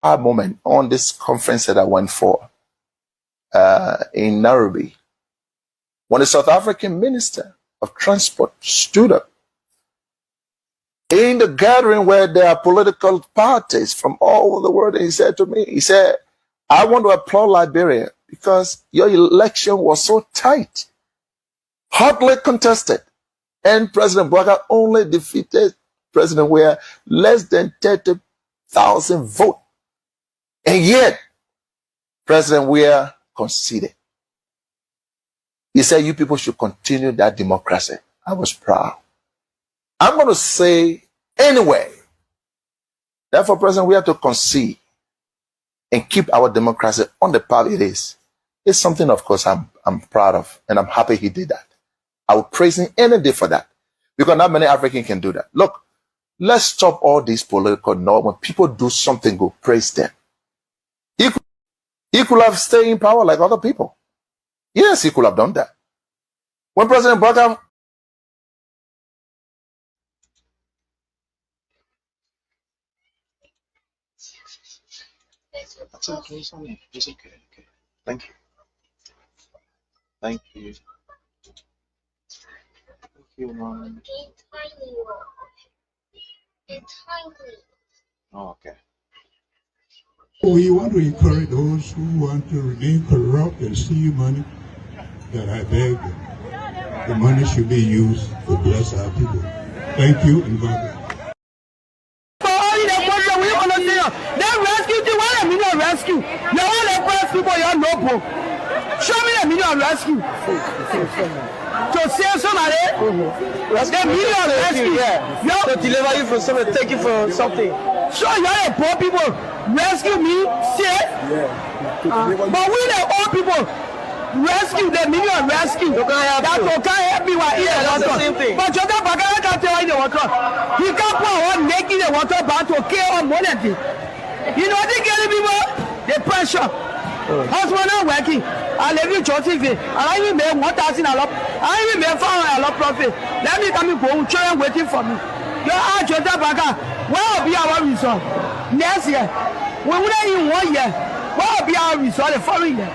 moment on this conference that I went for in Nairobi, when the South African Minister of Transport stood up in the gathering where there are political parties from all over the world, and he said to me, he said, I want to applaud Liberia because your election was so tight, hotly contested, and President Boakai only defeated President Weah less than 30,000 votes. And yet, President Weah conceded. He said, you people should continue that democracy. I was proud. I'm going to say anyway, therefore, President, we have to concede and keep our democracy on the path it is. It's something, of course, I'm proud of, and I'm happy he did that. I would praise him any day for that, because not many Africans can do that. Look, let's stop all these political norms. When people do something good, praise them. He could have stayed in power like other people. Yes, he could have done that. When President Boakai That's okay, Sonny. It's okay. Okay. Thank you. Thank you. Thank you, Mom. Oh, okay. We want to encourage those who want to remain corrupt and steal money, that I beg the money should be used to bless our people. Thank you, and God bless. They rescue you. Why am I rescue? You all the first people you know. Show me the million rescue. To save somebody, the million rescue. Yeah. To deliver you from something, take you from something. So you are the poor people. Rescue me, save. But we the old people. Rescue the million rescue. That can't help me while here. That's the same thing. But Jota Bagara can't tell you the water. He can't pour one making the water back to kill on money. You know they getting people the pressure. Husband not working. I live in church TV. I even made 1,000 a lot. I even made 400 a lot profit. Let me come and go. Children waiting for me. You are Jota Bagara. Where will be our result next year? We wouldn't even 1 year. Where will be our result the following year?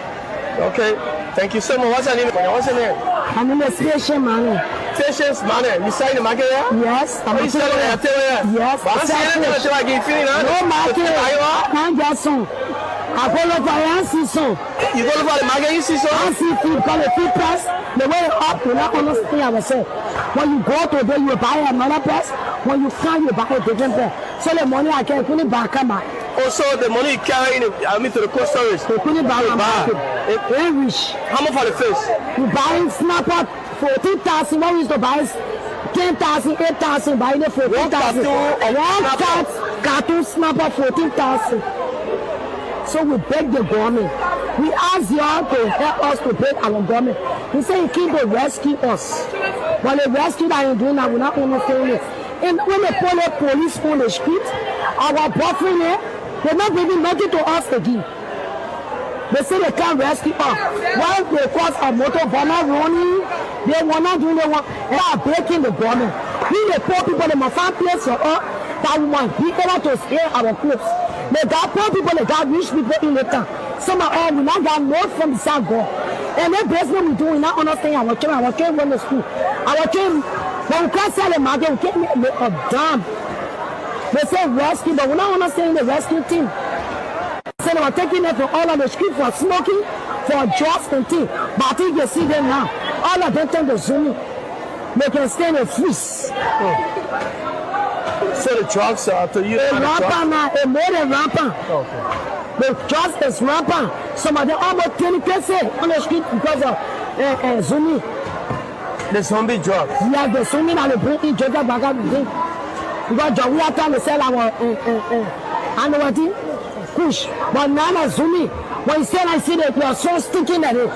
Okay. Thank you so much. What's your name? What's your name? My name is Patience Mane. Patience Mane. You sell in the market here? Yes. I'm selling in the here? Yes. No market. I'm just son. I go look for Yancy. You go look for the market, you see so? I see food, call it food price. The way up, you not understand ourselves. When you go to there, you buy another price. When you come, you buy a different price. So the money I can put it back on my. Also, the money you carry in, to the cold storage. They put it back on my. Very rich. How much for the fish? You buy snapper 14,000. What is to buy 10,000, 8,000. Buy the 14,000. One cartoon snapper 14,000. So we beg the government. We ask y'all to help us to beg our government. We say you came to rescue us. But the rescue that you're doing now, we're not understanding it. And when they pull the police on the street, our boyfriend here, they're not giving nothing to us again. They say they can't rescue us. Why they cause a motor bomber running? They want not doing they want. They are breaking the government. We the poor people, they must find place for us that we want be able to spare our clothes. They got poor people, they got rich people in the town. Some of all we not got more from the South God. And that basically we do, we not understand our children went to school. Our children, when we can't sell the market, we can't make a damn. They say rescue, but we not understanding the rescue team. So they were taking them from all of the street for smoking, for drugs and things. But I think you see them now. All of them turn to Zoom. They can stay in the freeze. So the drugs are to you? Rampant now, a more than rampant. Okay. The drugs is rampant. Some of them almost 20% on the street because of Zoom. The zombie drugs? Yeah, the Zoom that they bring in Jota Bagara drink. Because we are trying to sell our Kush. But now Zoom, when you say I see that you are so sticking at it.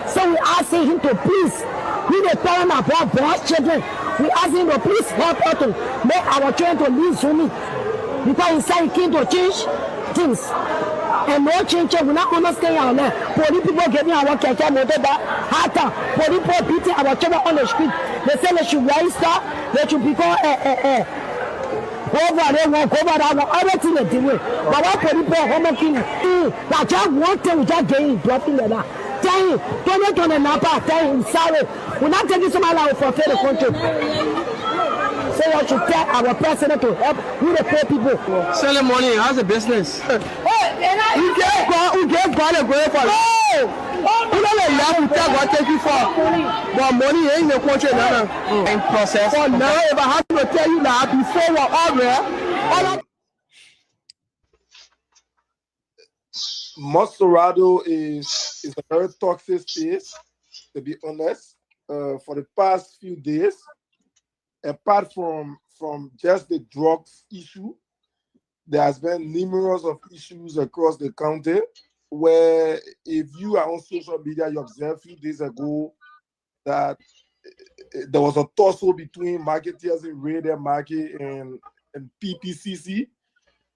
So we asking him to please, we the parent of our boys children, we ask him to please help us to make our children to leave Zoom. Because he said he came to change things. And no change, we not understand our land. Police people getting our keke motor back, harder. Police people beating our children on the street. They say they should raise up, they should become over there, walk over that, everything they do. But what people homework in, that just one thing we just getting dropping there. Tell him, don't Napa, tell him, sorry. We're not taking somebody out for the country. So you should tell our president to help who the poor people. Selling money, how's the business? Who gave God a great for? You don't have to tell what take you for. But money ain't the country now. In process. For now, if I have to tell you that before we're all there, Montserrado is a very toxic space, to be honest. For the past few days, apart from just the drugs issue, there has been numerous of issues across the county where if you are on social media, you observed a few days ago that there was a tussle between marketeers in Radiant Market and PPCC.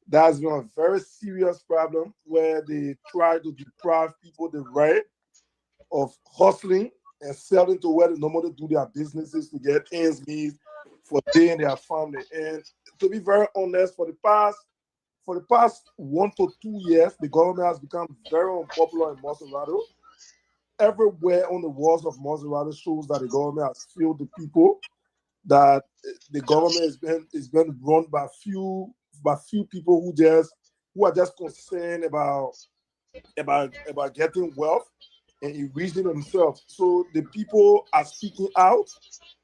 That's been a very serious problem where they try to deprive people the right of hustling and selling to where they normally do their businesses to get ends meet for they and their family. And to be very honest, for the past 1 to 2 years, the government has become very unpopular in Montserrado. Everywhere on the walls of Montserrado shows that the government has failed the people, that the government is been run by few people who are just concerned about getting wealth and enriching themselves. So the people are speaking out.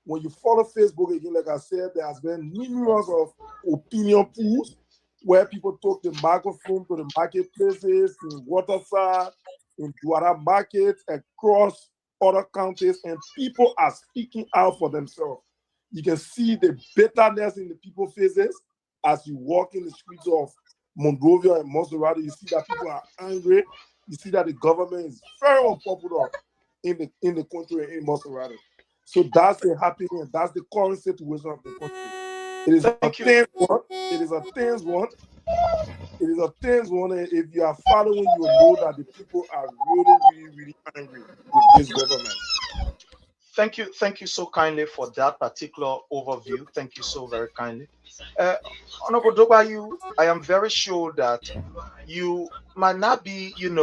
When you follow Facebook again, like I said, there has been numerous of opinion pools where people took the microphone to the marketplaces in Waterside, in Duara markets, across other counties, and people are speaking out for themselves. You can see the bitterness in the people's faces as you walk in the streets of Monrovia and Montserrado. You see that people are angry. You see that the government is very unpopular in the country in Montserrado. So that's the happening. That's the current situation of the country. It is a tense one. It is a tense one. It is a tense one. And if you are following, you will know that the people are really, really, really angry with this government. Thank you so kindly for that particular overview. Thank you so very kindly. Honorable Dobayu, I am very sure that you might not be, in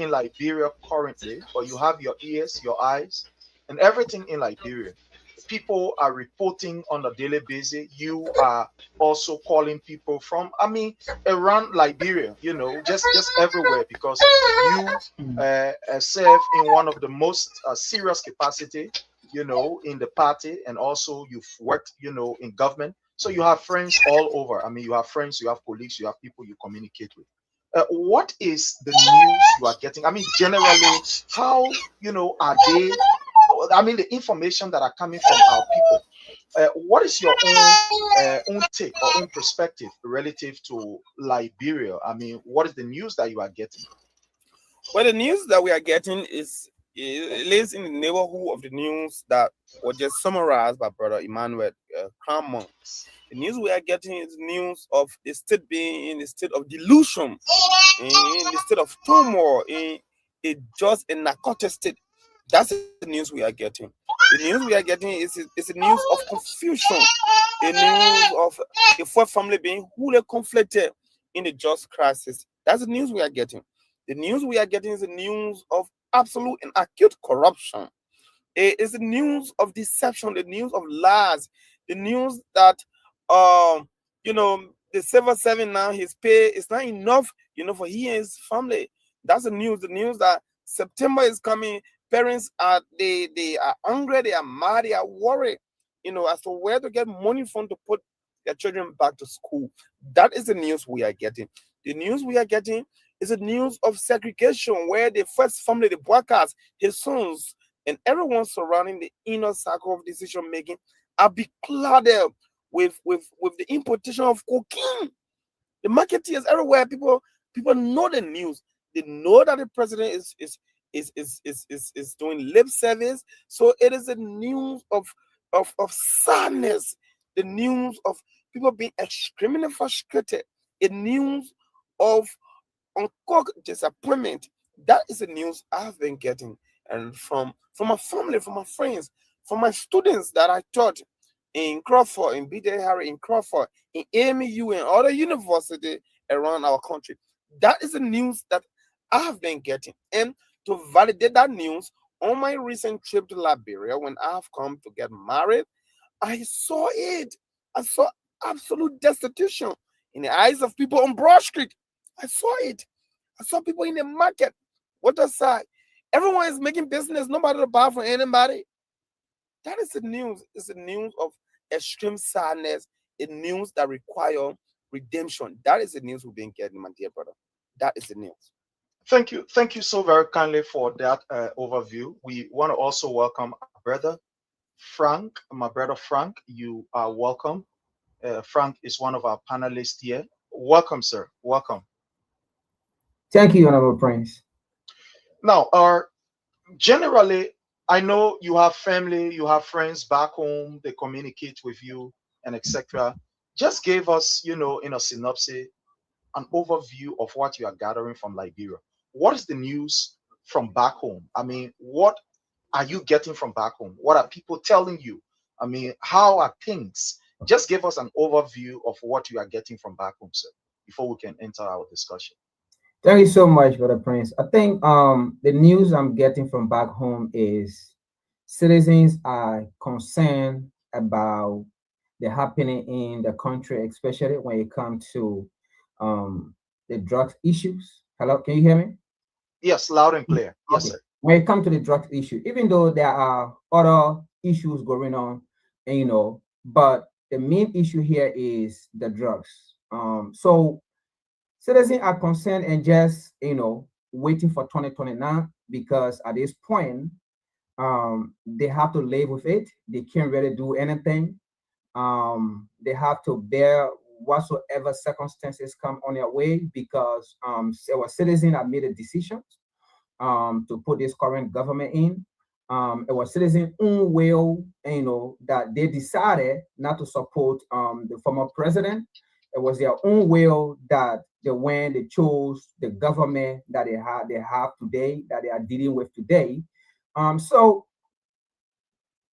Liberia currently, but you have your ears, your eyes, and everything in Liberia. People are reporting on a daily basis. You are also calling people from, around Liberia, just everywhere, because you serve in one of the most serious capacity, in the party, and also you've worked, in government. So you have friends all over. You have friends, you have colleagues, you have people you communicate with. What is the news you are getting? Generally, how, are they? The information that are coming from our people. What is your own take or own perspective relative to Liberia? What is the news that you are getting? Well, the news that we are getting it lays in the neighborhood of the news that was just summarized by Brother Emmanuel Cramon. The news we are getting is news of the state being in a state of delusion, in the state of turmoil, in just a narcotic state. That's the news we are getting. The news we are getting is a news of confusion, a news of a fourth family being wholly conflicted in the just crisis. That's the news we are getting. The news we are getting is the news of absolute and acute corruption. It is the news of deception, the news of lies, the news that the civil servant now, his pay is not enough, for he and his family. That's the news that September is coming. Parents they are hungry, they are mad, they are worried, as to where to get money from to put their children back to school. That is the news we are getting. The news we are getting is the news of segregation, where the first family, the Boakai, his sons, and everyone surrounding the inner circle of decision making are beclouded with the importation of cocaine. The marketeers everywhere, people know the news. They know that the president is doing lip service. So it is a news of sadness, the news of people being extremely frustrated, a news of uncooked disappointment. That is the news I've been getting, and from my family, from my friends, from my students that I taught in Crawford, in B.J. Harry, in Crawford, in AMU, and other universities around our country. That is the news that I have been getting. And to validate that news, on my recent trip to Liberia, when I have come to get married, I saw it. I saw absolute destitution in the eyes of people on Broad Street. I saw it. I saw people in the market. What I say? Everyone is making business. Nobody to buy from anybody. That is the news. It's the news of extreme sadness. A news that require redemption. That is the news we've been getting, my dear brother. That is the news. Thank you so very kindly for that overview. We want to also welcome our brother Frank. My brother Frank, you are welcome. Frank is one of our panelists here. Welcome, sir. Welcome. Thank you, Honorable Prince. Now, generally, I know you have family, you have friends back home, they communicate with you, and etc. Just give us, in a synopsis, an overview of what you are gathering from Liberia. What is the news from back home? I mean, what are you getting from back home? What are people telling you? I mean, how are things? Just give us an overview of what you are getting from back home, sir, before we can enter our discussion. Thank you so much, Brother Prince. I think the news I'm getting from back home is citizens are concerned about the happening in the country, especially when it comes to the drug issues. Hello, can you hear me? Yes, loud and clear. Yes, sir. When it comes to the drug issue, even though there are other issues going on, and, but the main issue here is the drugs. So citizens are concerned and just, waiting for 2029 because at this point, they have to live with it. They can't really do anything. They have to bear whatsoever circumstances come on their way because our citizens have made a decision to put this current government in. It was citizens' own will, that they decided not to support the former president. It was their own will that they chose the government that they have today, that they are dealing with today. So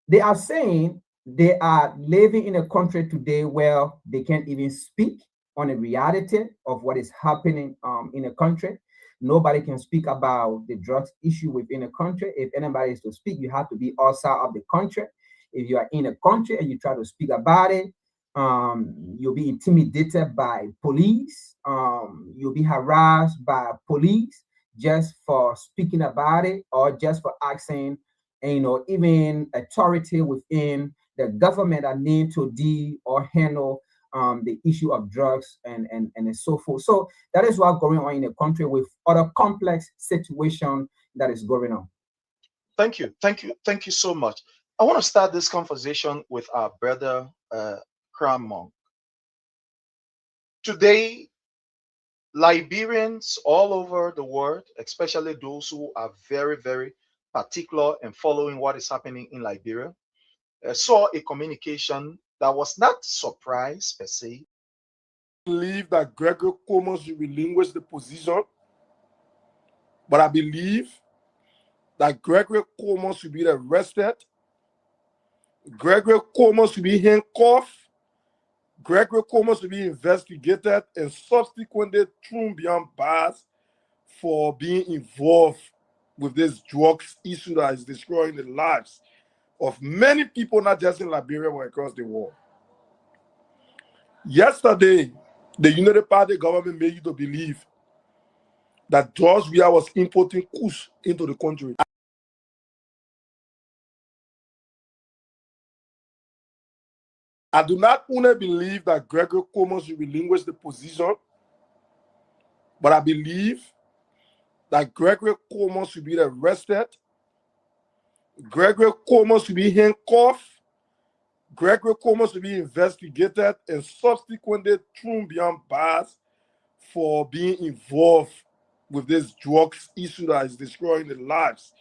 they are saying they are living in a country today where they can't even speak on the reality of what is happening in a country. Nobody can speak about the drugs issue within a country. If anybody is to speak, you have to be outside of the country. If you are in a country and you try to speak about it, you'll be intimidated by police. You'll be harassed by police just for speaking about it or just for asking, even authority within the government that need to deal or handle the issue of drugs and so forth. So that is what's going on in the country with other complex situation that is going on. Thank you so much. I want to start this conversation with our brother Crown Monk. Today, Liberians all over the world, especially those who are very, very particular and following what is happening in Liberia, saw a communication that was not surprise per se. I believe that Gregory Coleman should relinquish the position, but I believe that Gregory Coleman should be arrested. Gregory Coleman should be handcuffed. Gregory Coleman should be investigated and subsequently thrown behind bars for being involved with this drugs issue that is destroying the lives of many people, not just in Liberia, but across the world. Yesterday, the United Party government made you to believe that George Weah was importing kush into the country. I do not only believe that Gregory Coleman should relinquish the position, but I believe that Gregory Coleman should be arrested. Gregory Coleman should be handcuffed. Gregory Coleman should be investigated and subsequently thrown behind bars for being involved with this drugs issue that is destroying the lives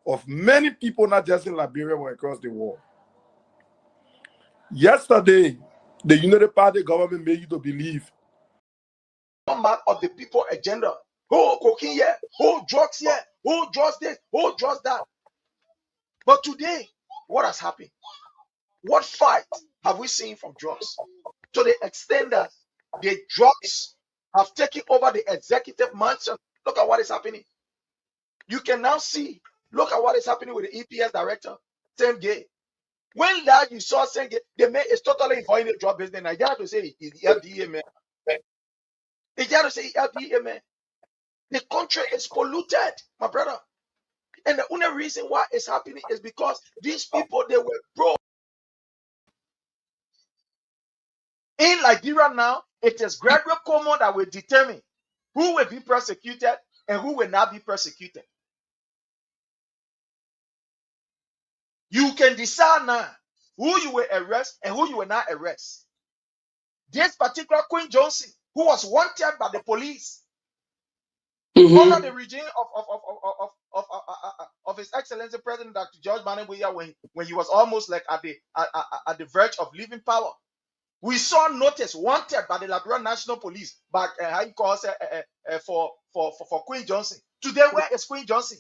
of many people, not just in Liberia, but across the world. Yesterday, the United Party government made you to believe Of the people agenda. Oh, cocaine here, oh, drugs here, oh, drugs this, oh, drugs that. But today, what has happened? What fight have we seen from drugs? To the extent that the drugs have taken over the executive mansion. Look at what is happening. You can now see, look at what is happening with the EPS director, same gay. When that you saw saying the man is totally involved in the drug business, I got to say it's FDA man. They got to say FDA man. The country is polluted, my brother. And the only reason why it's happening is because these people, they were broke. In Liberia now, it is Gregory Como that will determine who will be persecuted and who will not be persecuted. You can decide now who you will arrest and who you will not arrest. This particular Queen Johnson, who was wanted by the police under the regime of His Excellency President Dr. George Manenbuya when he was almost like at the verge of leaving power. We saw notice wanted by the Liberia National Police back how you call it for Queen Johnson. Today, where is Queen Johnson?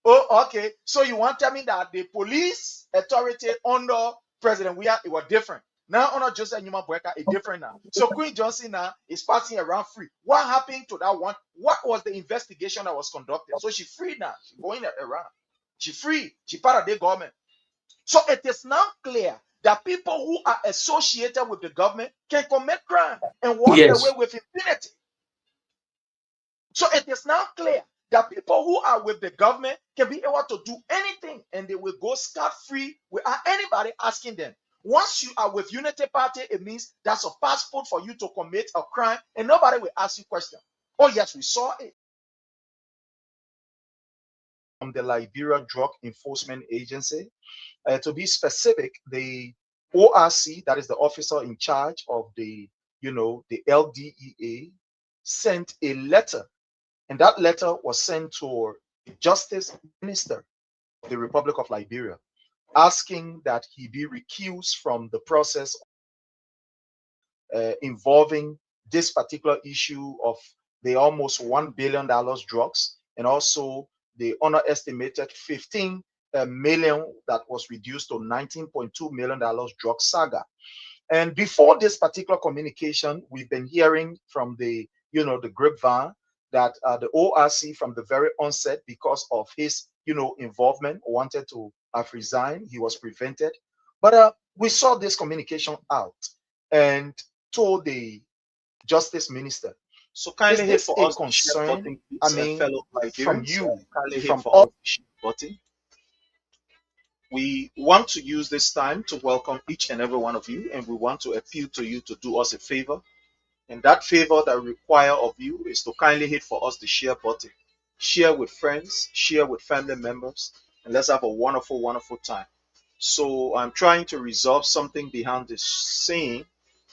Oh, okay. So you want to tell me that the police authority under President Weah, it was different. Now under Joseph Numa Boakai, it's different now. So Queen Johnson now is passing around free. What happened to that one? What was the investigation that was conducted? So she's free now. She's going around. She's free. She's part of the government. So it is now clear that people who are associated with the government can commit crime and walk away with impunity. So it is now clear that people who are with the government can be able to do anything and they will go scot-free without anybody asking them. Once you are with Unity Party, it means that's a passport for you to commit a crime and nobody will ask you questions. Oh yes, we saw it. From the Liberia Drug Enforcement Agency, to be specific, the ORC, that is the officer in charge of the LDEA, sent a letter, and that letter was sent to the Justice Minister of the Republic of Liberia, asking that he be recused from the process involving this particular issue of the almost $1 billion drugs, and also the underestimated 15 million that was reduced to $19.2 million drug saga. And before this particular communication, we've been hearing from the grapevine that the ORC from the very onset, because of his involvement, wanted to have resigned. He was prevented, but we saw this communication out and told the Justice Minister. So kindly hit for us concern. I mean, from you, from all. We want to use this time to welcome each and every one of you, and we want to appeal to you to do us a favor. And that favor that we require of you is to kindly hit for us the share button. Share with friends, share with family members, and let's have a wonderful, wonderful time. So I'm trying to resolve something behind this scene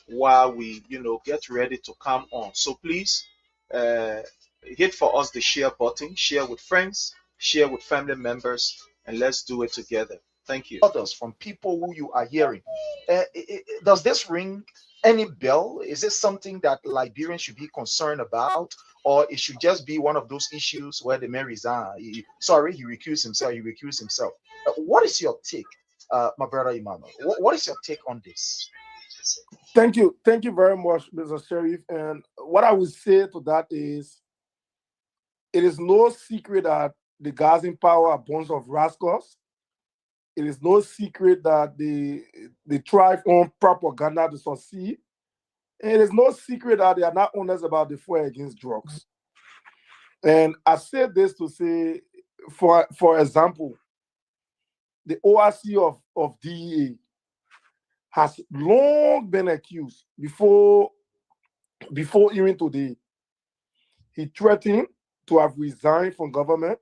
while we, get ready to come on. So please hit for us the share button, share with friends, share with family members, and let's do it together. Thank you. Others from people who you are hearing. Does this ring any bell? Is this something that Liberians should be concerned about, or it should just be one of those issues where the man resigned? He recused himself. What is your take, my brother Emmanuel? What is your take on this? Thank you very much, Mr. Sheriff. And what I would say to that is, it is no secret that the guys in power are a bunch of rascals. It is no secret that they thrive on propaganda to succeed. And it is no secret that they are not honest about the fight against drugs. And I say this to say, for example, the ORC of DEA has long been accused before even today. He threatened to have resigned from government.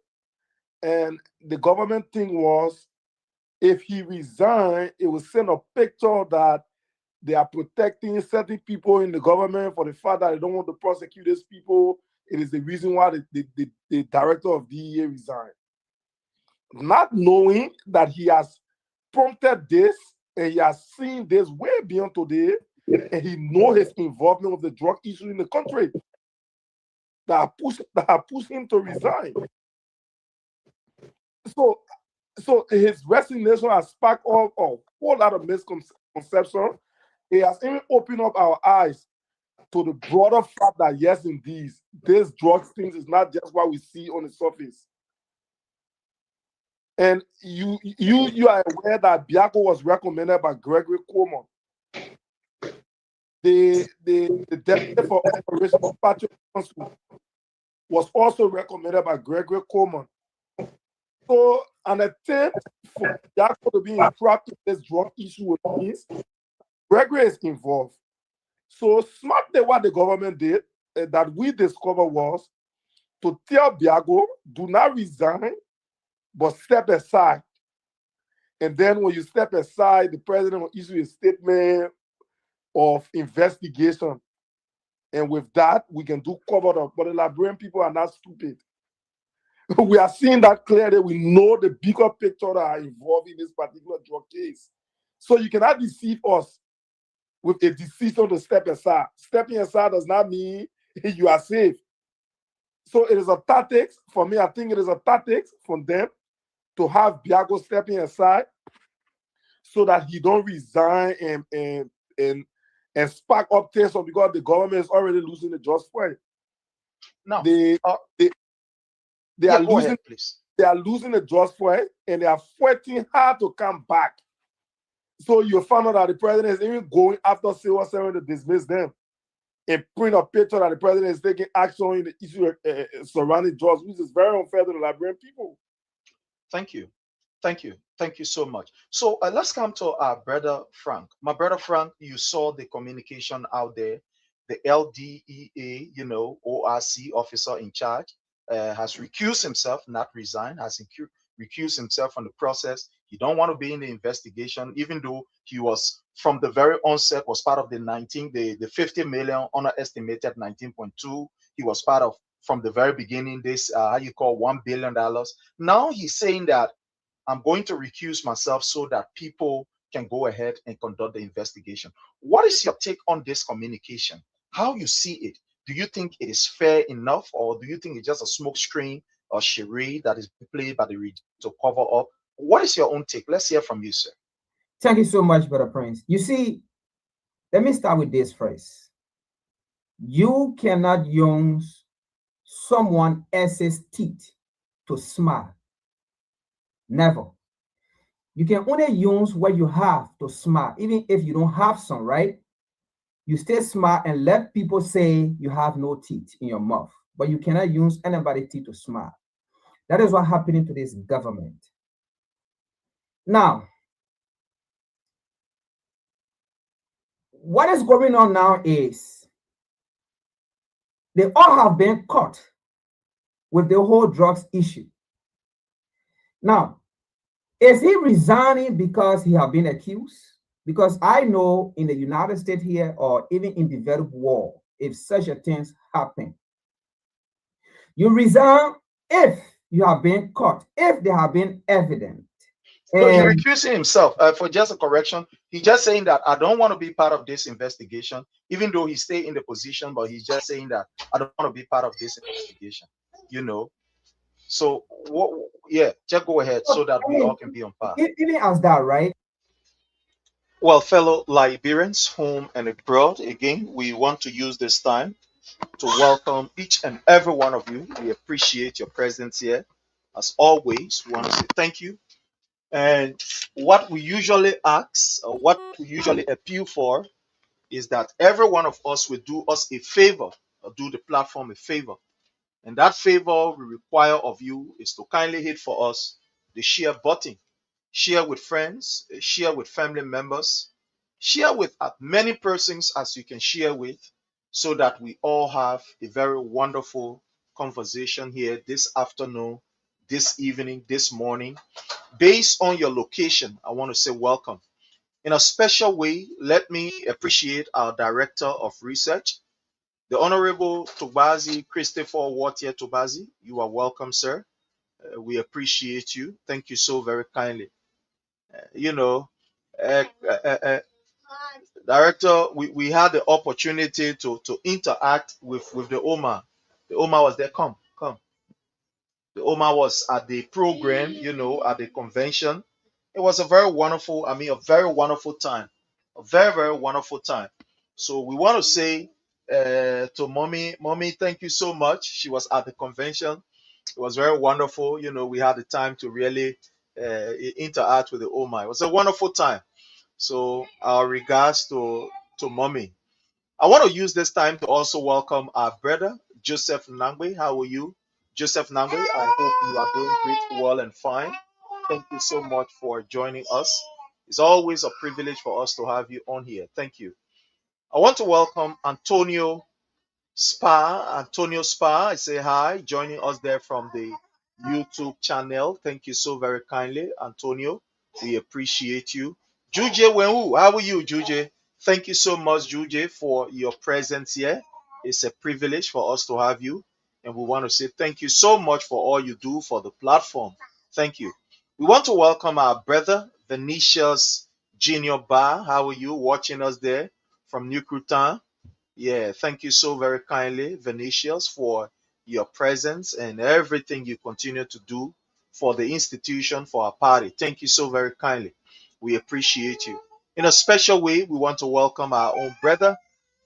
And the government thing was, if he resigned, it would send a picture that they are protecting certain people in the government for the fact that they don't want to prosecute these people. It is the reason why the director of DEA resigned. Not knowing that he has prompted this and he has seen this way beyond today, and he knows his involvement with the drug issue in the country that have pushed him to resign. So his resignation has sparked a whole lot of misconception it has even opened up our eyes to the broader fact that yes, indeed, this drugs things is not just what we see on the surface. And you are aware that Biago was recommended by Gregory Coleman, the deputy for Operation Patriot Council, was also recommended by Gregory Coleman. So an attempt for Biago to be entrapped in this drug issue with means Gregory is involved. So smartly, what the government did that we discovered was to tell Biago, do not resign, but step aside. And then when you step aside, the president will issue a statement of investigation. And with that, we can do cover up. But the Liberian people are not stupid. We are seeing that clearly. We know the bigger picture that are involved in this particular drug case. So you cannot deceive us with a decision to step aside. Stepping aside does not mean you are safe. So it is a tactics, for me, I think it is a tactics from them to have Biago stepping aside so that he don't resign and spark up tension because the government is already losing the just fight. Now, They yeah, are go losing ahead, please. they are losing the just fight and they are fighting hard to come back. So you found out that the president is even going after Silver 7 to dismiss them and print a picture that the president is taking action in the issue surrounding drugs, which is very unfair to the Liberian people. Thank you. Thank you. Thank you so much. So let's come to our brother Frank. My brother Frank, you saw the communication out there. The LDEA, ORC officer in charge, has recused himself, not resigned, has recused himself from the process. He don't want to be in the investigation, even though he was from the very onset was part of the 50 million underestimated 19.2. He was part of from the very beginning. This how you call $1 billion. Now he's saying that I'm going to recuse myself so that people can go ahead and conduct the investigation. What is your take on this communication? How you see it? Do you think it is fair enough, or do you think it's just a smoke screen or charade that is played by the regime to cover up? What is your own take? Let's hear from you, sir. Thank you so much, Brother Prince. You see, let me start with this phrase. You cannot use someone else's teeth to smile. Never. You can only use what you have to smile, even if you don't have some, right? You stay smart and let people say you have no teeth in your mouth, but you cannot use anybody's teeth to smile. That is what's happening to this government. Now, what is going on now is they all have been caught with the whole drugs issue. Now, is he resigning because he has been accused? Because I know in the United States here, or even in developed world, if such a thing happen, you resign if you have been caught, if there have been evidence. So he recusing himself. For just a correction, he's just saying that I don't want to be part of this investigation, even though he stay in the position, but he's just saying that I don't want to be part of this investigation. So what? Yeah, just go ahead so that we all can be on par. Even as that, right? Well, fellow Liberians, home and abroad, again, we want to use this time to welcome each and every one of you. We appreciate your presence here. As always, we want to say thank you. And what we usually ask, or what we usually appeal for, is that every one of us will do us a favor, or do the platform a favor. And that favor we require of you is to kindly hit for us the share button. Share with friends, share with family members, share with as many persons as you can share with, so that we all have a very wonderful conversation here this afternoon, this evening, this morning. Based on your location, I want to say welcome. In a special way, let me appreciate our Director of Research, the Honorable Tobazi Christopher Watier Tobazi. You are welcome, sir. We appreciate you. Thank you so very kindly. Uh, uh, uh, Director, we had the opportunity to interact with the Omar. The Omar was there. Come. The Omar was at the program, at the convention. It was a very wonderful time. A very, very wonderful time. So we want to say to mommy, thank you so much. She was at the convention. It was very wonderful. We had the time to really interact with the Oma. It was a wonderful time. So our regards to mommy. I want to use this time to also welcome our brother Joseph Nangwe. How are you, Joseph Nangwe? I hope you are doing great, well, and fine. Thank you so much for joining us. It's always a privilege for us to have you on here. Thank you. I want to welcome Antonio Spa. I say hi, joining us there from the YouTube channel. Thank you so very kindly, Antonio. We appreciate you. Juje Wenwu, how are you, Juje? Thank you so much, Juje, for your presence here. It's a privilege for us to have you. And we want to say thank you so much for all you do for the platform. Thank you. We want to welcome our brother, Venetia's Junior Bar. How are you watching us there from New Cruton? Yeah, thank you so very kindly, Venetians, for your presence and everything you continue to do for the institution, for our party. Thank you so very kindly. We appreciate you. In a special way, we want to welcome our own brother,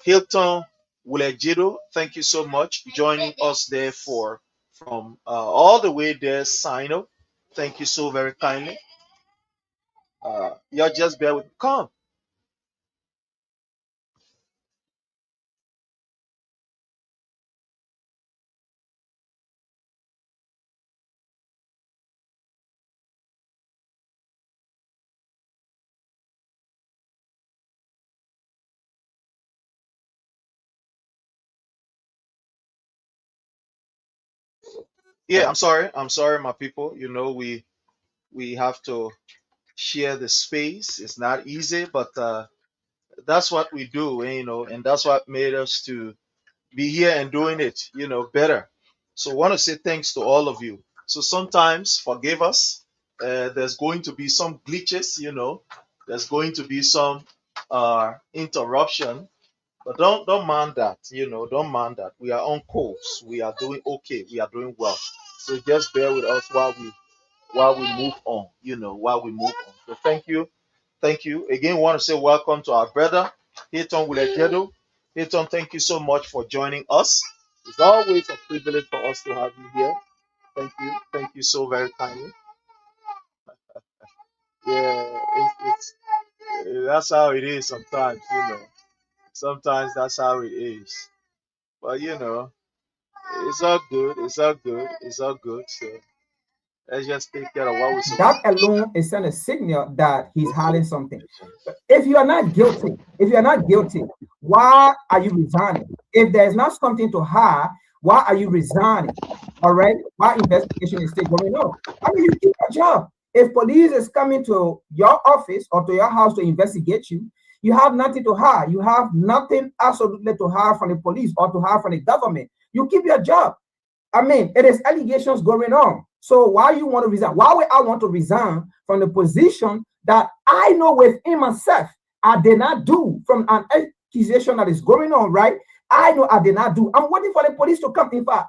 Hilton Wulejido. Thank you so much joining us there from all the way there, Sino. Thank you so very kindly. Y'all just bear with me. Come. Yeah, I'm sorry. I'm sorry, my people. We have to share the space. It's not easy, but that's what we do, and that's what made us to be here and doing it, better. So I want to say thanks to all of you. So sometimes forgive us. There's going to be some glitches, There's going to be some interruption, but don't mind that, Don't mind that. We are on course. We are doing okay. We are doing well. So just bear with us while we move on, while we move on. So thank you. Thank you. Again, want to say welcome to our brother, Hilton Wulejedo. Hilton, thank you so much for joining us. It's always a privilege for us to have you here. Thank you. Thank you so very kindly. Yeah, that's how it is sometimes, Sometimes that's how it is. But, it's all good. It's all good. It's all good. So let's just take care of what we're supposed That to do. alone is send a signal that he's hiding something. But if you are not guilty, why are you resigning? If there's not something to hide, why are you resigning? All right, why investigation is still going on? I mean, you keep your job. If police is coming to your office or to your house to investigate you, you have nothing to hide. You have nothing absolutely to hide from the police or to hide from the government. You keep your job. I mean, it is allegations going on. So why you want to resign? Why would I want to resign from the position that I know within myself I did not do from an accusation that is going on, right? I know I did not do. I'm waiting for the police to come. In fact,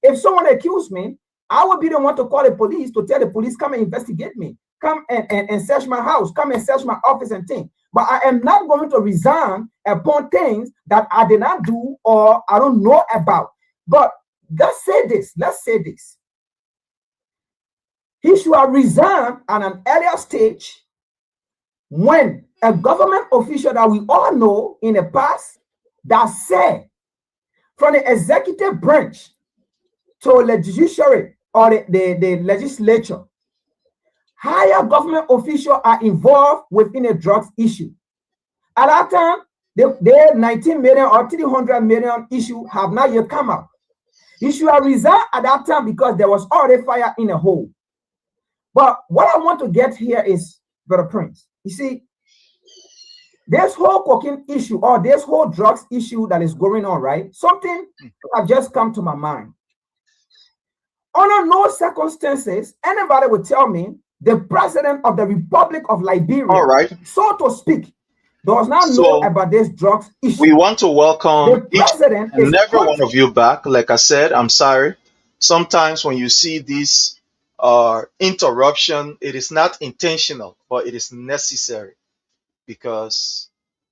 if someone accused me, I would be the one to call the police to tell the police, come and investigate me. Come and search my house. Come and search my office and things. But I am not going to resign upon things that I did not do or I don't know about. But let's say this. He should have resigned at an earlier stage when a government official that we all know in the past that said from the executive branch to the judiciary or the legislature, higher government officials are involved within a drugs issue. At that time, the 19 million or 300 million issue have not yet come out. He should have resigned at that time because there was already fire in a hole. But what I want to get here is, Brother Prince, you see, this whole cocaine issue or this whole drugs issue that is going on, right? Something have just come to my mind. Under no circumstances, anybody would tell me the president of the Republic of Liberia, all right, so to speak, does not know about this drugs issue. We want to welcome each and every one of you back. Like I said, I'm sorry. Sometimes when you see this interruption, it is not intentional, but it is necessary because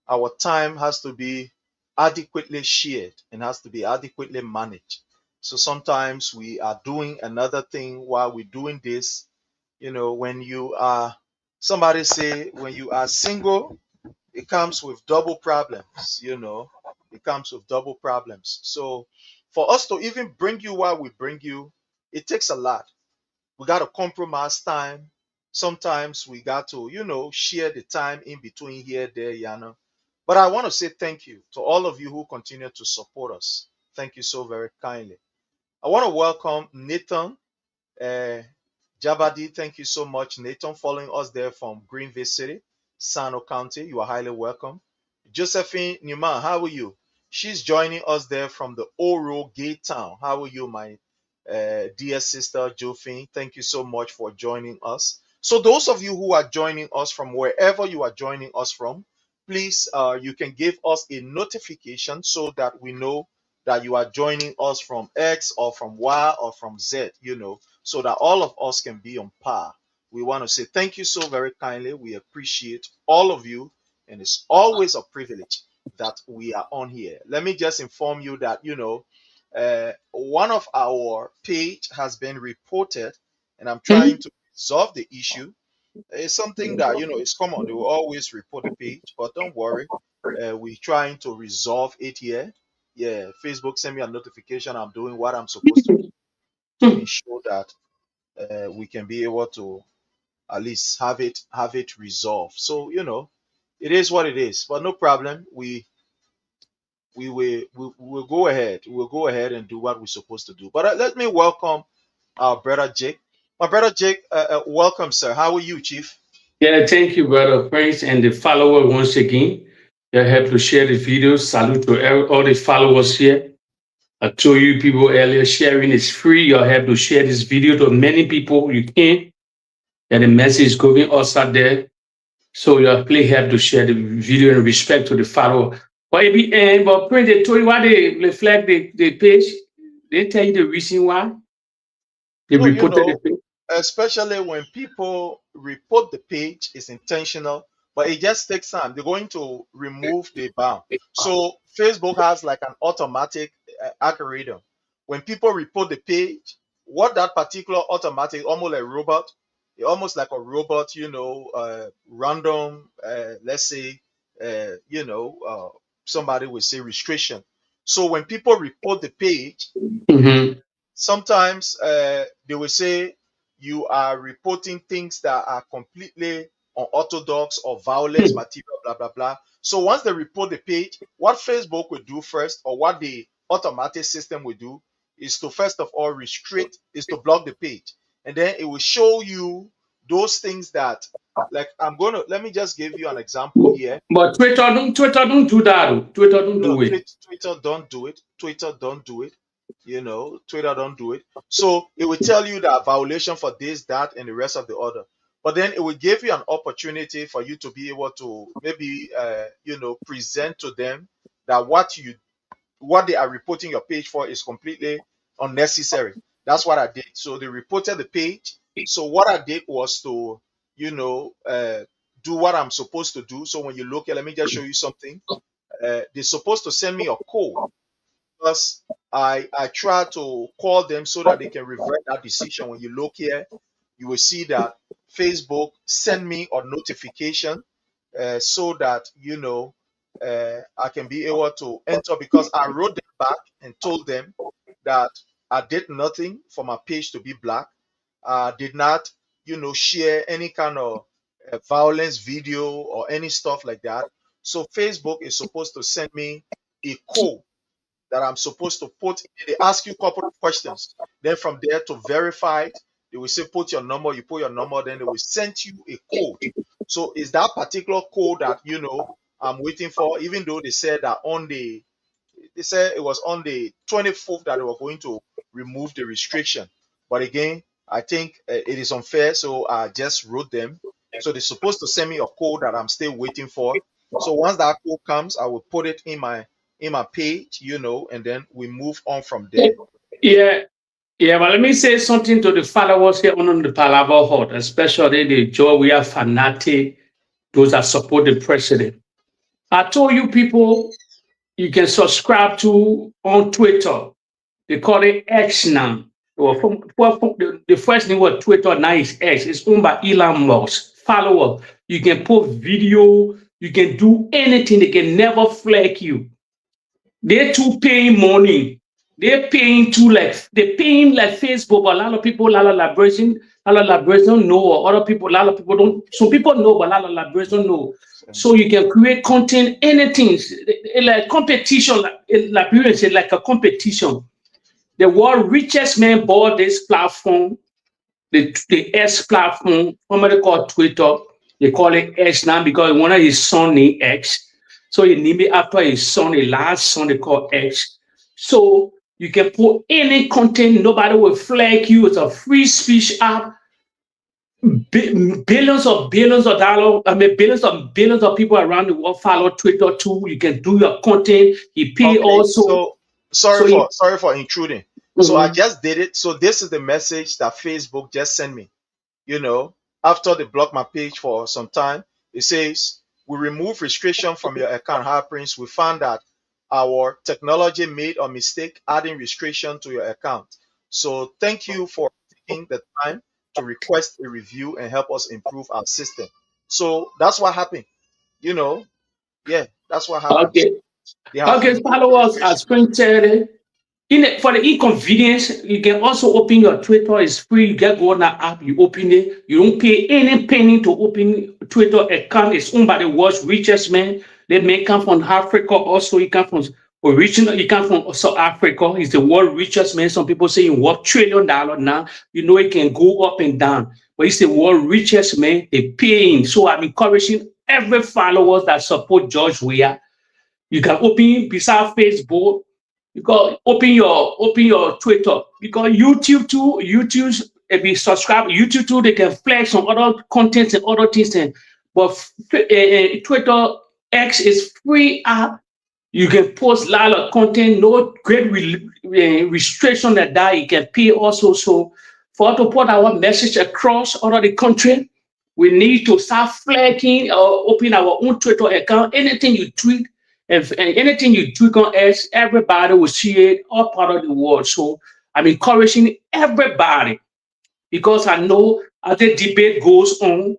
our time has to be adequately shared and has to be adequately managed. So sometimes we are doing another thing while we're doing this. When you are, somebody say, when you are single, it comes with double problems. It comes with double problems. So for us to even bring you while we bring you, it takes a lot. We got to compromise time. Sometimes we got to, share the time in between here, there, Yana. But I want to say thank you to all of you who continue to support us. Thank you so very kindly. I want to welcome Nathan uh, Jabadi. Thank you so much, Nathan, following us there from Greenville City, Sano County. You are highly welcome. Josephine Newman, how are you? She's joining us there from the Oro Gate Town. How are you, my dear sister Josephine? Thank you so much for joining us. So, those of you who are joining us from wherever you are joining us from, please, you can give us a notification so that we know that you are joining us from X or from Y or from Z, so that all of us can be on par. We want to say thank you so very kindly. We appreciate all of you, and it's always a privilege that we are on here. Let me just inform you that, one of our page has been reported, and I'm trying to resolve the issue. It's something that, it's common. They will always report the page, but don't worry. We're trying to resolve it here. Yeah, Facebook send me a notification. I'm doing what I'm supposed to do to ensure that we can be able to at least have it resolved. So it is what it is. But no problem. We will go ahead. We'll go ahead and do what we're supposed to do. But let me welcome our brother Jake. My brother Jake, welcome, sir. How are you, Chief? Yeah, thank you, Brother Prince, and the follower once again. You help to share the video. Salute to all the followers here. I told you people earlier, sharing is free. You have to share this video to many people you can. And the message is going us out there. So you please have to share the video in respect to the follower. But Prince, they told you why they reflect the page. They tell you the reason why they No, reported the page. especially when people report the page, is intentional, but it just takes time. They're going to remove the ban. So Facebook has like an automatic algorithm. When people report the page, what that particular automatic, almost like a robot, random, let's say, somebody will say restriction. So when people report the page, Mhm. sometimes they will say you are reporting things that are completely unorthodox or violence material, blah blah blah. So once they report the page, what Facebook will do first, or what the automatic system will do, is to first of all restrict, is to block the page, and then it will show you those things that, like, let me just give you an example here. But Twitter don't do that. Twitter don't No, do it. Twitter don't do it. Twitter don't do it. Twitter don't do it. So it will tell you that violation for this, that, and the rest of the order. But then it will give you an opportunity for you to be able to maybe, present to them that what they are reporting your page for is completely unnecessary. That's what I did. So they reported the page. So what I did was to, do what I'm supposed to do. So when you look at, let me just show you something. They're supposed to send me a code, because I try to call them so that they can revert that decision. When you look here, you will see that Facebook sent me a notification, so that I can be able to enter, because I wrote them back and told them that I did nothing for my page to be black. I did not share any kind of violence video or any stuff like that. So Facebook is supposed to send me a code that I'm supposed to put. They ask you a couple of questions. Then from there, to verify it, they will say put your number. You put your number, then they will send you a code. So is that particular code that I'm waiting for? Even though they said that they said it was on the 24th that they were going to remove the restriction. But again, I think it is unfair, so I just wrote them. So they're supposed to send me a code that I'm still waiting for. So once that code comes, I will put it in my page, and then we move on from there. Yeah, yeah, but let me say something to the followers here on the Palaver Hut, especially the Joe we are fanatic, those that support the president. I told you people you can subscribe to on Twitter. They call it X now. Well, the first name was Twitter, now is X. It's owned by Elon Musk. Follow up. You can post video, you can do anything. They can never flag you. They're too paying money. They're paying too they're paying like Facebook, but a lot of people, a lot of liberation don't know, or other people, a lot of people don't. Some people know, but a lot of liberation don't know. So you can create content, anything, like competition, like people say, like a competition. The world richest man bought this platform, the X platform, formerly called Twitter. They call it X now because one of his son named X. So he named it after his son, the last son they call X. So you can put any content, nobody will flag you. It's a free speech app. Billions of dollars, billions of people around the world follow Twitter too. You can do your content. He pay also. So sorry for intruding. So I just did it. So this is the message that Facebook just sent me. You know, after they blocked my page for some time, it says, we remove restriction from your account, High Prince. We found that our technology made a mistake adding restriction to your account. So thank you for taking the time to request a review and help us improve our system. So that's what happened. You know, yeah, that's what happened. Okay. Okay, follow us as printed. For the inconvenience, you can also open your Twitter. It's free. You get go on that app, you open it. You don't pay any penny to open Twitter account. It's owned by the world's richest man. They may come from Africa. Also, he come from original. He come from South Africa. He's the world richest man. Some people say he worth $1 trillion now. You know, it can go up and down. But he's the world richest man. They pay him. So I'm encouraging every followers that support George Weah. You can open beside Facebook. You can open your Twitter, because YouTube too. If you subscribe YouTube too, they can flex on other contents and other things. But Twitter X is free app. You can post a lot of content, no great restriction that you can pay also. So for us to put our message across all of the country, we need to start flagging or open our own Twitter account. Anything you tweet, and anything you tweet on X, everybody will see it all part of the world. So I'm encouraging everybody, because I know as the debate goes on,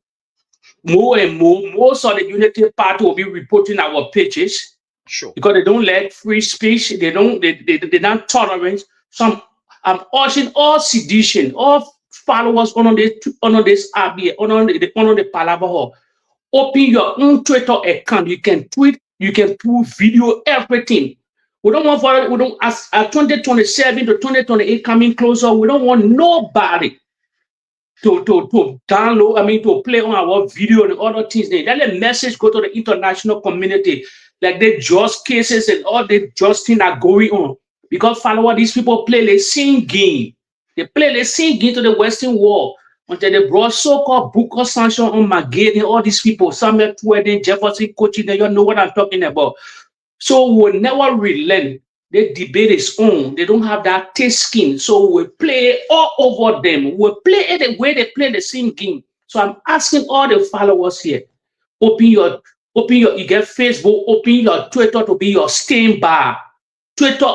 more and more, most of the Unity Party will be reporting our pages. Sure. Because they don't like free speech, they're not tolerant. So I'm urging all sedition, all followers on this app here, on the Palava Hall. Open your own Twitter account. You can tweet, you can put video, everything. We don't as 2027 to 2028 coming closer, we don't want nobody to download, to play on our video and other things. Let the message go to the international community, like the just cases and all the just things are going on. Because these people play the same game. They play the same game to the Western world until they brought so-called Booker sanction on McGinn and all these people, Samuel Tweeden, Jefferson Coaching, you know what I'm talking about. So we'll never relent. The debate is on. They don't have that thick skin. So we play all over them. We play it the way they play the same game. So I'm asking all the followers here, you get Facebook, open your Twitter to be your standby. Twitter,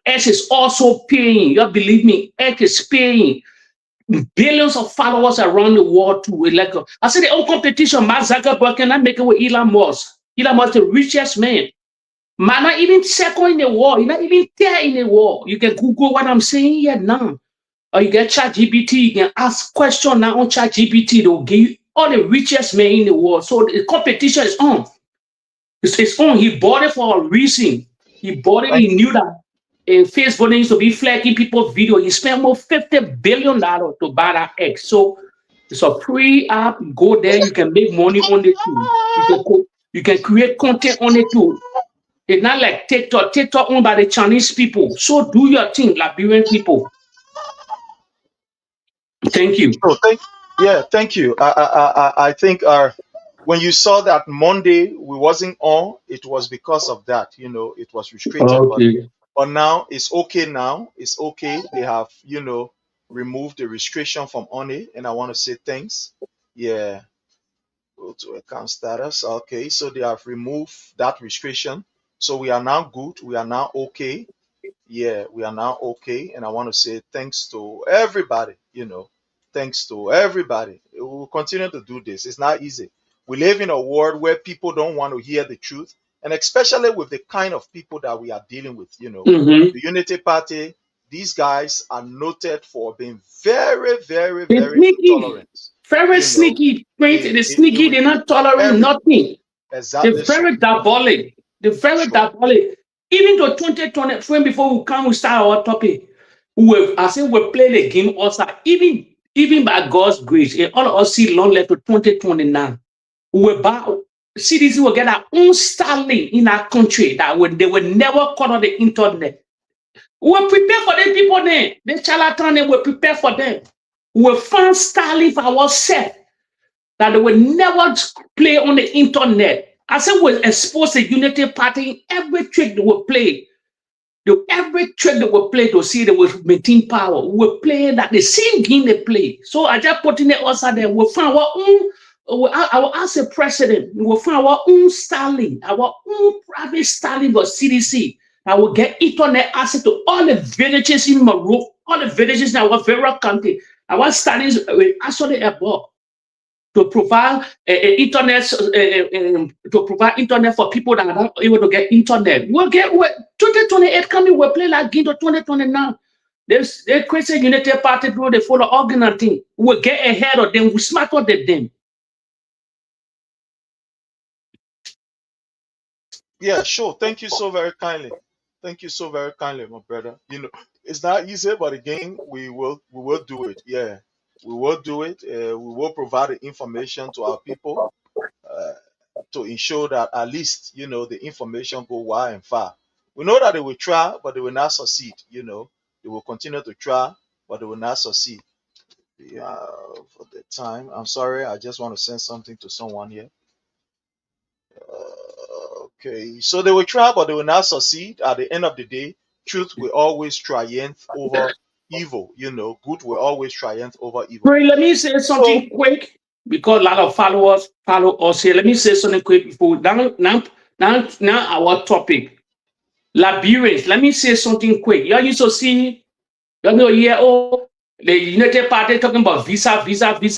X is also paying. You believe me, X is paying. Billions of followers around the world too. I said the old competition, Mark Zuckerberg cannot make it with Elon Musk. Elon Musk, the richest man. Man, not even second in the world. You're not even there in the world. You can Google what I'm saying here now. Or you get ChatGPT, you can ask questions now on ChatGPT. They'll give you all the richest men in the world. So the competition is on. It's on. He bought it for a reason. He bought it. He knew that Facebook needs to be flagging people's video. He spent more $50 billion to buy that X. So it's a free app. Go there. You can make money on it too. You can create content on it too. It's not like TikTok. TikTok owned by the Chinese people. So do your thing, Liberian people. Thank you. Oh, thank you. I think when you saw that Monday we wasn't on, it was because of that. You know, it was restricted. Okay. But now it's okay. Now it's okay. They have removed the restriction from on it, and I want to say thanks. Yeah. Go to account status. Okay, so they have removed that restriction. So we are now good. We are now okay. Yeah, we are now okay. And I want to say thanks to everybody, thanks to everybody. We will continue to do this. It's not easy. We live in a world where people don't want to hear the truth. And especially with the kind of people that we are dealing with, Mm-hmm. the Unity Party, these guys are noted for being very, very, They're very sneaky, intolerant. very You know, sneaky. They're they sneaky. will They're do not tolerating everything. nothing. They're Exactly so. very diabolic. They're very Sure. diabolic. Even to 2020, friend, before we come, we start our topic. I say we play the game also. Even by God's grace, and all of us see long left to 2029. We buy CDC will get our own Starlink in our country that they will never cut on the internet. We're prepared for them people then. The charlatan, they were prepared for them. We found Starlink for ourselves that they will never play on the internet. I said we'll expose the Unity Party in every trick they will play. Every trick they will play to see they will maintain power. We're playing that the same game they play. So I just put in it also there. We'll find our own. I will ask the president. We'll find our own Starlink, our own private Starlink for CDC. I will get internet access to all the villages in Morocco, all the villages in our very country. I want Starlink actually above to provide internet to provide internet for people that are not able to get internet. We'll get 2028 coming. We'll play like game to 2029. They create Unity Party through the follow organ thing. We'll get ahead of them. We're smarter than them. Yeah, sure. Thank you so very kindly. Thank you so very kindly, my brother. It's not easy, but again, we will do it. Yeah, we will do it. We will provide the information to our people uh, to ensure that at least the information go wide and far. We know that they will try, but they will not succeed. They will continue to try, but they will not succeed. Yeah, for the time. I'm sorry. I just want to send something to someone here. Okay, so they will try, but they will not succeed. At the end of the day, truth will always triumph over evil. Good will always triumph over evil. Pray, let me say something quick because a lot of followers follow us here. Let me say something quick before now our topic. Liberians, let me say something quick. You used to see, the United Party talking about visa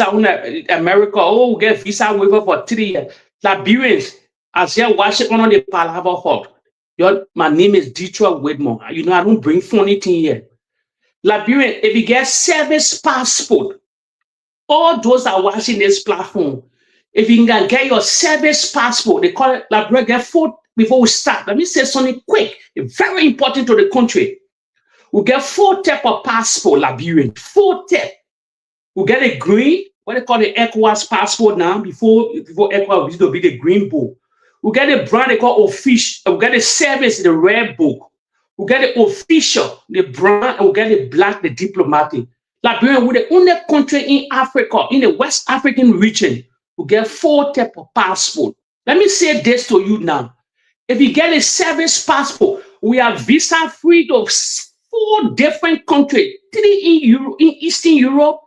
on America. Oh, we get visa waiver for 3 years. Liberians, as you're watching on the Palaver Hall, my name is Detroit Whitmore. I don't bring funny thing here. Liberian, if you get service passport, all those that are watching this platform, if you can get your service passport, they call it Liberian, get food before we start. Let me say something quick, very important to the country. We get 4 types of passport, Liberian. 4 types. We get a green, what they call the ECOWAS passport now. Before ECOWAS used to be the green book. We get a brown, they call official. We get a service, the red book. We get the official, the brown, and we get the black, the diplomatic. Liberia, we're the only country in Africa, in the West African region, we get 4 types of passport. Let me say this to you now. If you get a service passport, we are visa free to 4 different countries, 3 in Eastern Europe.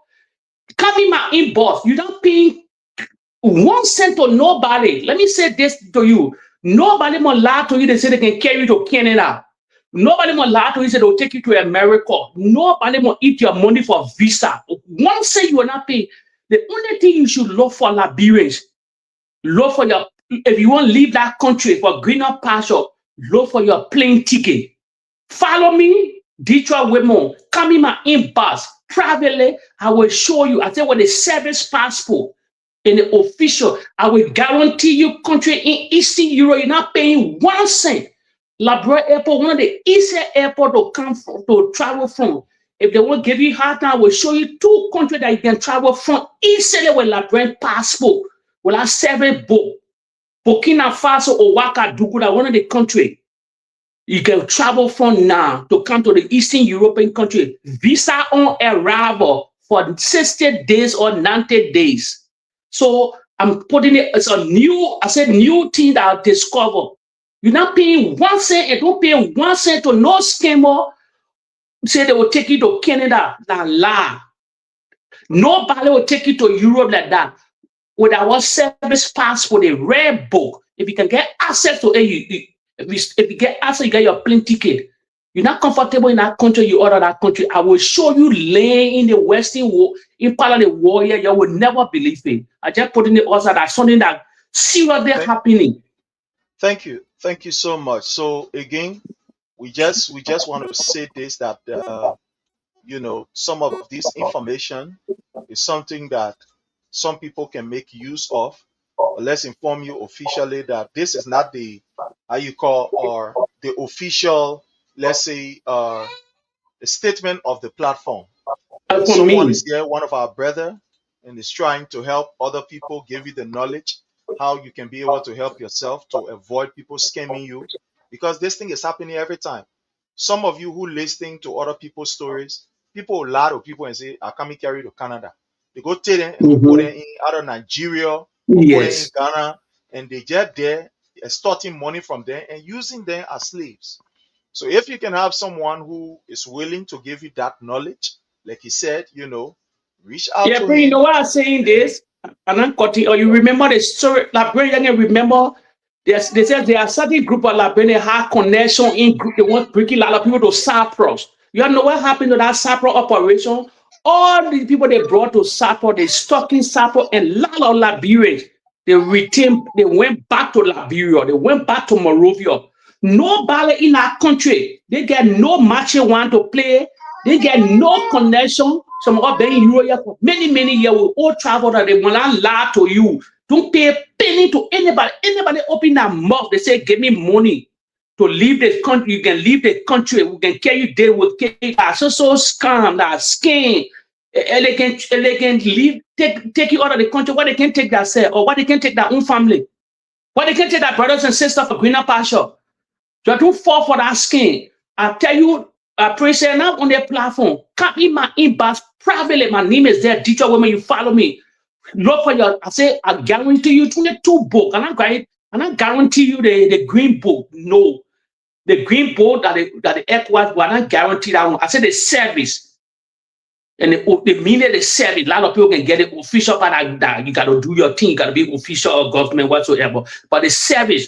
Come in my inbox. You're not paying 1 cent to nobody. Let me say this to you. Nobody will lie to you. They say they can carry you to Canada. Nobody will lie to you. Say they'll take you to America. Nobody will eat your money for visa. 1 cent you will not pay. The only thing you should look for, Liberians, look for your, if you want to leave that country for greener pasture, look for your plane ticket. Follow me, Detroit Whitmore. Come in my inbox. Privately, I will show you. I tell you what the service passport in the official. I will guarantee you country in Eastern Europe, you're not paying 1 cent. Liberia Airport, one of the easiest airport to come from, to travel from. If they will give you hard time, I will show you 2 countries that you can travel from easily with Liberian passport. Well, I service book. Burkina Faso or Ouagadougou, that one of the country you can travel from now to come to the Eastern European country. Visa on arrival for 60 days or 90 days. So I'm putting it as a new thing that I discovered. You're not paying 1 cent and don't pay 1 cent to no scammer. Say they will take you to Canada. La. Nobody will take you to Europe like that. with our service passport, a rare book. If you can get access to it, if you get access, you get your plane ticket. You're not comfortable in that country, you order that country. I will show you laying in the Western world, in part of the war here, you will never believe it. I just put in the outside that something that seriously happening. Thank you so much. So again, we just want to say this, that some of this information is something that some people can make use of. But let's inform you officially that this is not the how you call or the official, let's say, the statement of the platform. That's what I Someone mean. is here, one of our brother, and is trying to help other people, give you the knowledge how you can be able to help yourself to avoid people scamming you, because this thing is happening every time. Some of you who listening to other people's stories, people will lie to people and say, "I come carry to Canada." They go take them and go put them in out of Nigeria or put them in Yes. Ghana, and they just there extorting money from them and using them as slaves. So if you can have someone who is willing to give you that knowledge, like he said, reach out Yeah, to but you know him. why I'm saying this? And I'm cutting, or you remember the story, Liberian, remember they said there are certain group of Liberian have connection in group, they want bringing a lot of people to Cyprus. You know what happened to that Cyprus operation? All the people they brought to Cyprus, they stuck in Cyprus, and a lot of Liberians, they went back to Liberia, they went back to Morovia. Nobody in our country, they get no matching one to play, they get no connection. Some of them in Europe for many, many years will all travel that they will not lie to you. Don't pay a penny to anybody. Anybody open their mouth, they say, give me money to leave the country. You can leave the country. We can carry you there with that so scam, that skin. And they can leave, take you out of the country. Why they can't take that self, or why they can't take their own family? Why they can't take their brothers and sisters for greener pasture? You don't fall for that skin. I tell you, Prince, now on the platform, come in my inbox privately. My name is there. Teacher women, you follow me. Look for your, I say, I guarantee you 22 book. And I guarantee you the green book. No. The green book that the ECOWAS will not guarantee that one. I said the service. And the minute the service, a lot of people can get it official, but that you got to do your thing. You got to be official or government whatsoever. But the service,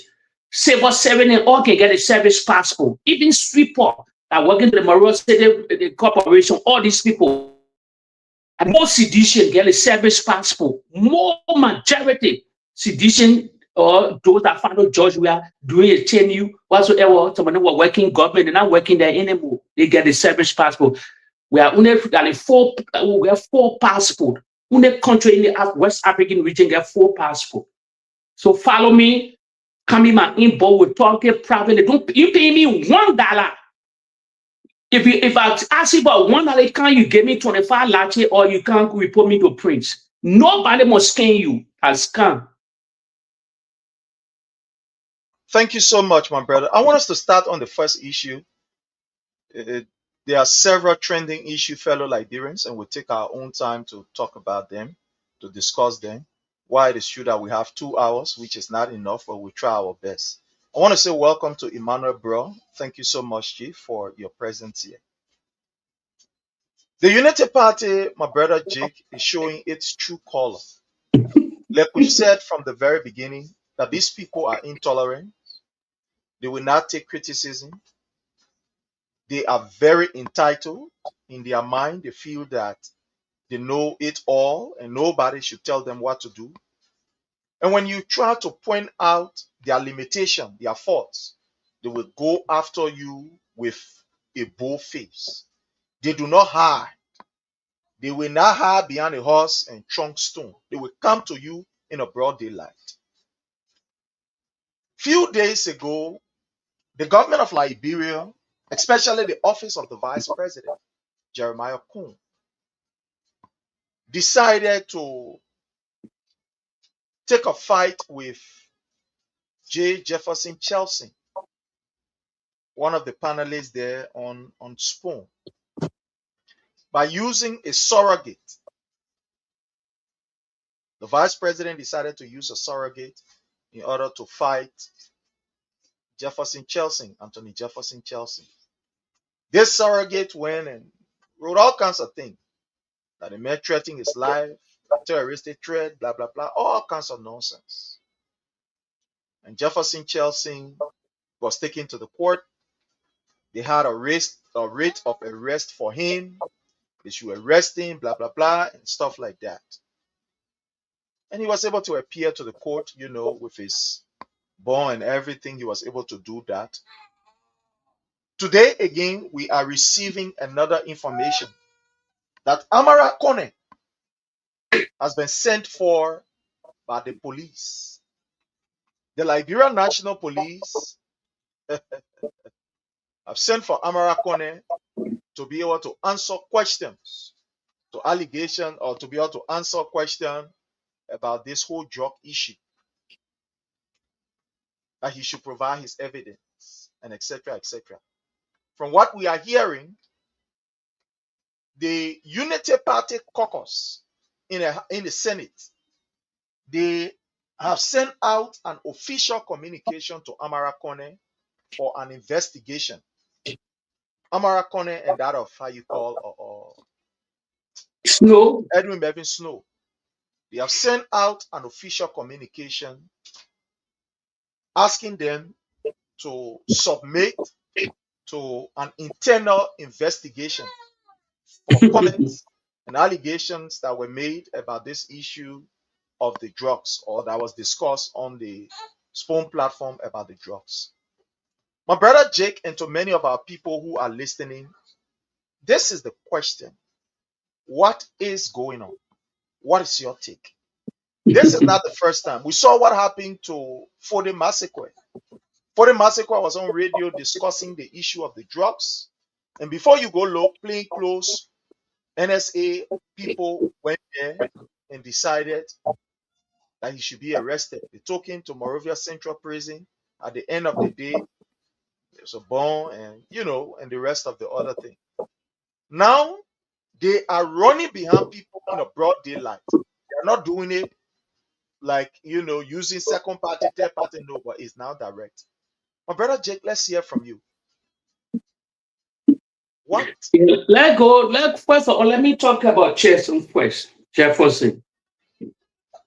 civil servant and all can get a service passport. Even sweeper that work in the Morocco City the corporation, all these people, and more sedition get a service passport. More majority sedition or those that follow George we are doing a tenure whatsoever. Somebody who are working government, they're not working there anymore. They get a service passport. We have four passport. Only country in the West African region get 4 passport. So follow me. Come in my inbox. We'll talk it privately. Don't you pay me $1. If I ask you about $1, can you give me 25 latte or you can't report me to Prince? Nobody must scan you as scam. Thank you so much, my brother. I want us to start on the first issue. There are several trending issues, fellow Liberians, and we'll take our own time to talk about them, to discuss them. Why it is true that we have 2 hours, which is not enough, but we try our best. I want to say welcome to Emmanuel Bro. Thank you so much, Chief, for your presence here. The Unity Party, my brother Jake, is showing its true color. Like we've said from the very beginning, that these people are intolerant. They will not take criticism. They are very entitled in their mind. They feel that they know it all and nobody should tell them what to do. And when you try to point out their limitation, their faults, they will go after you with a bold face. They do not hide. They will not hide behind a horse and trunk stone. They will come to you in a broad daylight. Few days ago, the government of Liberia, especially the office of the vice president, Jeremiah Kuhn, decided to take a fight with J. Jefferson Chelsea, one of the panelists there on Spoon, by using a surrogate. The vice president decided to use a surrogate in order to fight Jefferson Chelsea, Anthony Jefferson Chelsea. This surrogate went and wrote all kinds of things, that the man threatening his life, terroristic threat, blah, blah, blah, all kinds of nonsense. And Jefferson Chelsea was taken to the court. They had a writ of arrest for him. They should arrest him, blah, blah, blah, and stuff like that. And he was able to appear to the court, with his bond and everything. He was able to do that. Today, again, we are receiving another information that Amara Kone has been sent for by the police. The Liberian National Police have sent for Amara Kone to be able to answer questions, to allegation, or to be able to answer questions about this whole drug issue. That he should provide his evidence, and etc., etc. From what we are hearing, the Unity Party caucus in the Senate, they have sent out an official communication to Amara Kone for an investigation. Amara Kone and that of how you call Snow. Edwin Melvin Snow. They have sent out an official communication asking them to submit to an internal investigation for comments and allegations that were made about this issue of the drugs, or that was discussed on the Spoon platform about the drugs. My brother Jake, and to many of our people who are listening, this is the question. What is going on? What is your take? This is not the first time. We saw what happened to Fode Massacre. Fode Massacre was on radio discussing the issue of the drugs. And before you go look, plain clothes, NSA people went there and decided that he should be arrested. They took him to Morovia Central Prison. At the end of the day, there's a bond and, and the rest of the other thing. Now, they are running behind people in a broad daylight. They are not doing it like, using second party, third party, no, but it's now direct. My brother Jake, let's hear from you. What? First of all, let me talk about Jefferson first. Jefferson.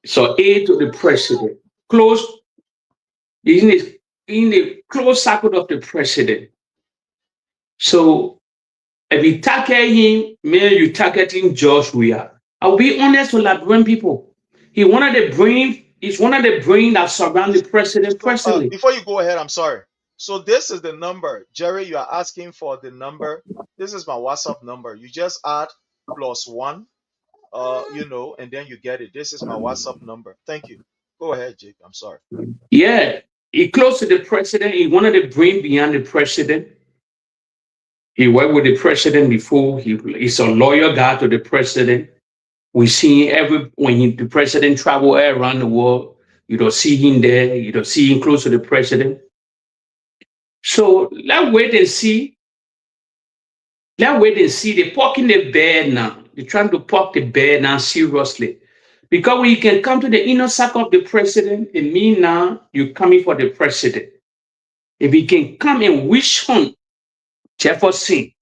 So aide to the president, close in the close circle of the president. So if you target him, maybe you targeting George Weah. I'll be honest with Liberian people. He's one of the brain that surround the president personally. Before you go ahead, I'm sorry. So this is the number. Jerry, you are asking for the number. This is my WhatsApp number. You just add +1. And then you get it. This is my WhatsApp number. Thank you. Go ahead, Jake. I'm sorry. Yeah, he close to the president. He wanted to bring behind the president. He worked with the president before. He's a loyal guy to the president. We see when the president travel around the world, you don't see him there. You don't see him close to the president. So let's wait and see. They're poking the bear now. They're trying to poke the bear now seriously. Because when you can come to the inner circle of the president, it means now you're coming for the president. If you can come and wish on Jefferson,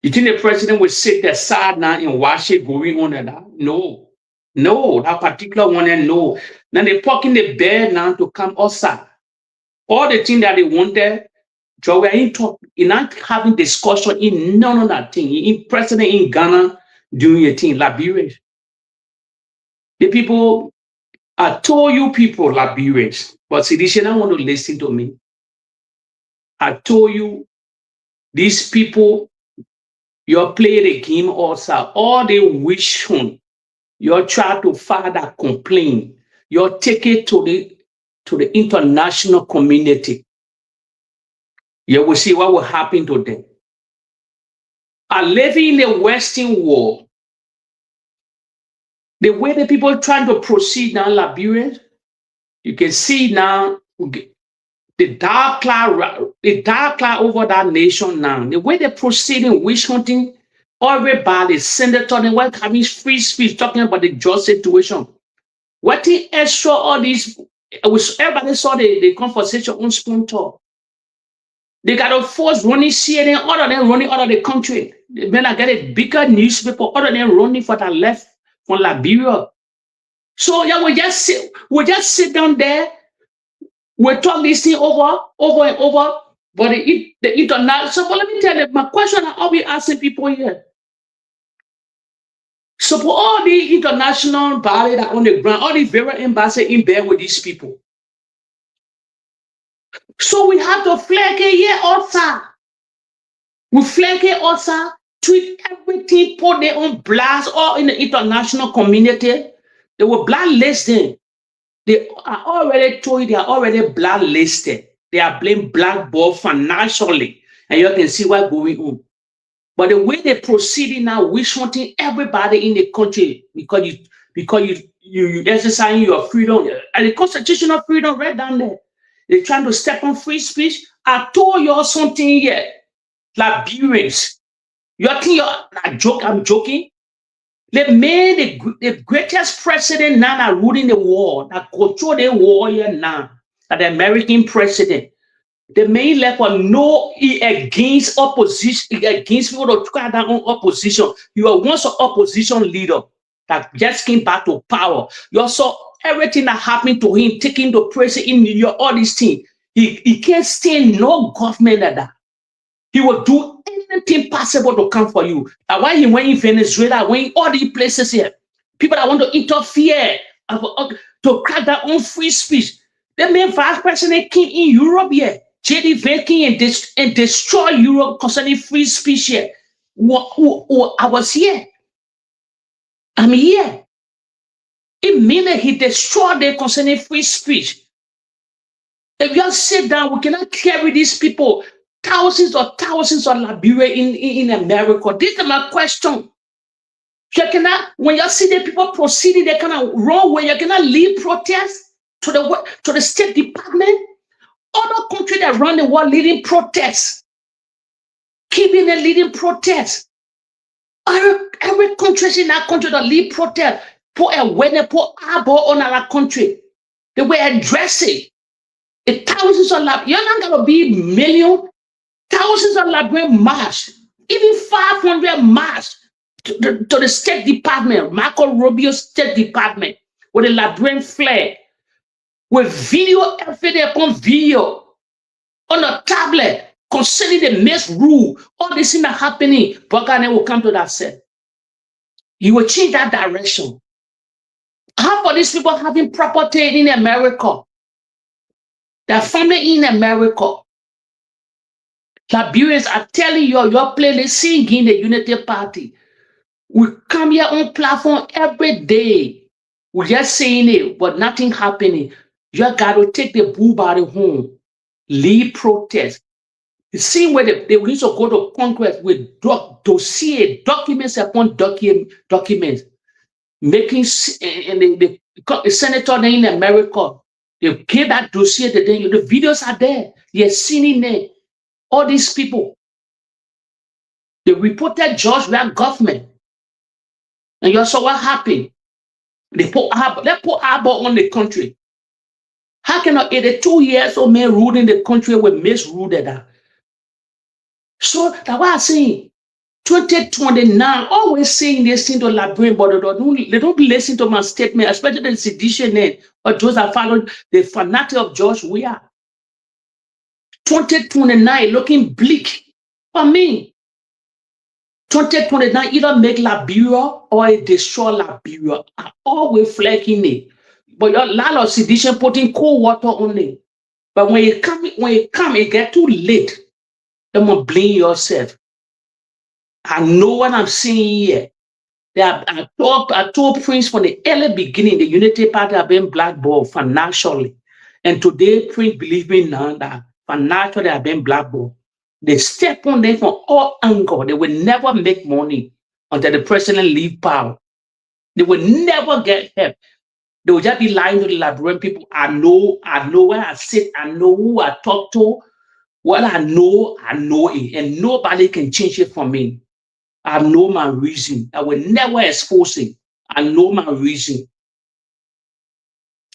you think the president will sit there sad now and watch it going on and that? No, that particular one, and no. Now they're poking the bear now to come outside. All the things that they wanted, so we're not having discussion in none of that thing. In president in Ghana doing a thing, Liberians. The people, I told you people, Liberians, but see, they don't want to listen to me. I told you, these people, you play the game also. All they wish on, you try to file that complaint. You take it to the international community. You will see what will happen to them. Are living in the Western world. The way the people are trying to proceed now, Liberians, you can see now the dark cloud over that nation now. The way they're proceeding, witch hunting, everybody, senator, and what having free speech, talking about the just situation. What the extra all these, everybody saw the conversation on Spoon Talk. They got a force running CNN, other than running out of the country. They better get a bigger newspaper, other than running for the left from Liberia. So yeah, we just sit down there, we talk this thing over and over. But the international, so let me tell you, my question I'll be asking people here. So for all the international body that on the ground, all the very embassy in bed with these people. So we have to flag it here also. We flag it also, tweet everything, put their own blast all in the international community. They will blacklist them. They are already told you they are already blacklisted. They are blamed blackballed financially. And you can see what's going on. But the way they're proceeding now, we wanting everybody in the country because you exercising your freedom and the constitutional freedom right down there. They're trying to step on free speech. I told y'all something here. Liberians. You think I'm joking? They made the greatest president now that ruling the world, that control the war here now, that the American president. They made like for no against opposition, against people to try their own opposition. You are once an opposition leader that just came back to power. You saw everything that happened to him, taking the president in New York, all these things. He can't stand no government like that. He will do anything possible to come for you. That's why he went in Venezuela, went in all these places here. People that want to interfere, to crack their own free speech. The main vice president came in Europe here. J.D. Vance came and destroy Europe concerning free speech here. I was here. I'm here. It means that he destroyed them concerning free speech. If you sit down, we cannot carry these people. Thousands of Liberia in America. This is my question. You cannot, when you see the people proceeding, they cannot wrong way. You cannot lead protests to the State Department. Other countries that run the world leading protests, keeping the leading protests. Every country in that country that lead protest, put awareness, put eyeball on our country. They were addressing the thousands of Liberians. You're not gonna be million. Thousands of Liberians march, even 500 march to the State Department, Marco Rubio's State Department, with a Liberian flag, with video evidence upon video, on a tablet, concerning the misrule, all this thing that happening. Boakai will come to that set. He will change that direction. How for these people having property in America? Their family in America. Liberians are telling you, your playlist singing the Unity Party. We come here on platform every day. We're just saying it, but nothing happening. You got to take the bull by the horn. Lead protest. The same way they used to go to Congress with dossier, documents upon documents, making and the senator in America, they gave that dossier to them. The videos are there. You're seeing there. All these people, they reported George Black government. And you saw what happened. They put eyeball on the country. How can an 82 years old man ruling the country with misruled that? So that's why I'm saying 2029, always saying this thing to Liberian, but they don't listen to my statement, especially the sedition or those that follow the fanatic of George Weah. 2029 looking bleak for me. 2029 either make Liberia or it destroy Liberia. I always flagging it. But your lot of sedition putting cold water on it. But when you come, it get too late. You must blame yourself. I know what I'm saying here. I told Prince from the early beginning, the Unity Party have been blackballed financially. And today, Prince believe me now that financially they have been blackballed. They step on them from all angles. They will never make money until the president leave power. They will never get help. They will just be lying to the Liberian people. I know where I sit. I know who I talk to. What I know it. And nobody can change it for me. I know my reason. I will never expose it. I know my reason.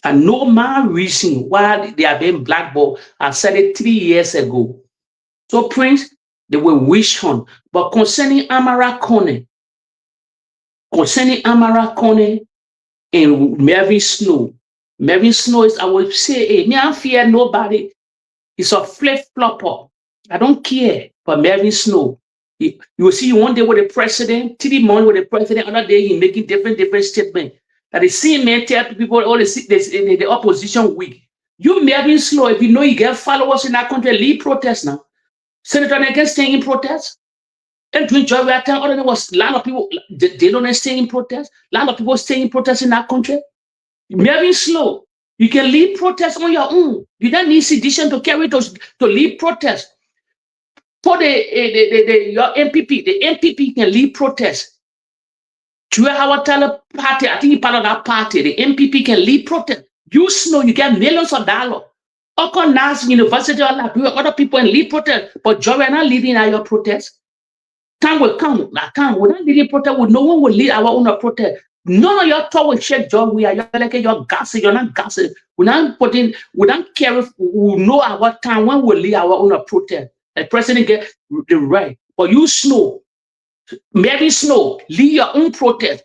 I know my reason why they have been blackballed. I said it 3 years ago. So Prince, they will wish on. But concerning Amara Kone, concerning Amara Kone and Melvin Snow. Melvin Snow is, I would say, hey, me, I fear nobody. He's a flip-flopper. I don't care for Melvin Snow. You will see one day with the president, 3 months with the president, another day he making different statements. That the same man tell people all the opposition weak. You Melvin Snow, if you know you get followers in that country, lead protest now. Senator Nagin staying in protest. And during Joy Time, other than was a lot of people, they don't stay in protest. A lot of people stay in protest in that country. Very slow. You can lead protest on your own. You don't need sedition to carry those to lead protest. For your MPP, the MPP can lead protest. To our party, I think you're part of that party. The MPP can lead protest. You know you get millions of dollars. Oko Nas University, other people in lead protest, but Joy are not leading our protest. Time will come. We're not leading protest. No one will lead our own protest. None of your talk will check Job. We are like you're gassing. You're not gassing. We don't care if we know our time when we lead our own protest. The president get the right. But you Snow, Mary Snow, lead your own protest.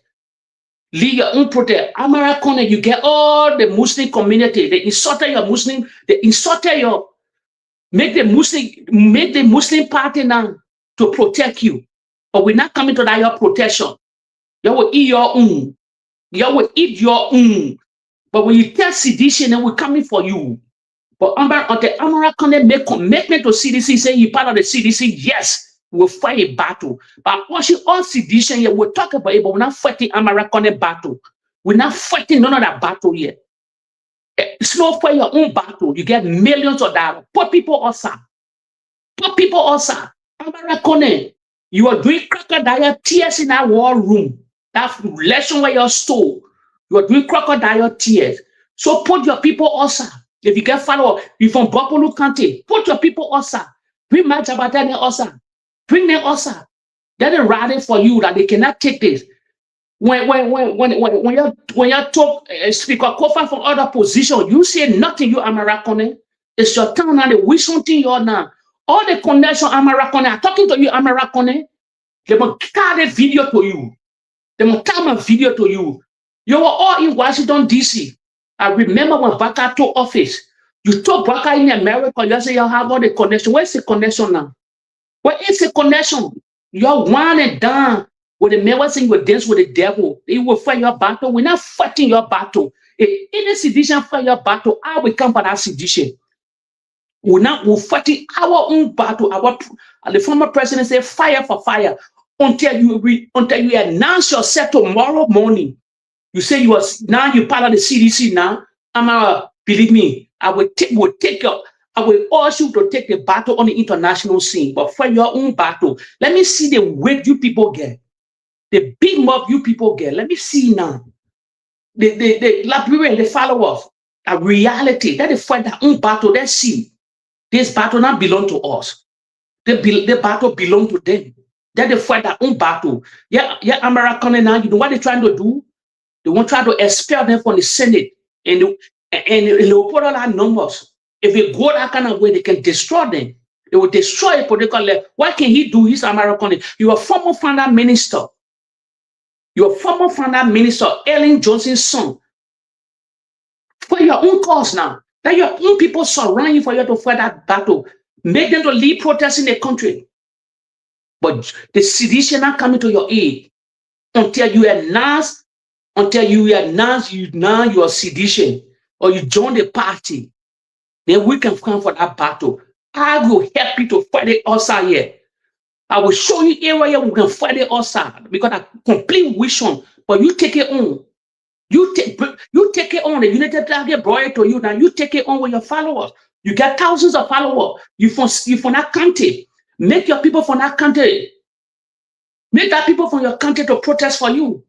Lead your own protest. Amara Kone, you get all the Muslim community. They insulted your Muslim. They insulted your. Make the Muslim party now to protect you. But we're not coming to that your protection. You will eat your own. You will eat your own. But when you tell sedition, then we're coming for you. But until Amara Kone make commitment to CDC, say you're part of the CDC, yes, we'll fight a battle. But watching all sedition here, we'll talk about it, but we're not fighting Amara Kone battle. We're not fighting none of that battle yet. It's not for your own battle. You get millions of dollars. Put people outside. Put people outside. Amara Kone, you are doing crocodile tears in that war room. That lesson where you're stole. You are doing crocodile tears. So put your people outside. If you get followed, you from Bopolu County, put your people outside. Bring my Jabatani outside. Bring them outside. They're riding for you that they cannot take this. When you talk Speaker Kofa from other position, you say nothing, you Amara Kone. It's your turn now, the wish something you're now. All the connection Amara Kone, I'm talking to you, Amara Kone. They will carry a video to you. They will come a video to you. You were all in Washington, D.C. I remember when Boakai took office. You took Boakai in America, you say you have all the connection. Where's the connection now? Where is the connection? You're one and done. With the men saying you dance with the devil, he will fight your battle. We're not fighting your battle. If any sedition fight your battle, I will come for that sedition. We're fighting our own battle. The former president said, fire for fire. Until you announce yourself tomorrow morning. You say you're part of the CDC now. Believe me, I will urge you to take the battle on the international scene, but fight your own battle. Let me see the weight you people get. The big mob you people get. Let me see now. The Liberian, the followers, a reality. That they fight their own battle. Let's see. This battle not belong to us. The battle belong to them. That they fight their own battle. Yeah, American now, you know what they're trying to do? They want to try to expel them from the Senate. And they'll put all our numbers. If they go that kind of way, they can destroy them. They will destroy a political level. What can he do? He's American. You are former founder minister. Your former founder minister, Ellen Johnson's son, for your own cause now. That your own people surround you for you to fight that battle. Make them to lead protests in the country. But the sedition not coming to your aid until you announce you are sedition or you join the party. Then we can come for that battle. I will help you to fight it outside here. I will show you area we can fight it outside because I complete vision. But you take it on. You take it on. The United Target brought it to you. Now you take it on with your followers. You get thousands of followers. You from that country. Make your people from that country. Make that people from your country to protest for you.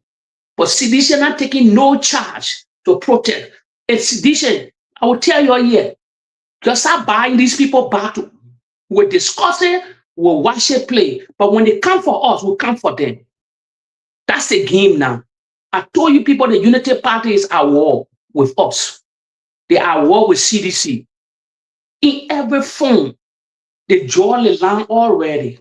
But sedition not taking no charge to protest. It's sedition. I will tell you here. Just start buying these people battle. We'll discuss it. We'll watch it play. But when they come for us, we'll come for them. That's the game now. I told you people the Unity Party is at war with us. They are at war with CDC. In every form, they draw the line already.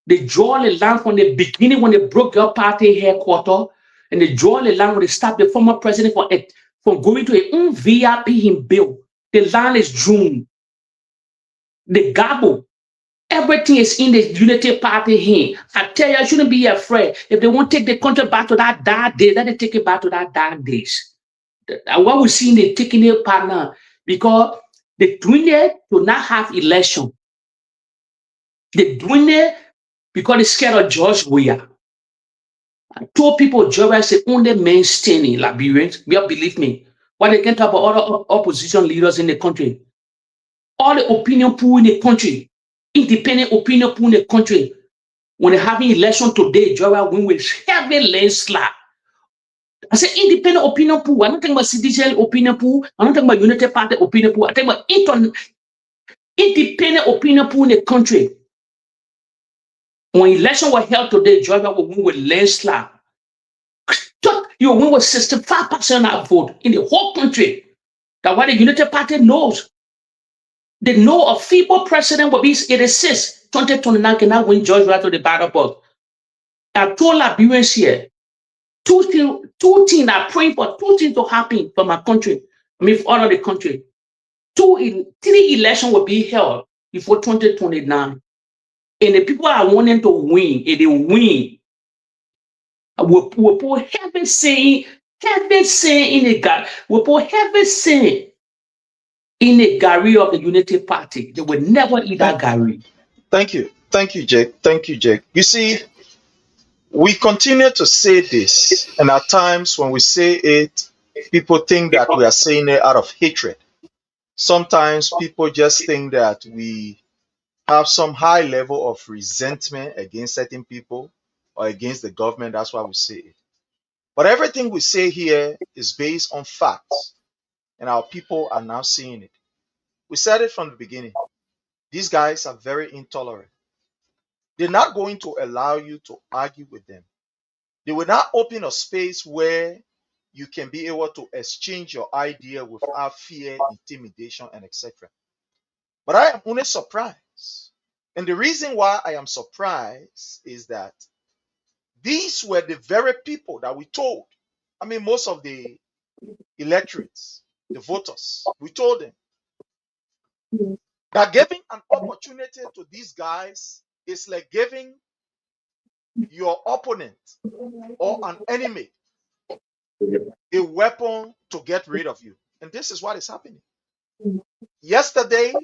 They draw the line from the beginning when they broke your party headquarters, and they draw the line when they stopped the former president from going to a own VIP him bill. The line is drawn. The gobble. Everything is in the unity party here. I tell you, I shouldn't be afraid. If they want to take the country back to that dark day, let them take it back to that dark days. What we see, they taking it part now because they're doing it to not have election. They're doing it because they're scared of George Weah. I told people Georgia is the only man standing Liberians. Believe me. What they can talk about other opposition leaders in the country. All the opinion pool in the country, independent opinion pool in the country. When they're having election today, Georgia win with heavy landslide. I say independent opinion pool. I'm not talking about citizen opinion pool. I'm not talking about United Party opinion pool. I'm talking about independent opinion pool in the country. When election was held today, Georgia will win with landslide. You win with 65% of vote in the whole country. That's what the United Party knows. They know a feeble president will be 86. 2029 cannot win Georgia to the battle box. I told Liberians here, two things are praying for, two things to happen for my country. I mean, for all of the country. 3 elections will be held before 2029. And the people are wanting to win, and they win. We'll put heaven saying in the God. We'll put heaven saying in the Gary of the Unity Party. They will never eat that Gary. Thank you, Jake. Thank you, Jake. You see, we continue to say this, and at times when we say it, people think that we are saying it out of hatred. Sometimes people just think that we have some high level of resentment against certain people or against the government. That's why we say it. But everything we say here is based on facts, and our people are now seeing it. We said it from the beginning. These guys are very intolerant. They're not going to allow you to argue with them. They will not open a space where you can be able to exchange your idea without fear, intimidation, and etc. But I am only surprised. And the reason why I am surprised is that these were the very people that we told. I mean, most of the electorates, the voters, we told them that giving an opportunity to these guys is like giving your opponent or an enemy a weapon to get rid of you. And this is what is happening. Yesterday,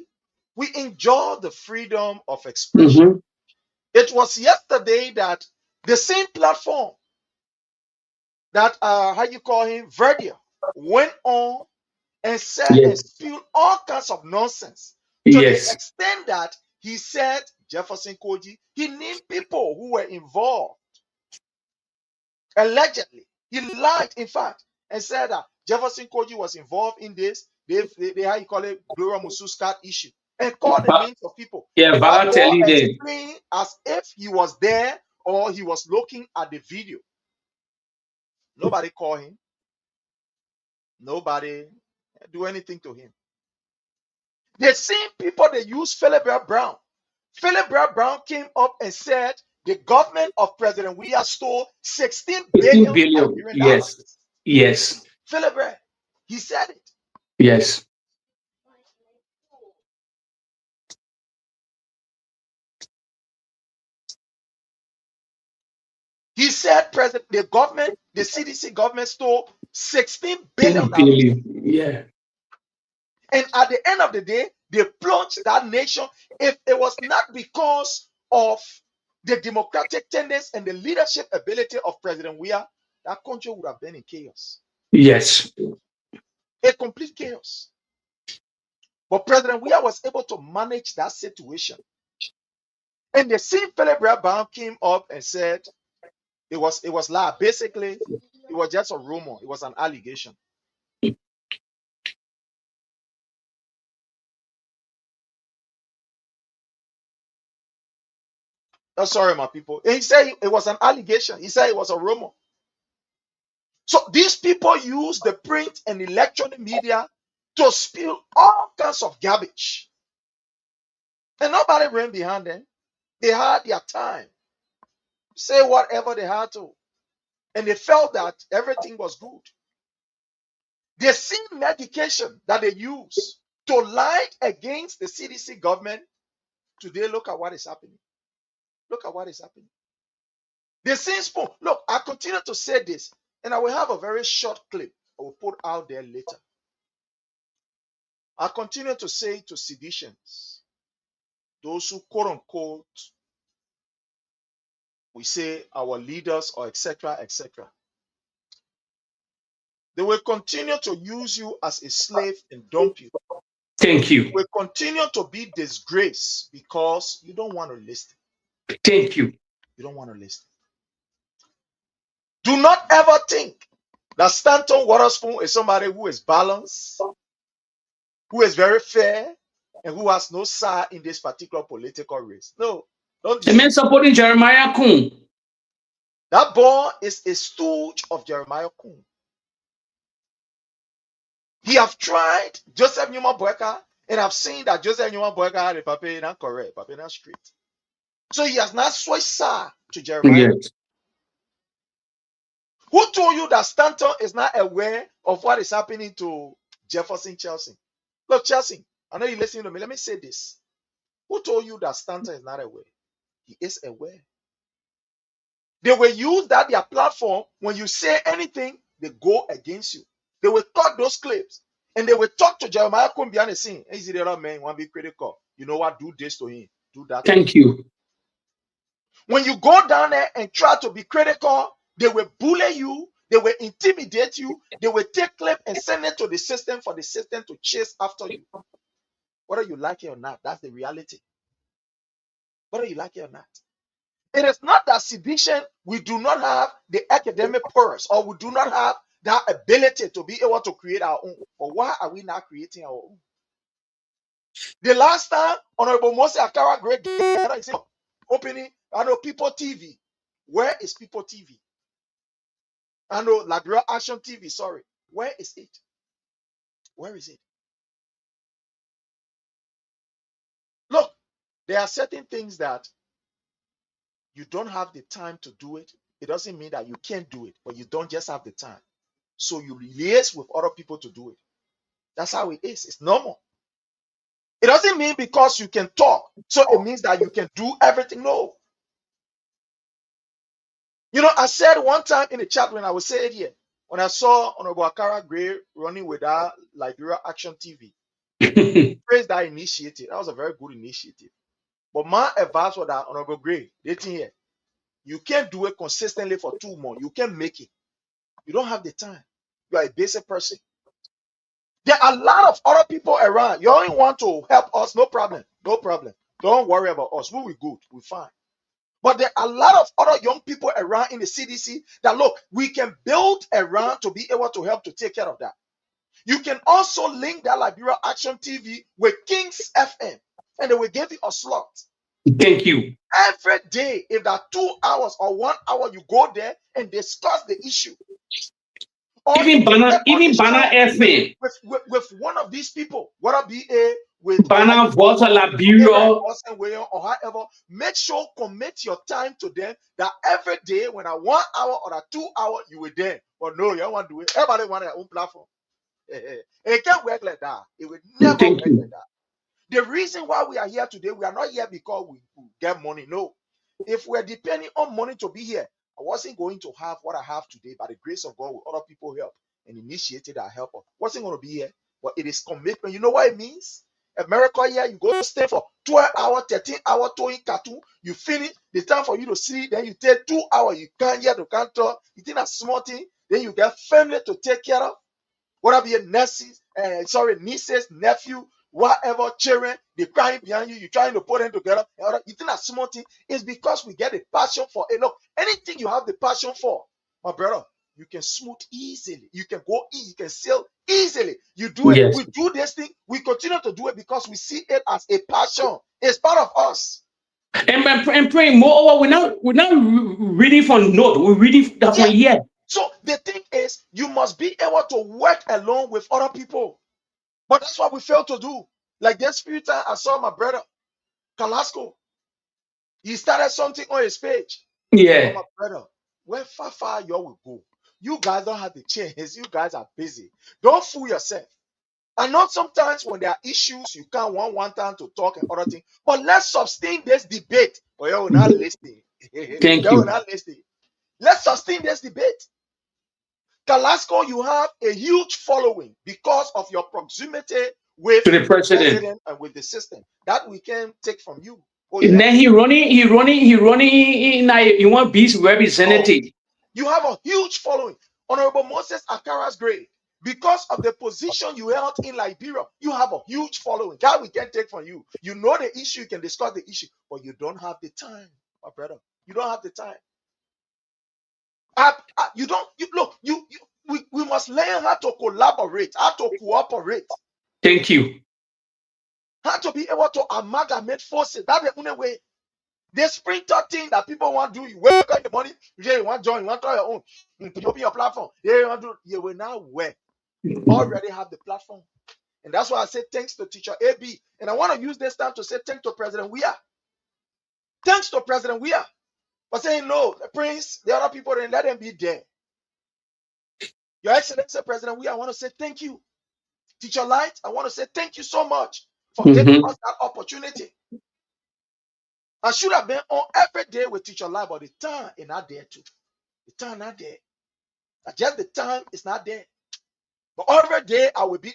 we enjoyed the freedom of expression. It was yesterday that the same platform that how you call him, Verdier, went on and said and spewed all kinds of nonsense to the extent that he said Jefferson Koji, he named people who were involved. Allegedly, he lied, in fact, and said that Jefferson Koji was involved in this. They how you call it, Gloria Mususka issue, and called the names of people. Yeah, but I'll tell you explain as if he was there or he was looking at the video. Nobody called him. Nobody do anything to him. The same people they use Philip Brown. Philip Brown came up and said the government of President Weah stole 16 billion. Yes. Philip Brown, he said it. Yes. He said the government, the CDC government stole 16 billion. Yeah. And at the end of the day, they plunged that nation. If it was not because of the democratic tendency and the leadership ability of President Weah, that country would have been in chaos. Yes. A complete chaos. But President Weah was able to manage that situation. And the same Philip Brown came up and said it was lie. Basically, it was just a rumor. It was an allegation. Oh, sorry, my people. And he said it was an allegation. He said it was a rumor. So these people use the print and electronic media to spill all kinds of garbage. And nobody ran behind them. They had their time. Say whatever they had to. And they felt that everything was good. The same medication that they use to lie against the CDC government, today look at what is happening. Look at what is happening. The same spoon. Look, I continue to say this, and I will have a very short clip I will put out there later. I continue to say to seditions, those who quote unquote, we say our leaders or etc. etc. They will continue to use you as a slave and dump you. Thank you. Will continue to be disgraced because you don't want to listen. Thank you. You don't want to listen. Do not ever think that Stanton Waterspoon is somebody who is balanced, who is very fair, and who has no side in this particular political race. No, don't The man supporting Jeremiah Kun. That boy is a stooge of Jeremiah Kun. He have tried Joseph Newman Boakai, and I've seen that Joseph Newman Boakai had a paper not correct, paper not straight. So he has not switched side to Jeremiah. Yes. Who told you that Stanton is not aware of what is happening to Jefferson Chelsea? Look, Chelsea, I know you listening to me. Let me say this. Who told you that Stanton is not aware? He is aware. They will use that their platform. When you say anything, they go against you. They will cut those clips and they will talk to Jeremiah Kun behind the scene. He's the other man, want to be critical. You know what? Do this to him. Do that. Thank you. When you go down there and try to be critical, they will bully you. They will intimidate you. They will take clip and send it to the system for the system to chase after you. Whether you like it or not, that's the reality. Whether you like it or not. It is not that sedition, we do not have the academic purse or we do not have that ability to be able to create our own. But why are we not creating our own? The last time, Honorable Moses Akara Great opening, I know People TV. Where is People TV? I know Liberia Action TV, sorry. Where is it? Where is it? Look, there are certain things that you don't have the time to do it. It doesn't mean that you can't do it, but you don't just have the time. So you liaise with other people to do it. That's how it is. It's normal. It doesn't mean because you can talk, so it means that you can do everything. No. You know, I said one time in the chat when I was saying it here, when I saw Honorable Akara Gray running with that Liberia Action TV, praise that initiative. That was a very good initiative. But my advice was that Honorable Gray, dating here, you can't do it consistently for 2 months. You can't make it. You don't have the time. You are a basic person. There are a lot of other people around. You only want to help us, no problem. No problem. Don't worry about us. We will good. We're fine. But there are a lot of other young people around in the CDC that, look, we can build around to be able to help to take care of that. You can also link that Liberia Action TV with Kings FM, and they will give you a slot. Thank you. Every day, if that 2 hours or 1 hour, you go there and discuss the issue. Or Even Bana FM. With one of these people, whether be with Bana Volta Liberia or however, make sure commit your time to them that every day when a 1 hour or a 2 hour you were there. But no, you don't want to do it. Everybody want their own platform. It can't work like that. It will never work like that. The reason why we are here today, we are not here because we get money. No. If we're depending on money to be here, I wasn't going to have what I have today. By the grace of God, with other people help and initiated our help. Wasn't going to be here, but it is commitment. You know what it means? America here, you go stay for 12 hours, 13 hours, towing cartoon. You finish the time for you to see. Then you take 2 hours. You can't hear, you can't talk. You think that's small thing. Then you get family to take care of. Whatever your nieces, nieces, nephew, whatever children, they crying behind you, you're trying to put them together. You think that small thing is because we get a passion for it. Look, anything you have the passion for, my brother, you can smooth easily. You can go easy, you can sail easily. You do it. Yes. We do this thing. We continue to do it because we see it as a passion. It's part of us. And praying more. We're not reading from note. We're reading that one here. So the thing is, you must be able to work along with other people. But that's what we fail to do. Like this few times, I saw my brother, Kalasco. He started something on his page. Yeah. Oh, my brother, where far you will go. You guys don't have the chance. You guys are busy. Don't fool yourself. I know sometimes when there are issues, you can't want one time to talk and other things. But let's sustain this debate. But you will not listen. Thank You will you. not listen. Let's sustain this debate. Kalasco, you have a huge following because of your proximity with To the the president. president and with the system. That we can take from you. Oh, And yeah. then he running in one piece representative. You have a huge following. Honorable Moses Akara's grade. Because of the position you held in Liberia, you have a huge following. That we can take from you. You know the issue, you can discuss the issue, but you don't have the time, my brother. You don't have the time. You don't. We must learn how to collaborate, how to cooperate, Thank you. how to be able to amalgamate forces. That's the only way. The sprinter thing that people want to do, you wake up in the morning, you want to join, you want to try your own, you open your platform, you want to, you will now work. Already have the platform. And that's why I say thanks to teacher AB. And I want to use this time to say thanks to President Weah. Thanks to President Weah for saying no, the Prince, the other people, then let them be there. Your Excellency President Weah, I want to say thank you. Teacher Light, I want to say thank you so much for giving us that opportunity. I should have been on every day with Teacher Light, but the time is not there too. The time not there. Just the time is not there. But every day I will be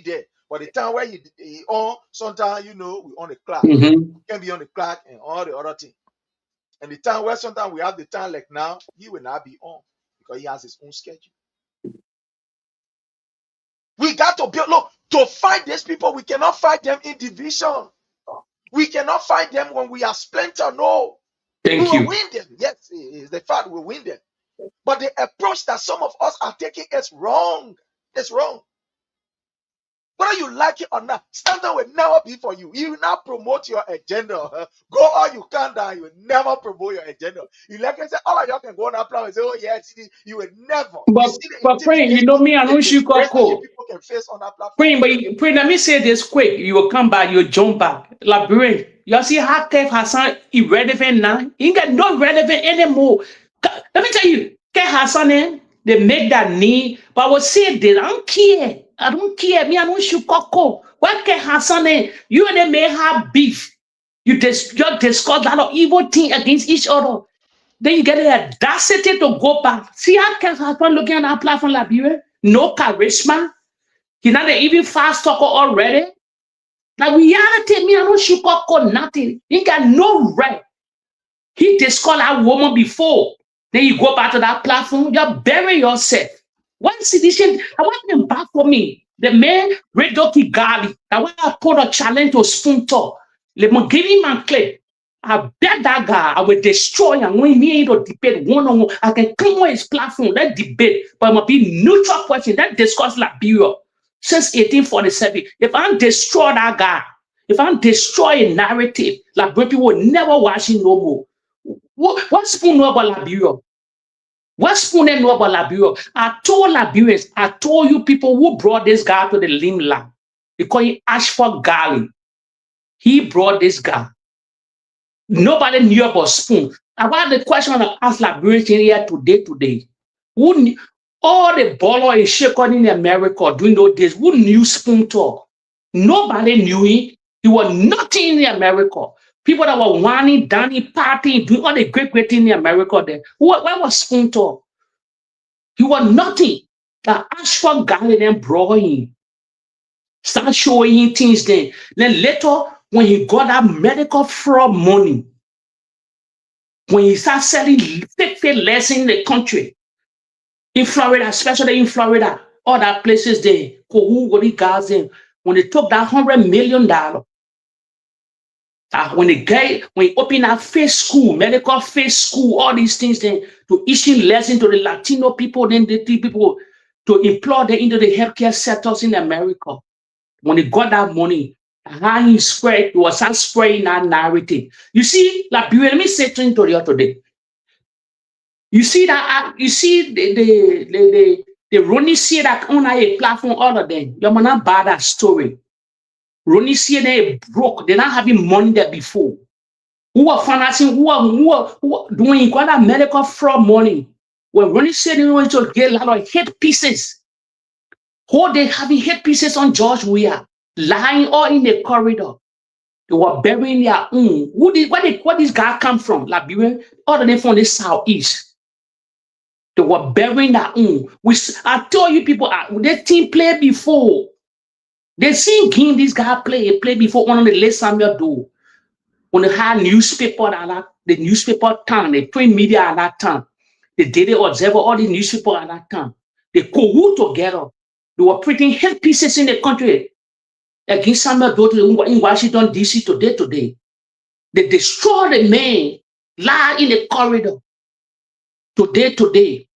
there. But the time where he on, sometimes we on the clock. Can be on the clock and all the other things. And the time where sometimes we have the time like now, he will not be on because he has his own schedule. We got to build. Look, to fight these people, we cannot fight them in division. We cannot fight them when we are splinter. No. We will win them. Yes, it's the fact we win them. But the approach that some of us are taking is wrong. It's wrong. Whether you like it or not, standard will never be for you. You will not promote your agenda. Go all you can down. You will never promote your agenda. You like I say, all of y'all can go on that plan and say, oh yeah, you will never. But Pray, you know me, I don't shoot people can face on that platform. Pray, let me say this quick. You will come back, you will jump back. Labyrinth. You see how Kev Hassan irrelevant now? He ain't got no relevant anymore. Let me tell you, Kev Hassan, they make that need, but I will say this, I don't care. I don't care. Me, I don't shoot cocoa. Why Kev Hassan, you and them may have beef. You discuss that of evil thing against each other. Then you get the audacity to go back. See how Kev Hassan looking at our platform, Liberia? No charisma. He's not even fast talker already. Now reality, me, I don't sugarcoat nothing. He got no right. He discussed that woman before. Then you go back to that platform, you bury yourself. One situation, I want them back for me. The man, Radio Kigali, I want to put a challenge to Spoon Talk. Let me give him a clip. I bet that guy, I will destroy him. When me to debate one on one, I can come on his platform, let debate, but it must be neutral question, that discuss Liberia. Since 1847, if I destroy that guy, if I destroy a narrative, Liberian people will never watch it no more. What Spoon know about Liberia? What Spoon know about Liberia? I told Liberians, I told you people who brought this guy to the limelight. They call him Ashford Garley. He brought this guy. Nobody knew about Spoon. About the question I asked Liberians here today. Who knew? All the baller and shaker in America during those days, who knew Spoon Talk? Nobody knew him. He was nothing in America. People that were whining, dining, partying, doing all the great things in America there. Where was Spoon Talk? He was nothing. The Ashford Garland then brought him. Start showing him things then. Then later, when he got that medical fraud money, when he started selling fake lessons in the country, in Florida, especially in Florida, all that places there, when they took that $100 million, when he opened that face school, medical face school, all these things then to issue lessons to the Latino people, then the people to employ them into the healthcare sectors in America. When he got that money, how he was spreading that narrative. You see, Liberia, let me say something to you today. You see that the Ronnie see that on a platform all of them. You might not buy that story. Ronnie see they broke, they're not having money there before. who are financing, who are doing quite a medical fraud money. When Ronnie said he wanted to get a lot of hit pieces, who they having hit pieces on George Weah, lying all in the corridor. They were burying their own. Where this guy come from? Liberia, all the way from the southeast. They were burying their own. I tell you people, the team played before. They seen game this guy play before on the late Samuel Doe. When they had newspaper the newspaper time, the print media at that time, the Daily Observer, all the newspaper at that time, they co together. They were printing hit pieces in the country against Samuel Doe in Washington, D.C. today. They destroy the man, lie in the corridor. Today.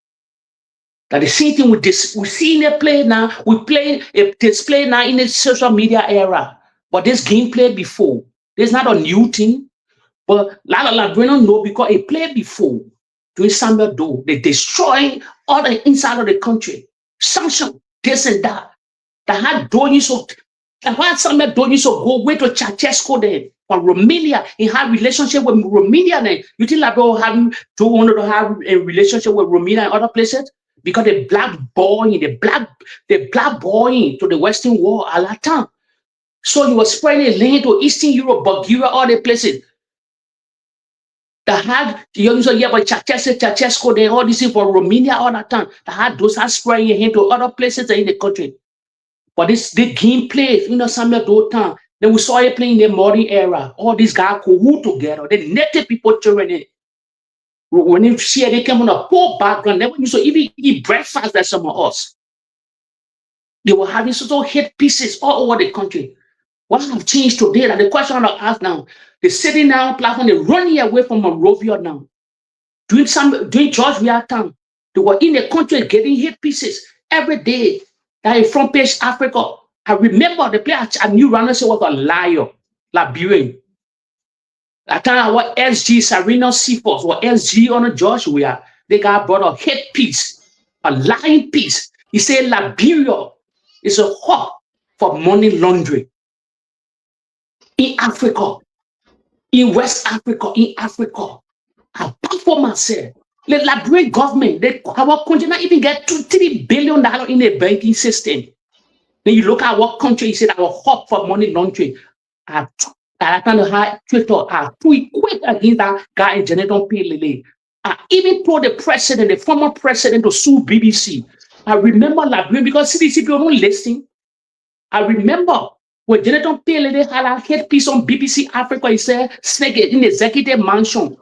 That the same thing with this, we see in the play now, we play a display now in the social media era. But this game played before. There's not a new thing. But La Bruno know because it played before. Doing Samuel Doe, they destroy all the inside of the country. Sanction, this and that. That had doing so. And why Samuel Doe used to go way to Chachesco then for Romania. He had relationship with Romania then. You think Labro wanted to have a relationship with Romania and other places? Because the black boy to the Western world at that time. So he was spreading land to Eastern Europe, Bulgaria, all the places. That had but Chachesco, then all this thing for Romania all that time. That had those are spreading hand to other places in the country. But the game plays, Samuel Doe time. Then we saw it playing in the modern era. All these guys could together. The native people children it. When you see it, they came on a poor background. They used to even eat breakfast like some of us. They were having sort of hit pieces all over the country. What have changed today? That the question I want to ask now, they're sitting down platform, they're running away from Monrovia now. Doing George Weah time. They were in the country getting hit pieces every day. That is front page Africa. I remember the player I knew Randerson was a liar, Liberian. At time what SG Serena Seaforth or SG on a George Weah, they got brought a hit piece, a lying piece. He said Liberia is a hub for money laundering in Africa, in West Africa, in Africa. Apart from myself, the Liberian government, our country not even get $2-3 billion in the banking system. Then you look at what country is it, our hub for money laundering. I kind of had Twitter, tweet quick against that guy in Jonathan P. I even told the former president to sue BBC. I remember Liberia because CDC people don't listen. I remember when Jonathan P. had a hit piece on BBC Africa, he said, snake in the executive mansion.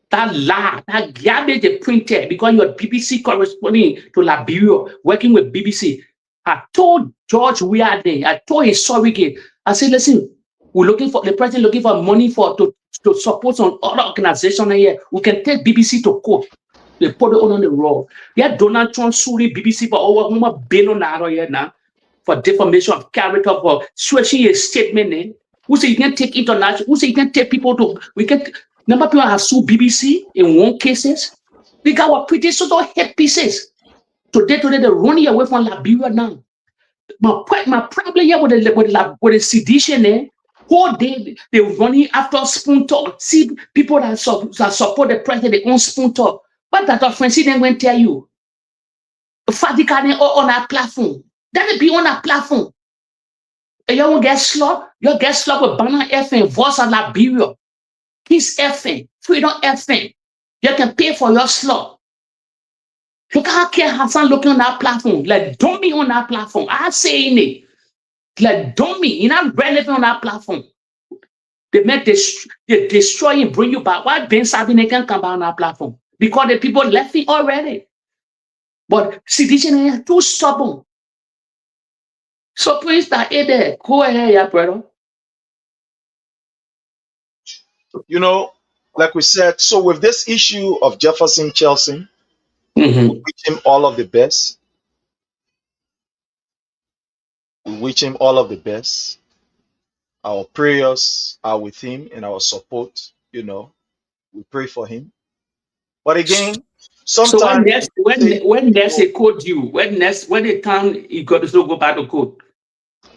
That lie, that garbage they printed because you're BBC corresponding to Liberia, working with BBC. I told George Weah there, I told his surrogate, I said, listen, the president looking for money to support some other organization here. We can take BBC to court. They put it on the roll. Yeah, Donald Trump sued BBC for over $1 billion here now for defamation of character, for switching a statement in. Who say you can take international? Who say you can take people to? We can. Number people have sued BBC in one cases. They got what pretty sort of hit pieces. Today they're running away from Liberia now. My problem here with the sedition whole day they're running after spoon talk. See people that support the president, they own spoon talk. What that offense then going to tell you? Fadika on our platform. That will be on our platform. And you won't get slot. You'll get slot with Banner FM, Voice of Liberia, Kiss FM, Freedom FM. You can pay for your slot. Look how Kia Hassan looking on that platform. Like, don't be on that platform. I'm saying it. Like, don't be. You're not relevant on that platform. They destroy and bring you back. Why Ben Sabine can come on that platform? Because the people left it already. But citizen is too stubborn. So please, that there. Go ahead, yeah, brother. Like we said, so with this issue of Jefferson Chelsea, we wish him all of the best. We wish him all of the best. Our prayers are with him and our support, we pray for him. But again, sometimes. So when next he code you? When the time he got to still go back to court?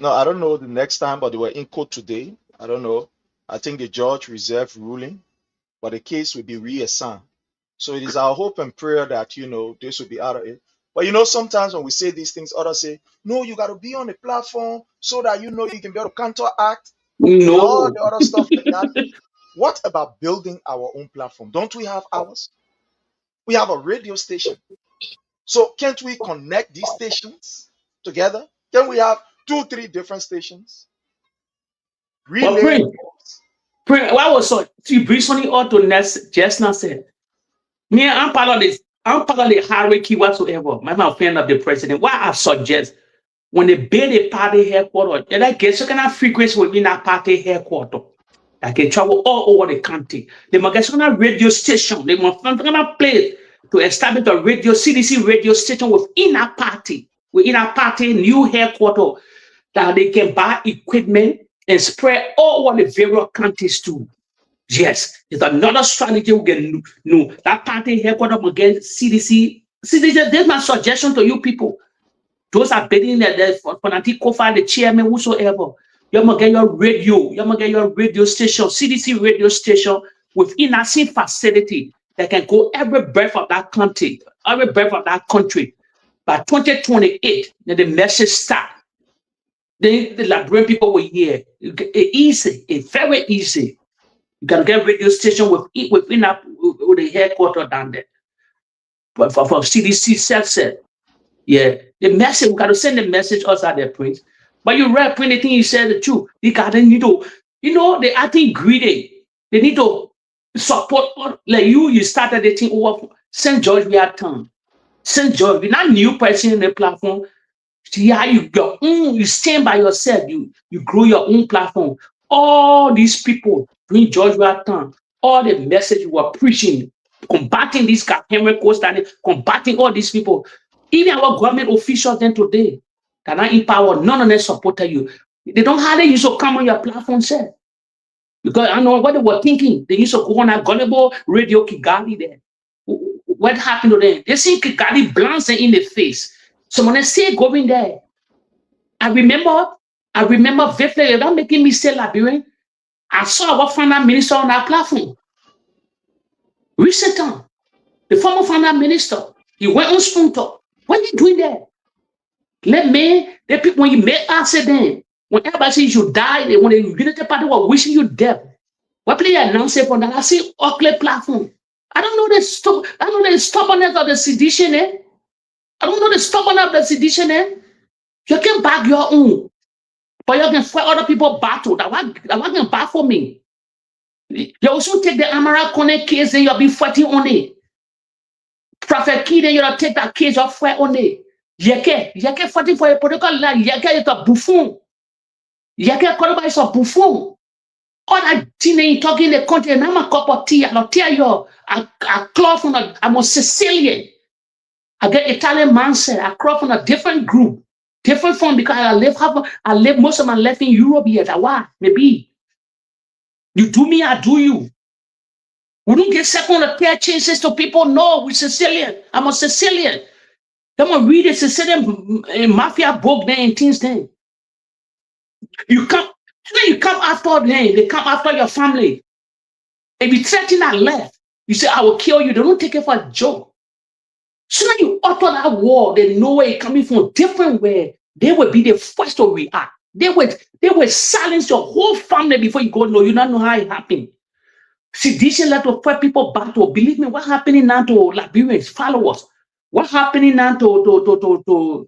No, I don't know the next time, but they were in court today. I don't know. I think the judge reserved ruling, but the case will be reassigned. So it is our hope and prayer that, this will be out of it. But sometimes when we say these things, others say, no, you got to be on the platform so that you can be able to counteract and all No. the other stuff like that. What about building our own platform? Don't we have ours? We have a radio station. So can't we connect these stations together? Can we have 2-3 different stations? But Relay. why was so to bring something out to next just now said? Me, I'm part of this. I'm part of the hierarchy whatsoever. I'm a friend of the president. Why I suggest when they build a party headquarters, and I guess you can have frequency within that party headquarters. I can travel all over the country. They must get some radio station. They must find a place to establish a radio CDC radio station within a party, new headquarters that they can buy equipment and spread all over the various counties too. Yes, it's another strategy we can know. That party headquarters against CDC. CDC, there's my suggestion to you people. Those are bidding that for Kofa, the chairman, whosoever. You must get your radio. You must get your radio station, CDC radio station within a same facility that can go every breath of that country, every breath of that country. By 2028, then the message start. Then the Liberian people will hear. It's easy. It's very easy. You can get radio station within the headquarters down there. But for CDC self-set. Yeah, the message, we got to send the message outside their print. But you read print the thing, you said the truth. They got to need to, they acting greedy. They need to support, like you started the thing over St. George, we had time. St. George, you're not a new person in the platform. See how you stand by yourself, you grow your own platform. All these people during George Washington, all the message you were preaching, combating these chemicals, combating all these people. Even our government officials then today cannot empower, none of them supported you. They don't hardly used to come on your platform, sir. Because I know what they were thinking. They used to go on a gullible radio Kigali there. What happened to them? They see Kigali blast in the face. So when I say going there, I remember vividly, without making me say Liberian, I saw our finance minister on our platform. Recently, the former finance minister, he went on spoon talk. What are you doing there? The people, when you make accident, when everybody says you die, when the Unity Party were wishing you death, what play announce it for that? I see Oakley platform. I don't know the stubbornness of the sedition, I don't know the stubbornness of the sedition, You can back your own, but you can fight other people battle. That can back for me. You also take the Amara Kone case, then you'll be fighting on it. Prophet Key, then you'll take that case, you'll fight on it. Yeke fighting for a political life. Yeke is a buffoon. Yeke Koloba is a buffoon. All that thing you talking in the country, and I'm a cup of tea, I'll tell you, I cloth from I'm a Sicilian. I get Italian mindset. I cloth from a different group, different from because I live most of my life in Europe yet. Why? Maybe. You do me, I do you. We don't get second or third chances to people. No, we're Sicilian. I'm a Sicilian. Come on, read the Sicilian mafia book there and things there. You come after them, they come after your family. If you threaten that left, you say, I will kill you. They don't take it for a joke. So now you utter that war, they know where it's coming from, different way. They will be the first to react. They will silence your whole family before you go. No, you don't know how it happened. Sedition led to put people back to. Believe me, what happening now to Liberians, followers? What happening now to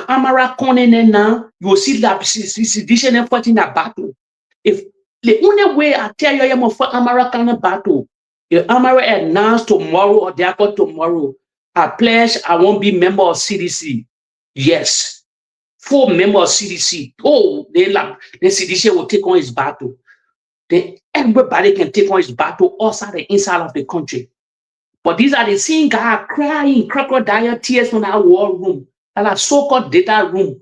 Amara Konen now? You will see that sedition and fighting that battle. If the only way I tell you I'm for Amara Konen battle, if Amara announced tomorrow or day after tomorrow, I pledge I won't be member of CDC. Yes, full member of CDC. Oh, the CDC will take on his battle. Then everybody can take on his battle outside the inside of the country. But these are the same guys crying crocodile tears from that war room, that so-called data room,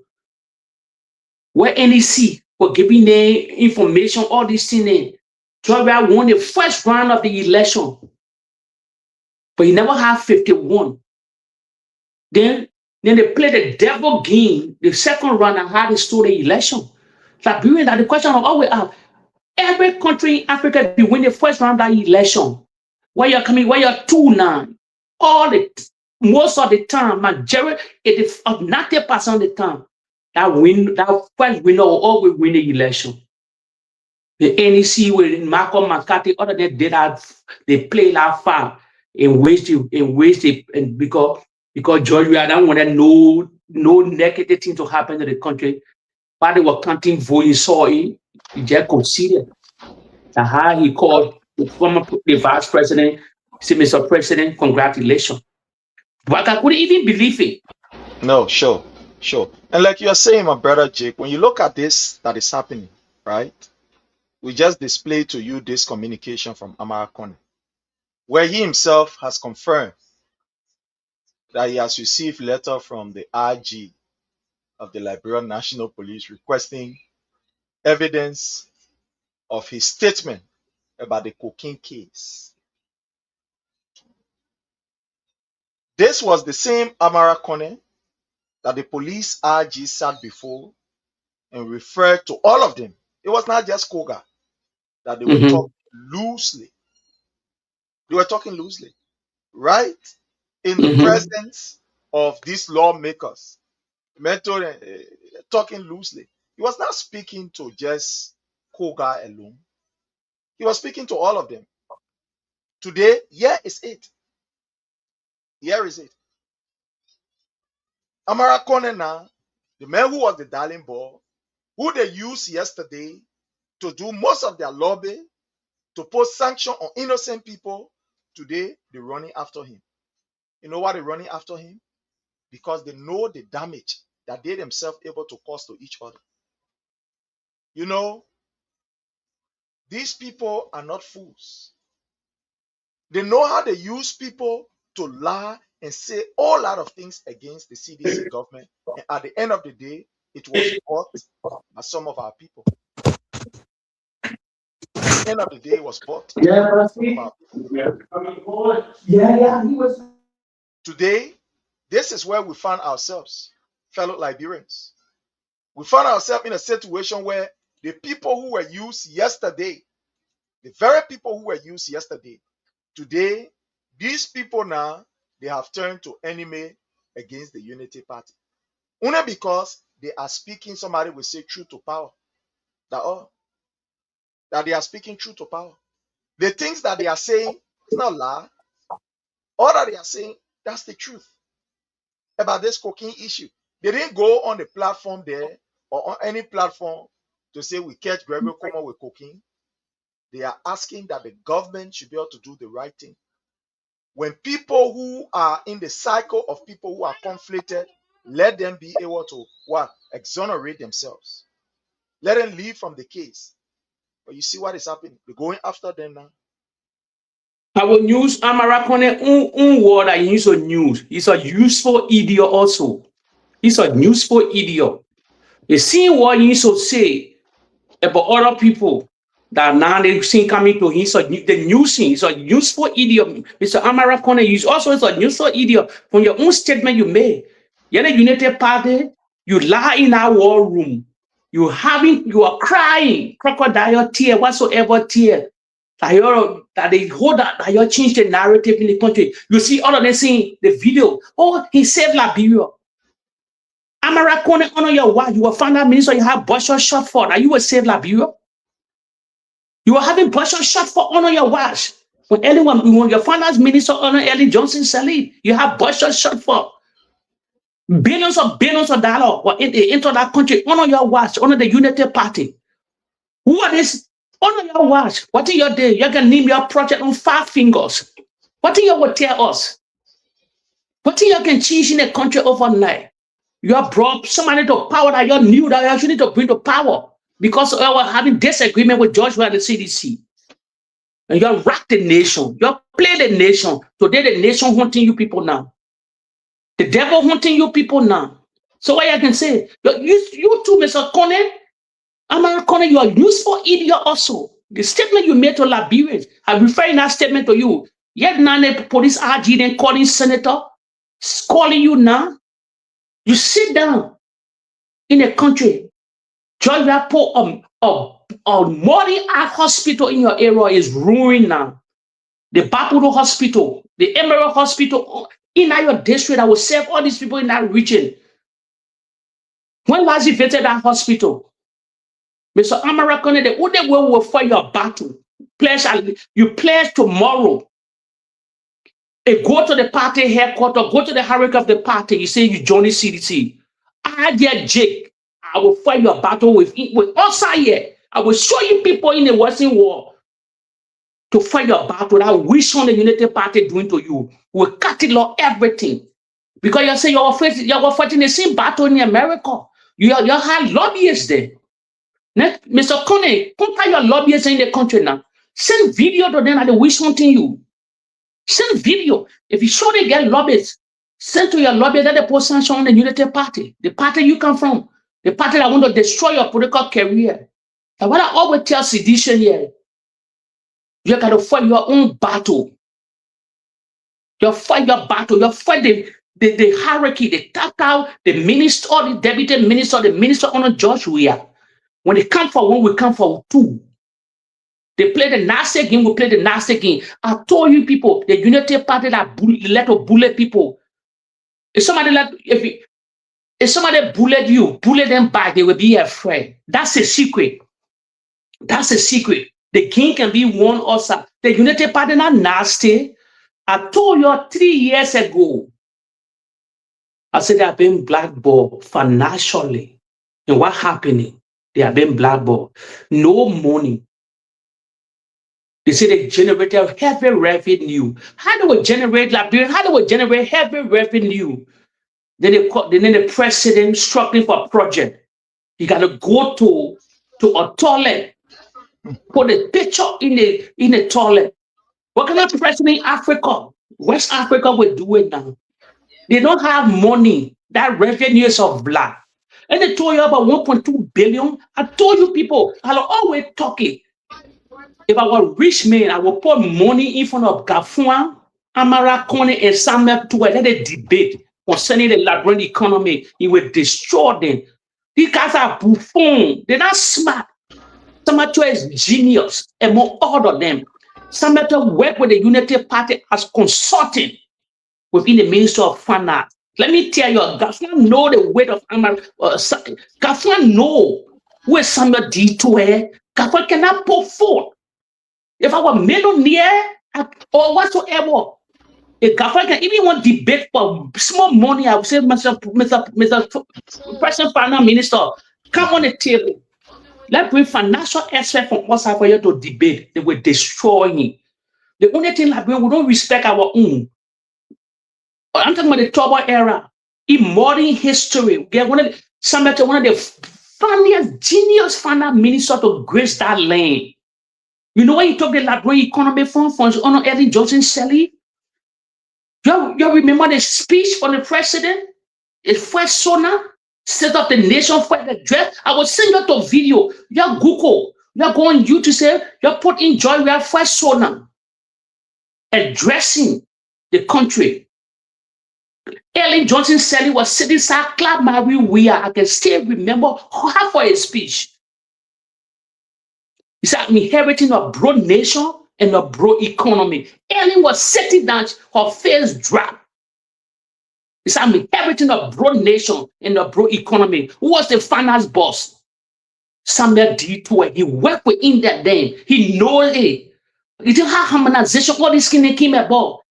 where NEC were giving them information, all these things. Georgia won the first round of the election, but he never had 51. Then they played the devil game, the second round, and how they stole the election. Liberian, that the question of all we have, Every country in Africa, you win the first round of that election. Where you're 2-9. Most of the time, majority, 90% of the time, that first winner will always win the election. The NEC with Malcolm McCarthy, other than that, they play that far and waste it, and because George, I don't want no negative thing to happen to the country. But they were counting vote, he saw it, he just considered. That's how he called the vice president, he said, Mr. President, congratulations. But I couldn't even believe it. No, sure. And like you're saying, my brother Jake, when you look at this that is happening, right? We just displayed to you this communication from Amara Kone, where he himself has confirmed that he has received letter from the IG of the Liberian National Police requesting evidence of his statement about the cocaine case. This was the same Amara Kone that the police IG sat before and referred to all of them. It was not just Koga that they were talking loosely. They were talking loosely, right? In the presence of these lawmakers, talking loosely. He was not speaking to just Koga alone. He was speaking to all of them. Today, here is it. Here is it. Amara Kone now, the man who was the darling boy, who they used yesterday to do most of their lobby, to put sanction on innocent people, today they're running after him. You know why they're running after him? Because they know the damage that they themselves able to cause to each other. You know, these people are not fools. They know how they use people to lie and say all lot of things against the CDC government. And at the end of the day, it was bought by some of our people. At the end of the day, it was bought by some of our people. Today, this is where we find ourselves, fellow Liberians. We find ourselves in a situation where the people who were used yesterday, the very people who were used yesterday, today, these people now, they have turned to enemy against the Unity Party. Only because they are speaking, somebody will say truth to power. That they are speaking truth to power. The things that they are saying, it's not lie. All that they are saying, that's the truth about this cocaine issue. They didn't go on the platform there or on any platform to say we catch Gregory Como with cocaine. They are asking that the government should be able to do the right thing. When people who are in the cycle of people who are conflicted, let them be able to exonerate themselves. Let them leave from the case. But you see what is happening? They're going after them now. I will use Amara Kone word I use on news. He's a useful idiot also. He's a useful idiot. You see what he used to say about other people that now they see coming to him. So the news thing is a useful idiot. Mr. Amara Kone is also a useful idiot from your own statement you made. You're the United Party, you lie in our war room. You are crying, crocodile tear, whatsoever tear. That they hold that you change the narrative in the country. You see all of them saying the video. Oh, he saved Liberia. Amara Kone, honor your wife. You were founder minister. You have bushel shot for that. You will save Liberia. You were having bushel shot for honor your wife. When your founder's minister honor Ellie Johnson Sally, you have bushel shot for billions of dollars into that country. Honor your wife. Honor the United Party. Who are this? Honor your watch. What are your day? You can name your project on 5 fingers. What do you will tell us? What do you can change in a country overnight? You have brought somebody to power that you knew that you actually need to bring to power because you were having disagreement with George and the CDC. And you have rocked the nation. You have played the nation. Today the nation hunting you people now. The devil hunting you people now. So what I can say, you too, Mr. Kone, Amara Kone, you are useful idiot also. The statement you made to Liberians, I refer in that statement to you. Yet now the police RG then calling senator, calling you now. You sit down in a country, Georgia put a modern art hospital in your area is ruined now. The Bapudo Hospital, the Emerald Hospital in your district that will serve all these people in that region. When last you visited that hospital, Mr. American, the only way will fight your battle. You pledge tomorrow. Go to the party headquarters, go to the hierarchy of the party. You say you join the CDC. I dear Jake, I will fight your battle with us here. I will show you people in the Western world to fight your battle. That wish on the United Party doing to you will cut it off everything. Because you say you're fighting the same battle in America. You have lobbyists there. Mr. Coney, contact your lobbyists in the country now. Send video to them that they wish hunting you. Send video. If you sure they get lobbyists, send to your lobbyists that they put sanction on the United Party, the party you come from, the party that want to destroy your political career. And what I always tell sedition here, you got to fight your own battle. You fight your battle. You fight the hierarchy, the tactile, the minister, the deputy minister, the minister on George Weah. When they come for one, we come for two. They play the nasty game, we play the nasty game. I told you people, the United Party that let to bullet people. If somebody bullet you, bullet them back, they will be afraid. That's a secret. That's a secret. The king can be one also. The United Party not nasty. I told you 3 years ago. I said they have been blackballed financially. And what happening? They have been blackballed. No money. They say they generated heavy revenue. How do we generate Liberia? How do we generate heavy revenue? Then the president struggling for a project. You got to go to a toilet, put a picture in the toilet. What kind of president in Africa? West Africa will do it now. They don't have money. That revenue is of black. And they told you about 1.2 billion. I told you people, I'll always talk it. If I were a rich man, I would put money in front of Gafuan, Amara Kone, and Samuel to let a debate concerning the Liberian economy. It will destroy them. These guys are buffoon. They're not smart. Samuel is genius among all of them. Samuel worked with the United Party as consultant within the Ministry of Finance. Let me tell you, Gafuan know the weight of Amara. Gafuan know who is Samuel D2. Gafuan cannot put forth. If I were millionaire or whatsoever, if Gafuan can even want debate for small money, I would say, Mr. President Finance Minister, come on the table. Let's bring financial experts from outside for you to debate. They will destroy him. The only thing like we don't respect our own. I'm talking about the Turbo era. In modern history, we get one of the funniest, genius finance minister to grace that land. You know when he took the Liberian economy from Honor Ellen Johnson Shelley? You remember the speech from the president? His first sona, set up the nation for the address. I will send you to video. You Google. You go on YouTube, say, you put in joy, we have first sona addressing the country. Ellen Johnson Shelley was sitting side clap Mary Weah. I can still remember half of his speech. He said, I'm inheriting a broad nation and a broad economy. Ellen was sitting down, her face dropped. He said, I'm inheriting a broad nation and a broad economy. Who was the finance boss? Samuel D2. He worked within that then. He knows it. He didn't have harmonization. All this thing came about.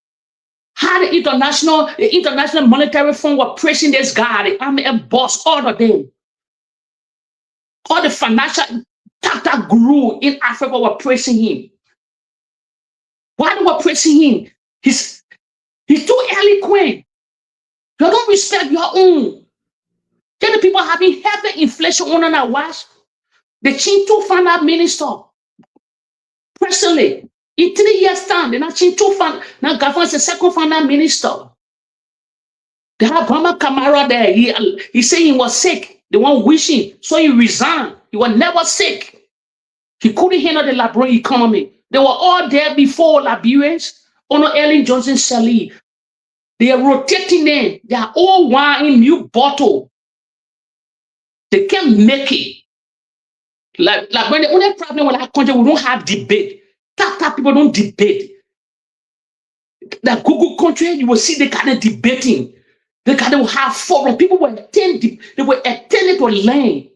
How the International Monetary Fund was praising this guy, the army boss, all of them. All the financial that grew in Africa were praising him. Why they were praising him? He's too eloquent. You don't respect your own. Then the people having heavy inflation on our watch. The Chintu finance minister, personally, in 3 years' time, they're not Chintu finance. Now, government is the second finance minister. They have Brahma Kamara there. He said he was sick. They weren't wishing, so he resigned. He was never sick. He couldn't handle the Liberian economy. They were all there before Liberians. Honor Ellen Johnson Shelley. They are rotating them. They are all wine in new bottle. They can't make it. Like when the only problem with our country, we don't have debate. That people don't debate. That Google country, you will see they kind of debating. They kind of have forum. People were attending. They were attending to learn.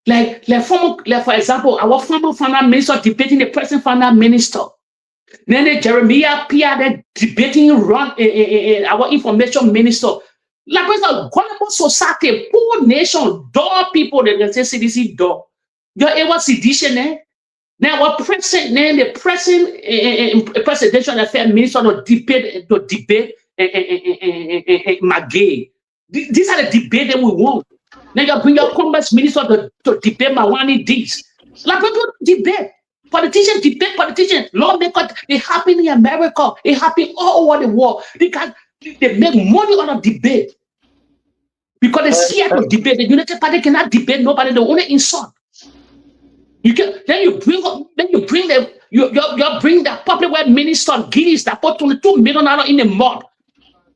Like for example, our former minister debating the present former minister. Then the Jeremiah Pierre they debating our information minister. Like it's a global society, poor nation, door people that can say CDC door. You're able sedition eh? Now our president, the presidential affairs minister to debate Magay. These are the debate that we want. Now you bring your commerce minister to debate Mawani this. Like we do debate. Politicians debate politicians. Lawmakers, it happen in America. It happen all over the world. They make money out of debate. Because they scared to debate. The United Party cannot debate nobody. They only insult. You bring the public work minister Gillies that put $22 million in a month.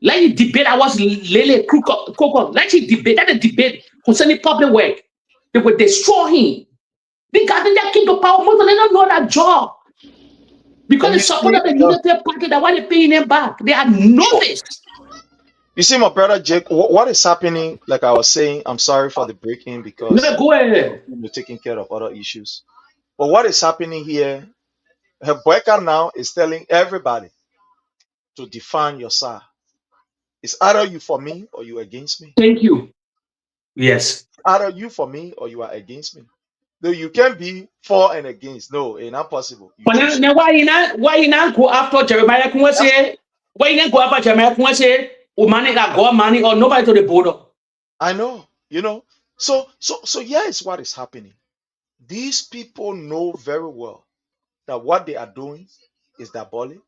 Let you debate. I was Lele Coco. Let you debate. That a debate concerning public work. They will destroy him. They got their king to power. Most of them don't know that job. Because they support the United Party that want to pay them back. They are novice. You see, my brother Jake, what is happening? Like I was saying, I'm sorry for the break-in because go ahead. You're taking care of other issues. But what is happening here? Boakai now is telling everybody to define your side. It's either you for me or you against me. Thank you. Yes. Either you for me or you are against me. No, you can't be for and against. No, it's not possible. Now why you not go after Jeremiah? Why you not go after Jeremiah? Say, money that God money or nobody to the border. I know, So here is what is happening. These people know very well that what they are doing is diabolic.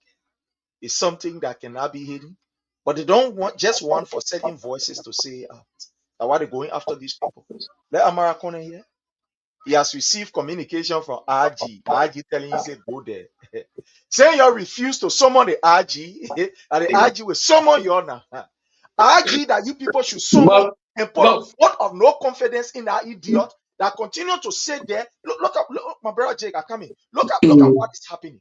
It's something that cannot be hidden. But they don't want for certain voices to say that why they're going after these people. Let Amara Kone here. He has received communication from RG. RG telling him, say, go there. Saying you refuse to summon the RG, and the RG will summon you now. RG that you people should summon and put a vote of no confidence in that idiot that continue to say there. Look, my brother Jake are coming. Look at what is happening.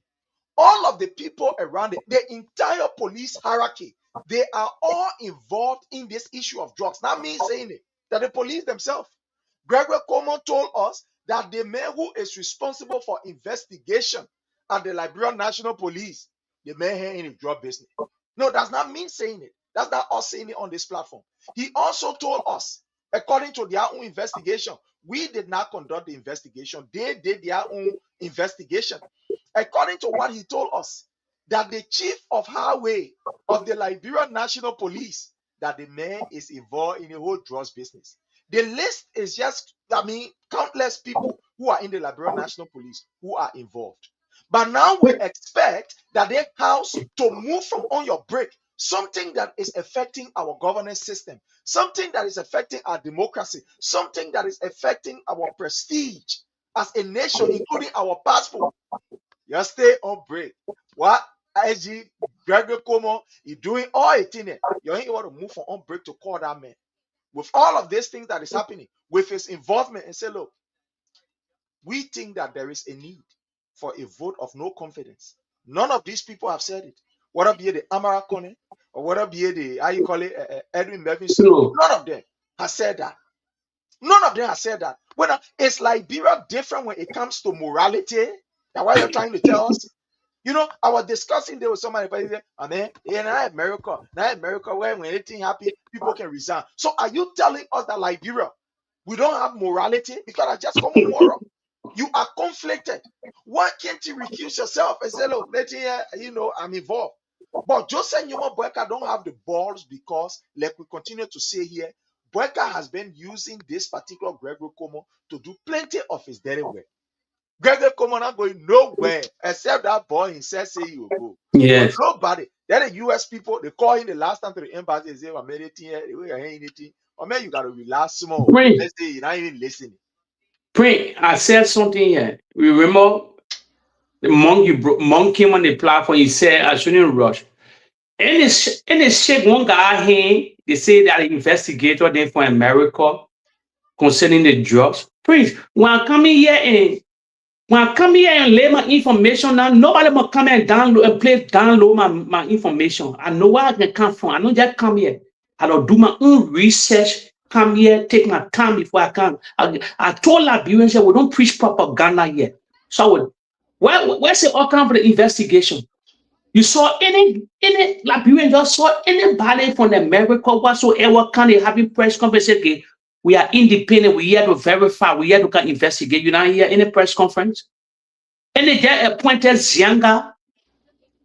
All of the people around it, the entire police hierarchy, they are all involved in this issue of drugs. Not me saying it, that the police themselves. Gregory Coleman told us that the man who is responsible for investigation at the Liberian National Police, the man here in the drug business. No, that's not me saying it. That's not us saying it on this platform. He also told us, according to their own investigation, we did not conduct the investigation. They did their own investigation. According to what he told us, that the chief of highway of the Liberian National Police, that the man is involved in the whole drugs business. The list is just, countless people who are in the Liberian National Police who are involved. But now we expect that they house to move from on your break, something that is affecting our governance system, something that is affecting our democracy, something that is affecting our prestige as a nation, including our passport. You stay on break. What IG Gregory Como is doing all it in it. You ain't want to move from on break to call that man. With all of these things that is happening, with his involvement, and say, look, we think that there is a need for a vote of no confidence. None of these people have said it. Whether be the Amara Kone or whether be the Edwin Bevinson, none of them has said that. None of them has said that. Whether it's Liberia different when it comes to morality, that's why you're trying to tell us. I was discussing there with somebody, but said, now America, where when anything happens, people can resign. So are you telling us that Liberia, we don't have morality? Because I just come on moral. You are conflicted. Why can't you recuse yourself and say, look, I'm involved? But Joseph Newman Boakai don't have the balls because, like we continue to say here, Boakai has been using this particular Gregory Como to do plenty of his dirty work. Gregory Como not going nowhere except that boy himself say he will go. Yes. But nobody. They're the US people. They call him the last time to the embassy and say, I made anything here, anything. Or maybe you gotta relax small. Let's say you're not even listening. I said something here. Remember the monk came on the platform, he said I shouldn't rush. And it's shake one guy here, they say that investigator then from America concerning the drugs. Prince, when I come in here and lay my information down, nobody will come and download and download my information. I know where I can come from. I don't just come here. I don't do my own research, come here, take my time before I come. I told Liberians that we don't preach propaganda here. So where's the outcome of the investigation? You saw any Liberian just saw anybody from America whatsoever kind of having press conference again. We are independent. We here to verify. We here to investigate. You not hear any press conference? And they just appointed Zianga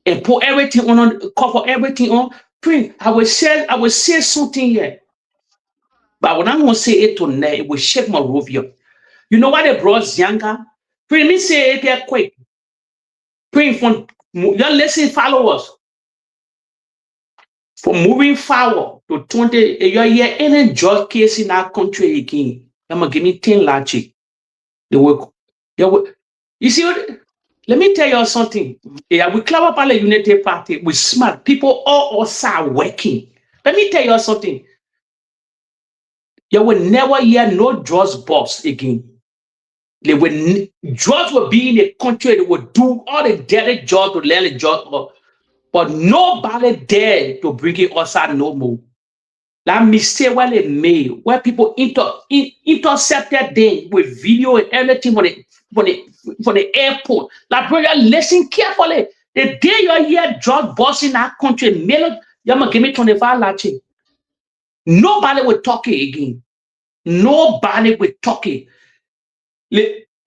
and put everything on, cover everything on. Prince, I will say something here. But when I'm gonna say it tonight, it will shake my Rovia. You know why they brought Zianga? Prince, me say it here quick. Prince, from your listen followers. From moving forward to 20, you hear any judge case in our country again. I'm gonna give me 10 logic. They will, you see what? Let me tell you something. Yeah, we clever about the Unity Party. We smart people. All us are working. Let me tell you something. You will never hear no drugs boss again. Drugs will be in a country. They will do all the dirty jobs to learn the job, but nobody dare to bring it outside no more. That mistake where they made, where people intercepted them with video and everything for the airport. Like, brother, listen carefully. The day you hear drug boss in that country, you're going to give me 25 lachi. Nobody will talk it again. Nobody will talk it.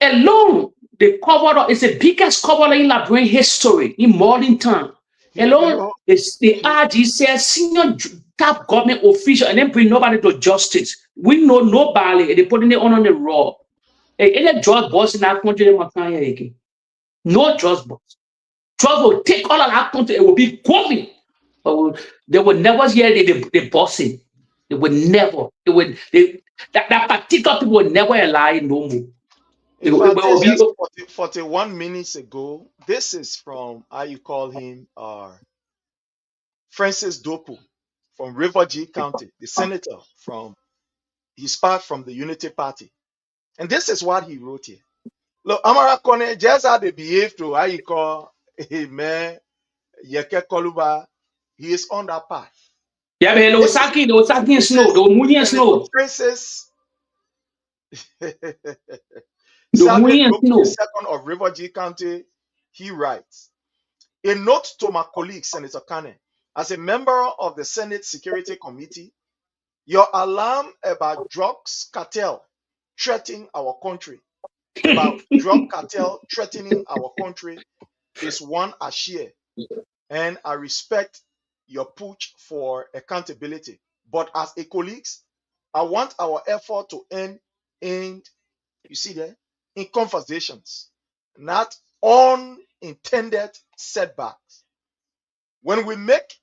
Alone, the cover up is the biggest cover in Liberian history in modern time. Alone, the RG says senior top government official and then bring nobody to justice. We know nobody, they putting it on the raw. Any drug boss in that country, they must not hear again. No drug boss. Drugs will take all of that country, it will be going. They will never hear the bossing. They will never. That particular people will never allow it no more. In fact, this just 41 minutes ago, this is from, how you call him, Francis Dopu from River G County, the senator he's part from the Unity Party. And this is what he wrote here. Look, Amara Kone just how they behave to, how you call, hey man, Yeke Koluba, he is on that path. Yeah, but they were sucking snow, they were moving snow. Francis, the second of River G County, he writes, a note to my colleague, Senator Kane, as a member of the Senate Security Committee, your alarm about drugs cartel threatening our country, is one I share, and I respect your push for accountability. But as a colleague, I want our effort to end you see there, in conversations, not unintended setbacks. When we make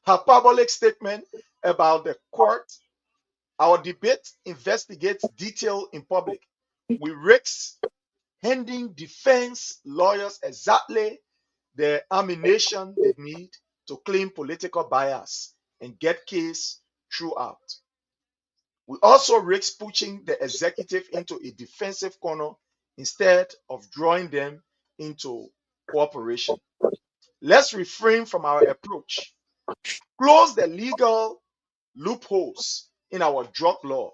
a public statement about the court, our debate investigates detail in public. We risk handing defense lawyers exactly the ammunition they need to claim political bias and get case throughout. We also risk pushing the executive into a defensive corner instead of drawing them into cooperation. Let's refrain from our approach. Close the legal loopholes in our drug law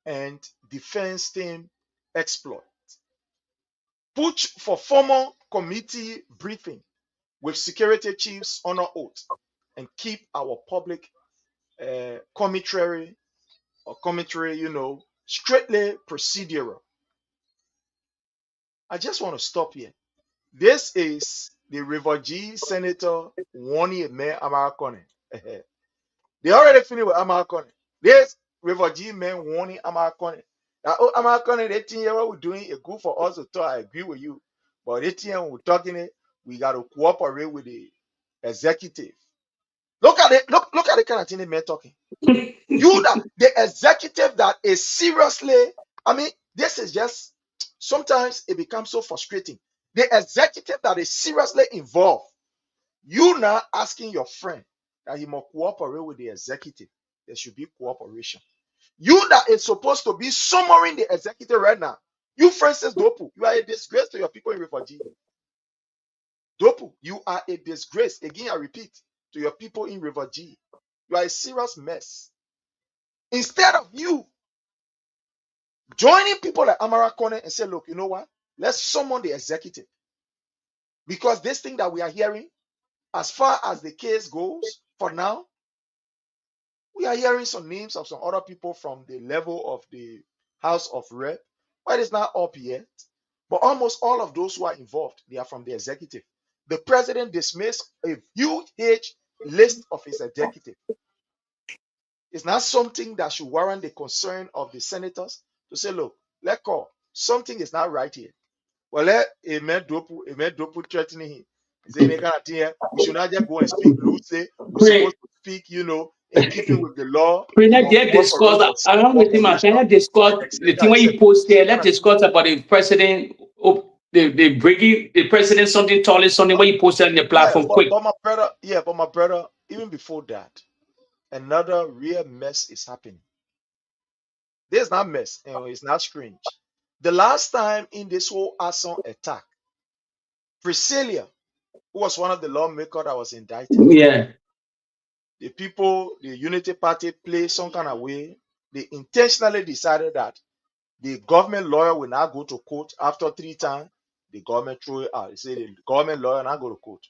and defense team exploit. Push for formal committee briefing with security chiefs on our oath and keep our public commentary, strictly procedural. I just want to stop here. This is the River G Senator warning Mayor Amarcone. They already finished with Amarcone. This River G man warning Amarcone. Now, Amarcone, they think what we're doing is good for us to talk. I agree with you. But they think we're talking it, we got to cooperate with the executive. Look at it. Look at the kind of thing the man talking. The executive that is seriously, this is just, sometimes it becomes so frustrating. The executive that is seriously involved, you now asking your friend that he must cooperate with the executive. There should be cooperation. You that is supposed to be summoning the executive right now. You, Francis Dopu, you are a disgrace to your people in refugee. Dopu, you are a disgrace. Again, I repeat, to your people in refugee. You are a serious mess. Instead of you joining people like Amara Kone and say, look, you know what? Let's summon the executive. Because this thing that we are hearing, as far as the case goes, for now, we are hearing some names of some other people from the level of the House of Rep, but it's not up yet. But almost all of those who are involved, they are from the executive. The president dismissed a huge list of his executive. It's not something that should warrant the concern of the senators to say, look, let's call. Something is not right here. Well, let Amen Dopu threatening him. Saying they kind of thing here, we should not just go and speak loosely. We're supposed to speak, in keeping with the law. Let's discuss along with him. Let's discuss the thing when you post there. Let's discuss about the president. The breaking the president something tall is something when you post on the platform quick. But my brother, even before that, another real mess is happening. There's not mess, it's not strange. The last time in this whole arson attack, Priscilla, who was one of the lawmakers that was indicted, yeah, the people, the Unity Party played some kind of way. They intentionally decided that the government lawyer will not go to court after 3 times. The government threw it out. They say the government lawyer not go to court.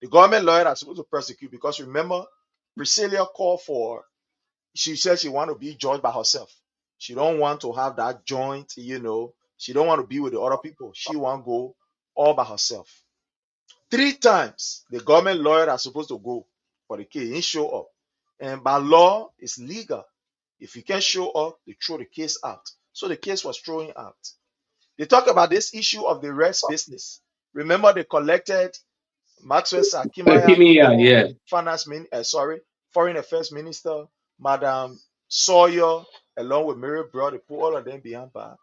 The government lawyer are supposed to prosecute because remember, Priscilla called for. She said she want to be judged by herself. She don't want to have that joint. She don't want to be with the other people. She want to go all by herself. 3 times the government lawyer are supposed to go for the case. He didn't show up. And by law, it's legal. If you can't show up, they throw the case out. So the case was thrown out. They talk about this issue of the rest business. Remember, they collected Maxwell Sakimaya, Foreign Affairs Minister, Madam Sawyer, along with Mary Brown. They put all of them behind bars.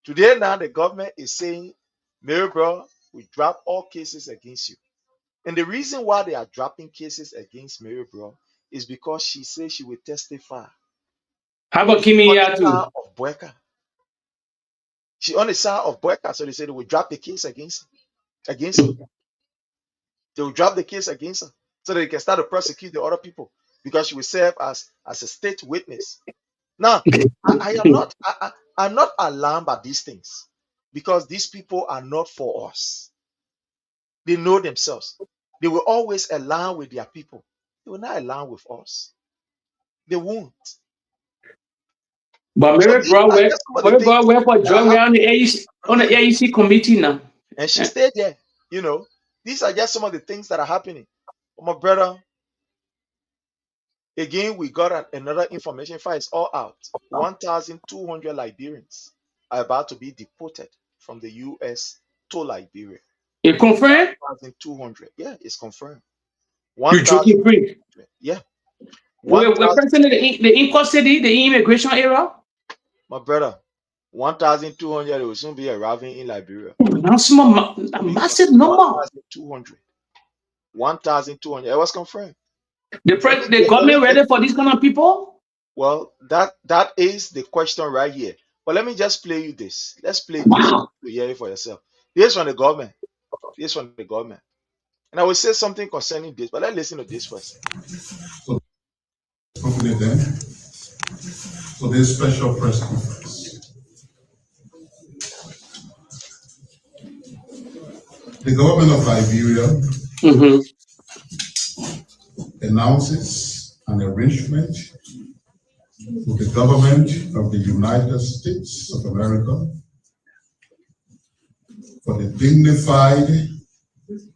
Today now, the government is saying, Mary Brown, we drop all cases against you. And the reason why they are dropping cases against Mary Brown is because she says she will testify. How about Kimia too? Of Boakai. She on the side of Boakai, so they said they will drop the case against her. They will drop the case against her so that they can start to prosecute the other people because she will serve as a state witness. Now, I'm not alarmed by these things because these people are not for us. They know themselves. They will always align with their people. They will not align with us. They won't. But Mary Brown went for join on the AEC committee now. And she stayed there. These are just some of the things that are happening. My brother, again, we got another information file. It's all out. 1,200 Liberians are about to be deported from the U.S. to Liberia. It confirmed? 1,200. Yeah, it's confirmed. You joking, free? Yeah. We're president the in-custody, the immigration era? My brother, 1,200 will soon be arriving in Liberia. That's a massive number. 1,200. 1,200. It was confirmed. The government ready for these kind of people? Well, that is the question right here. But let me just play you this. Let's play this to hear it for yourself. This from the government. This from the government. And I will say something concerning this, but let's listen to this first. So this special press conference. The government of Liberia announces an arrangement with the government of the United States of America for the dignified,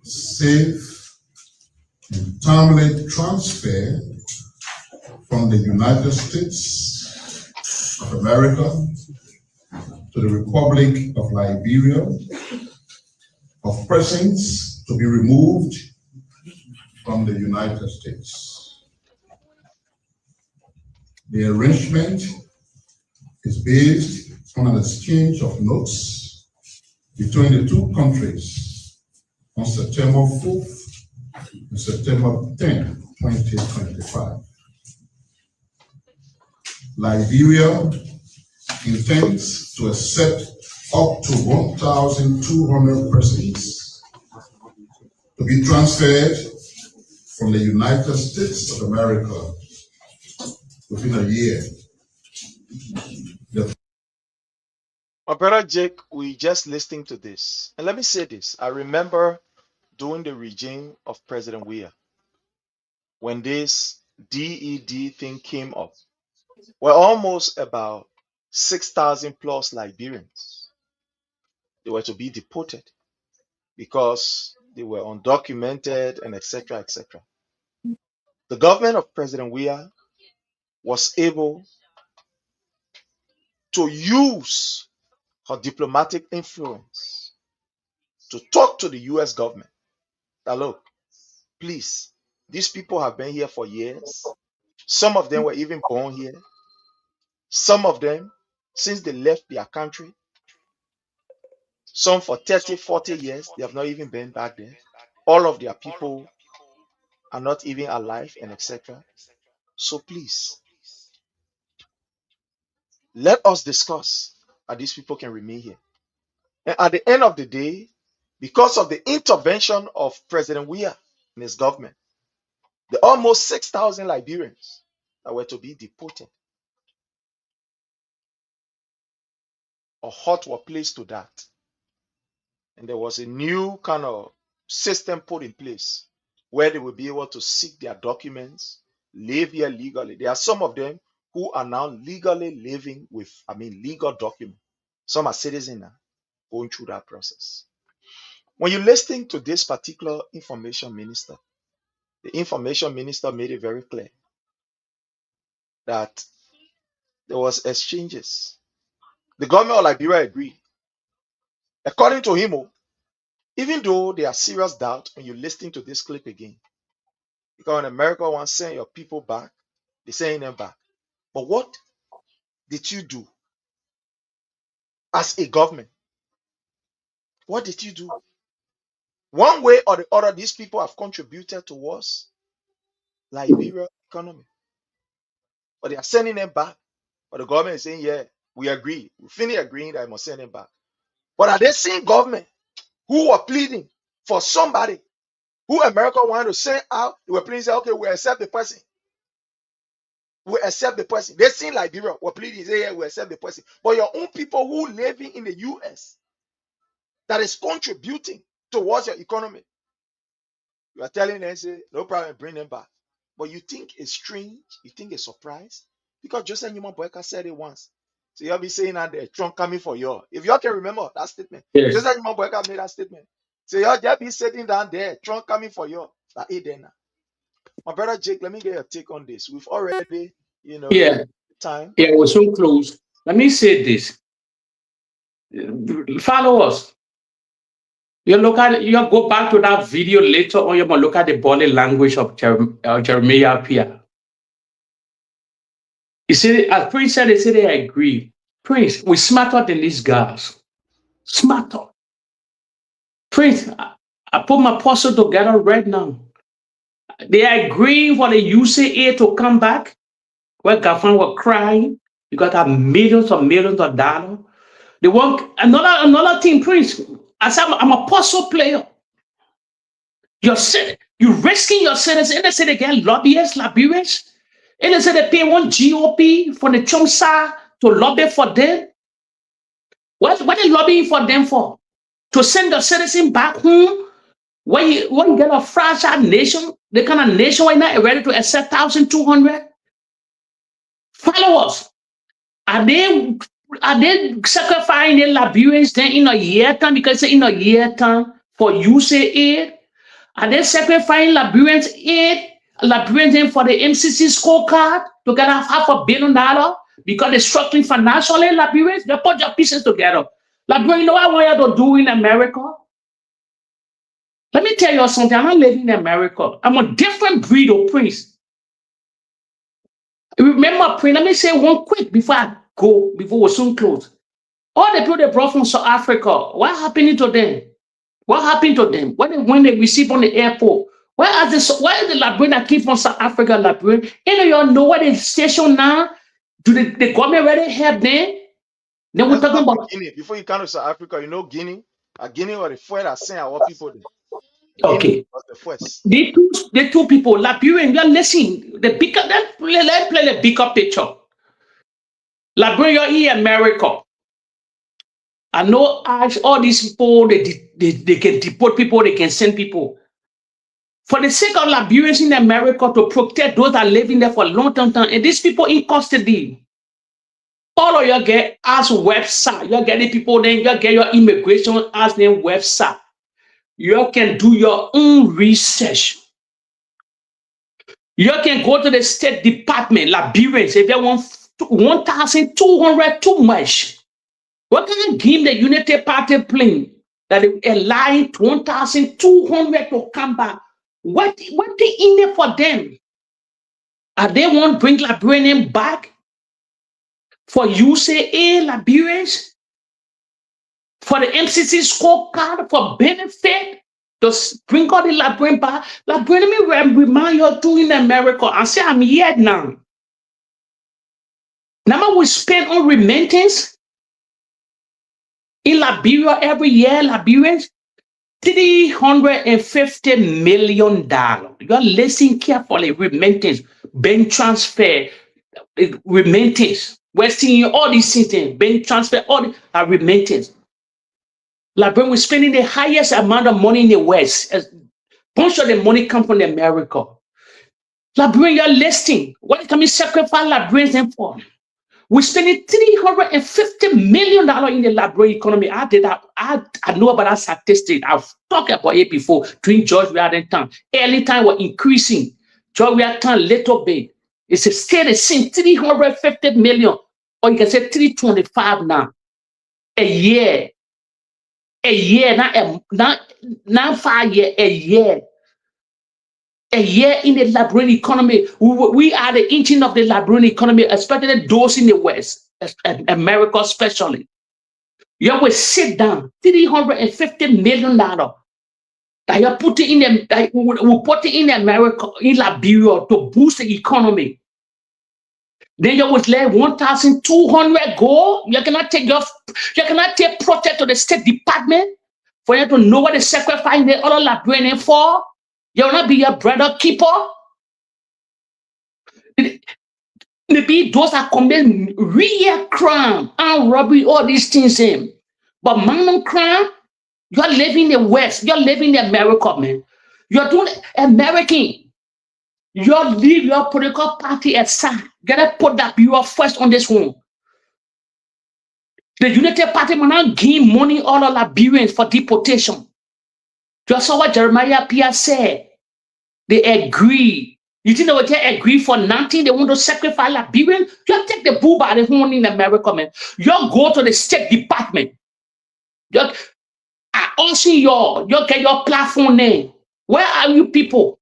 safe, and timely transfer from the United States of America to the Republic of Liberia of persons to be removed from the United States. The arrangement is based on an exchange of notes between the two countries on September 4th and September 10th, 2025. Liberia intends to accept up to 1,200 persons to be transferred from the United States of America within a year. My brother Jake, we just listening to this. And let me say this. I remember during the regime of President Weah, when this DED thing came up, were almost about 6,000 plus Liberians. They were to be deported because they were undocumented and etc. etc. The government of President Weah was able to use her diplomatic influence to talk to the US government that look, please, these people have been here for years. Some of them were even born here. Some of them, since they left their country, some for 30, 40 years, they have not even been back there. All of their people are not even alive and etc. So please, let us discuss how these people can remain here. And at the end of the day, because of the intervention of President Weah and his government, the almost 6,000 Liberians that were to be deported, a halt was placed to that. And there was a new kind of system put in place where they will be able to seek their documents, live here legally. There are some of them who are now legally living with, legal documents. Some are citizens now going through that process. When you're listening to this particular information minister, the information minister made it very clear that there was exchanges. The government of Liberia agreed. According to him, even though there are serious doubts when you're listening to this clip again, because in America want to send your people back, they send them back. But what did you do as a government? What did you do? One way or the other, these people have contributed towards Liberia economy. But they are sending them back. But the government is saying, yeah, we agree. We finish agreeing that I must send them back. But are they seeing government who were pleading for somebody who America wanted to send out? They were pleading, say, okay, we accept the person. We accept the person. They seen Liberia were pleading, say, yeah, we accept the person. But your own people who living in the US that is contributing towards your economy, you are telling them, say, no problem, bring them back. But you think it's strange, you think it's surprise, because Joseph Newman Boakai said it once. So you'll be saying that the Trump coming for you. If you all can remember that statement, Yes. Joseph Newman Boakai made that statement. So y'all just be sitting down there, Trump coming for you. That ain't there now. My brother Jake, let me get your take on this. We've already, Yeah. time. Yeah, we're so close. Let me say this. Follow us. You go back to that video later on, you're gonna look at the body language of Jeremiah Pia. You see, as Prince said, they say they agree. Prince, we're smarter than these guys. Smarter. Prince, I put my puzzle together right now. They agree for the UCA to come back, where government were crying. You got to have millions of dollars. They want another thing, Prince. As I'm a puzzle player. You're risking your citizens. And they say they get lobbyists, Liberians. And they say they pay one GOP for the Trump side to lobby for them. What are they lobbying for them for? To send the citizen back home? When you get a fragile nation, the kind of nation right now ready to accept 1,200? Follow us. Are they sacrificing their Liberians then in a year time? Because in a year time for USAID? Are they sacrificing Liberians then for the MCC scorecard to get $500 million because they're struggling financially, Liberians? They put your pieces together. Liberian, you know what I want you to do in America? Let me tell you something. I'm not living in America. I'm a different breed of Prince. Remember, Prince, let me say one quick before we'll soon close. All the people they brought from South Africa, what happened to them? What happened to them? When they receive on the airport? Why is the Liberian that came from South Africa, Liberian? You all know where they station now? Do the government really help them? Then we're Let's go talking back to about Guinea. Before you come to South Africa, you know Guinea? Guinea or the first that sent our people there. Guinea okay. was the first. The two people, Liberian, you're listening. The bigger let's play the bigger picture. Liberian, you're here in America. I know as all these people, they can deport people, they can send people. For the sake of Liberians in America to protect those that are living there for a long time, and these people in custody. All of you get as website. You get the people, then you get your immigration as their website. You can do your own research. You can go to the State Department, Liberians, if you want 1,200 too much. What can give the Unity Party plane that they allowing 1,200 to come back? What they in there for them? Are they want to bring Liberian back? For you say, hey, Liberians, for the MCC scorecard, for benefit, to bring all the Liberian back. Liberian, let me remind you of doing America. I say, I'm here now. Now we spend on remittance in Liberia every year, Liberians, $350 million. You're listening carefully, remittance, bank transfer, remittance. We're seeing all these things, bank transfer, all the remittance. Liberia, we're spending the highest amount of money in the West. A bunch of the money comes from America. Liberia, you're listening. What can we sacrifice Liberians for? We're spending $350 million in the Liberian economy. I know about that statistic. I've talked about it before during George Weah time. Early time was increasing. George Weah time little bit. It's still the same $350 million, or you can say 325 now. A year, not 5 years, a year. A year in the Liberian economy. We are the engine of the Liberian economy, especially those in the West, America especially. You will sit down, $350 million that you're putting in we put it in America, in Liberia to boost the economy. Then you will let 1,200 go. You cannot take protest to the State Department for you to know what the sacrifice the other Liberian for. You will not be your brother keeper. Maybe those are committing real crime and robbery, all these things. But minor crime, you're living in the West, you're living in America, man. You're doing American. You leave your political party aside. Gotta put that you first on this one. The United Party will not give money all of Liberians for deportation. Just saw what Jeremiah Pierre said. They agree. You think they will agree for nothing? They want to sacrifice Liberian? You take the bull by the horn in America, man. You go to the State Department. I also you get your platform name. Where are you people?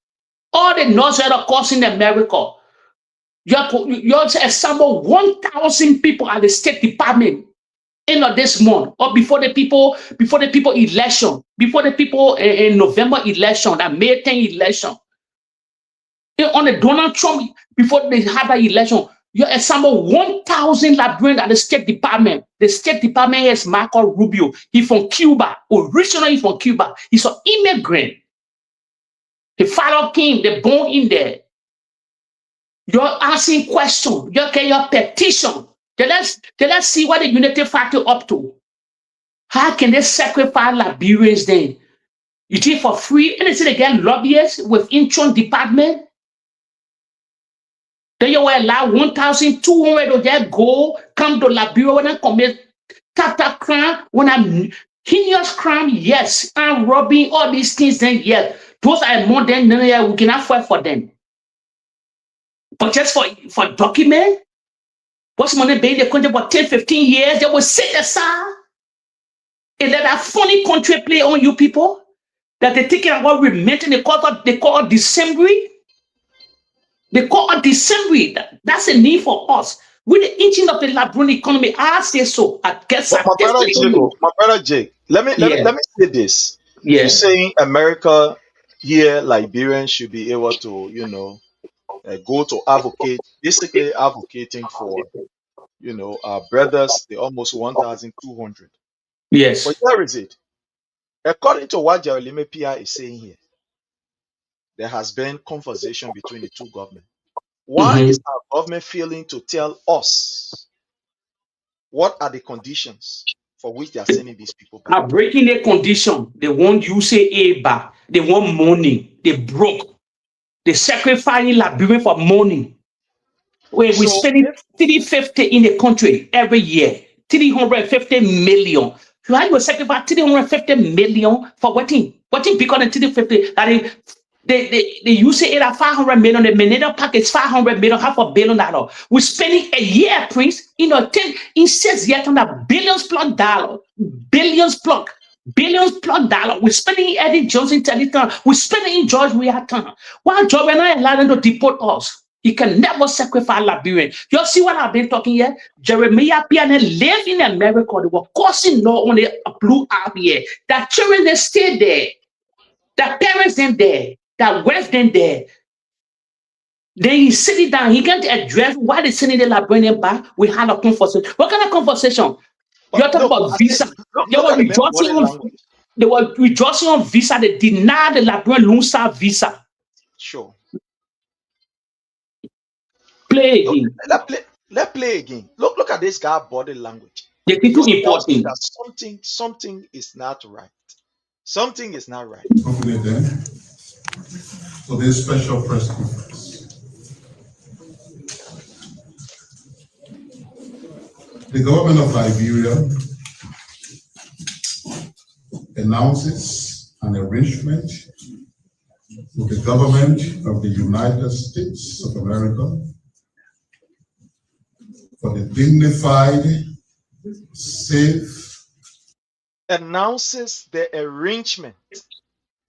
All the North of course in America. You assemble 1,000 people at the State Department end of this month, or before the people election, before the people in November election, that May 10 election. On the Donald Trump, before they have that election, you assemble 1,000 Liberians at the State Department. The State Department is Marco Rubio. He's from Cuba. Originally from Cuba. He's an immigrant. The father came, they born in there. You're asking questions. You get your petition. Let's see what the Unity Factory up to. How can they sacrifice Liberians then? You think for free? And they say they get lobbyists with insurance department. Then you will allow 1,200 of that go, come to Liberia when I commit tata crime, when I'm heinous crime, yes. I'm robbing all these things, then yes. Those are more than we can afford for them. But just for document, what's money being the country for 10, 15 years, they will sit aside and let that funny country play on you people that they're thinking about remitting, they call it December. They call it December. That's a need for us. With the engine of the Liberian economy, I say so. I guess my brother Jake, let me say this. Yeah. You're saying America here, Liberians should be able to, go to advocate, basically advocating for, our brothers, the almost 1,200. Yes. But here is it. According to what Jeremy Pia is saying here, there has been conversation between the two governments. Why is our government failing to tell us what are the conditions for which they are sending these people back? Are breaking the condition. They want you say aid back. They want money. They broke. They sacrificing Liberian for money. Where we So spending 350 in the country every year. 350 million. Why you sacrifice 350 million for what thing? What thing because of 350? That they use it at 500 million. The minute package 500 million, $500 million. We're spending a year, Prince, in 6 years on a billions plus dollar. Billions plus dollar. We're spending in Eddie Johnson Teleton. We're spending in George Weahton. Why George we're not allowed them to deport us? He can never sacrifice Liberian. You see what I've been talking here? Jeremiah Piana live in America. They were causing no only a blue out here. That children they stay there. That parents them there. That wife them there. Then he sit it down. He can't address why they sending the Liberian back. We had a conversation. What kind of conversation? You're talking about visa. They were rejoicing on visa. They denied the Liberian Lone Star visa. Sure. Play again. Let's play again. Look at this guy body language. The people important. That something is not right. Something is not right. Then, for this special press conference, the government of Liberia announces an arrangement with the government of the United States of America for the dignified, safe. Announces the arrangement.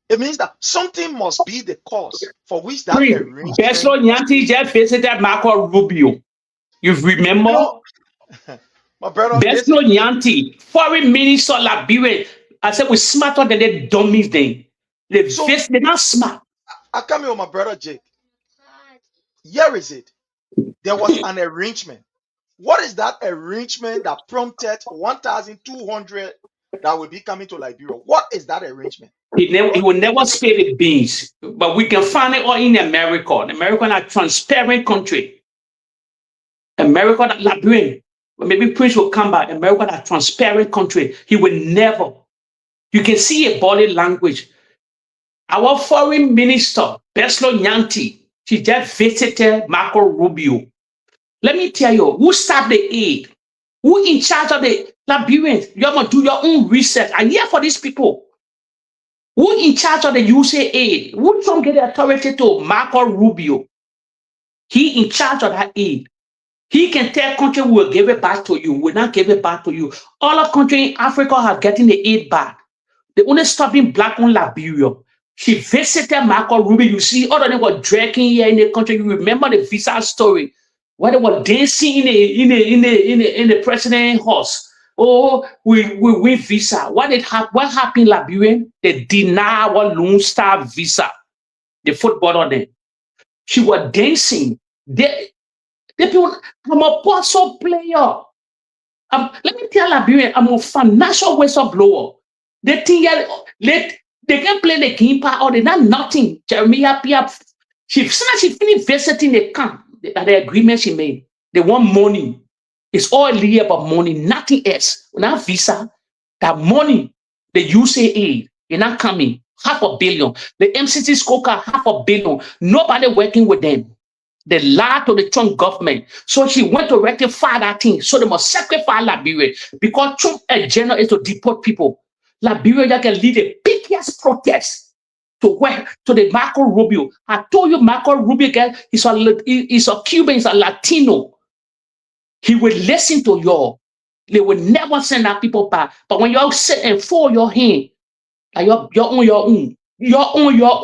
It means that something must be the cause for which that arrangement. Beslo Nyanti just visited Marco Rubio. You remember? My brother. Beslo Nyanti, foreign minister Liberia. I said we're smarter than the dummies then. They're not smart. I come here with my brother Jake. Here is it. There was an arrangement. What is that arrangement that prompted 1,200 that will be coming to Liberia? What is that arrangement? He will never spill the beans, but we can find it all in America. America is a transparent country. America, Liberian, maybe Prince will come back. America is a transparent country. He will never. You can see a body language. Our foreign minister, Beslo Nyanti, she just visited Marco Rubio. Let me tell you, who stopped the aid? Who in charge of the Liberians? You're going to do your own research. I'm here for these people. Who in charge of the USAID? Who don't get the authority to Marco Rubio? He in charge of that aid. He can tell country we will give it back to you. We'll not give it back to you. All the countries in Africa are getting the aid back. They only stopping black on Liberia. She visited Marco Rubio. You see, all of them were dragging here in the country. You remember the visa story where they were dancing in the president's house. Oh, we win visa. What happened in Liberia? They deny our Lone Star visa. The footballer then. She was dancing. The people, I'm a personal player. Let me tell Liberia, I'm a financial whistleblower. They think they can play the game part or they not nothing. Jeremiah Pia, she finished visiting the camp, the agreement she made. They want money. It's all really about money, nothing else. Without visa, that money, the USAID, you're not coming. $500 million. The MCC scorecard, $500 million. Nobody working with them. They lied to the Trump government. So she went to rectify that thing. So they must sacrifice Liberia because Trump's agenda is to deport people. Liberia can lead the biggest protest to the Marco Rubio. I told you Marco Rubio guy is a Cuban, he's a Latino. He will listen to you. They will never send our people back. But when y'all sit and fold your hand, like you're on your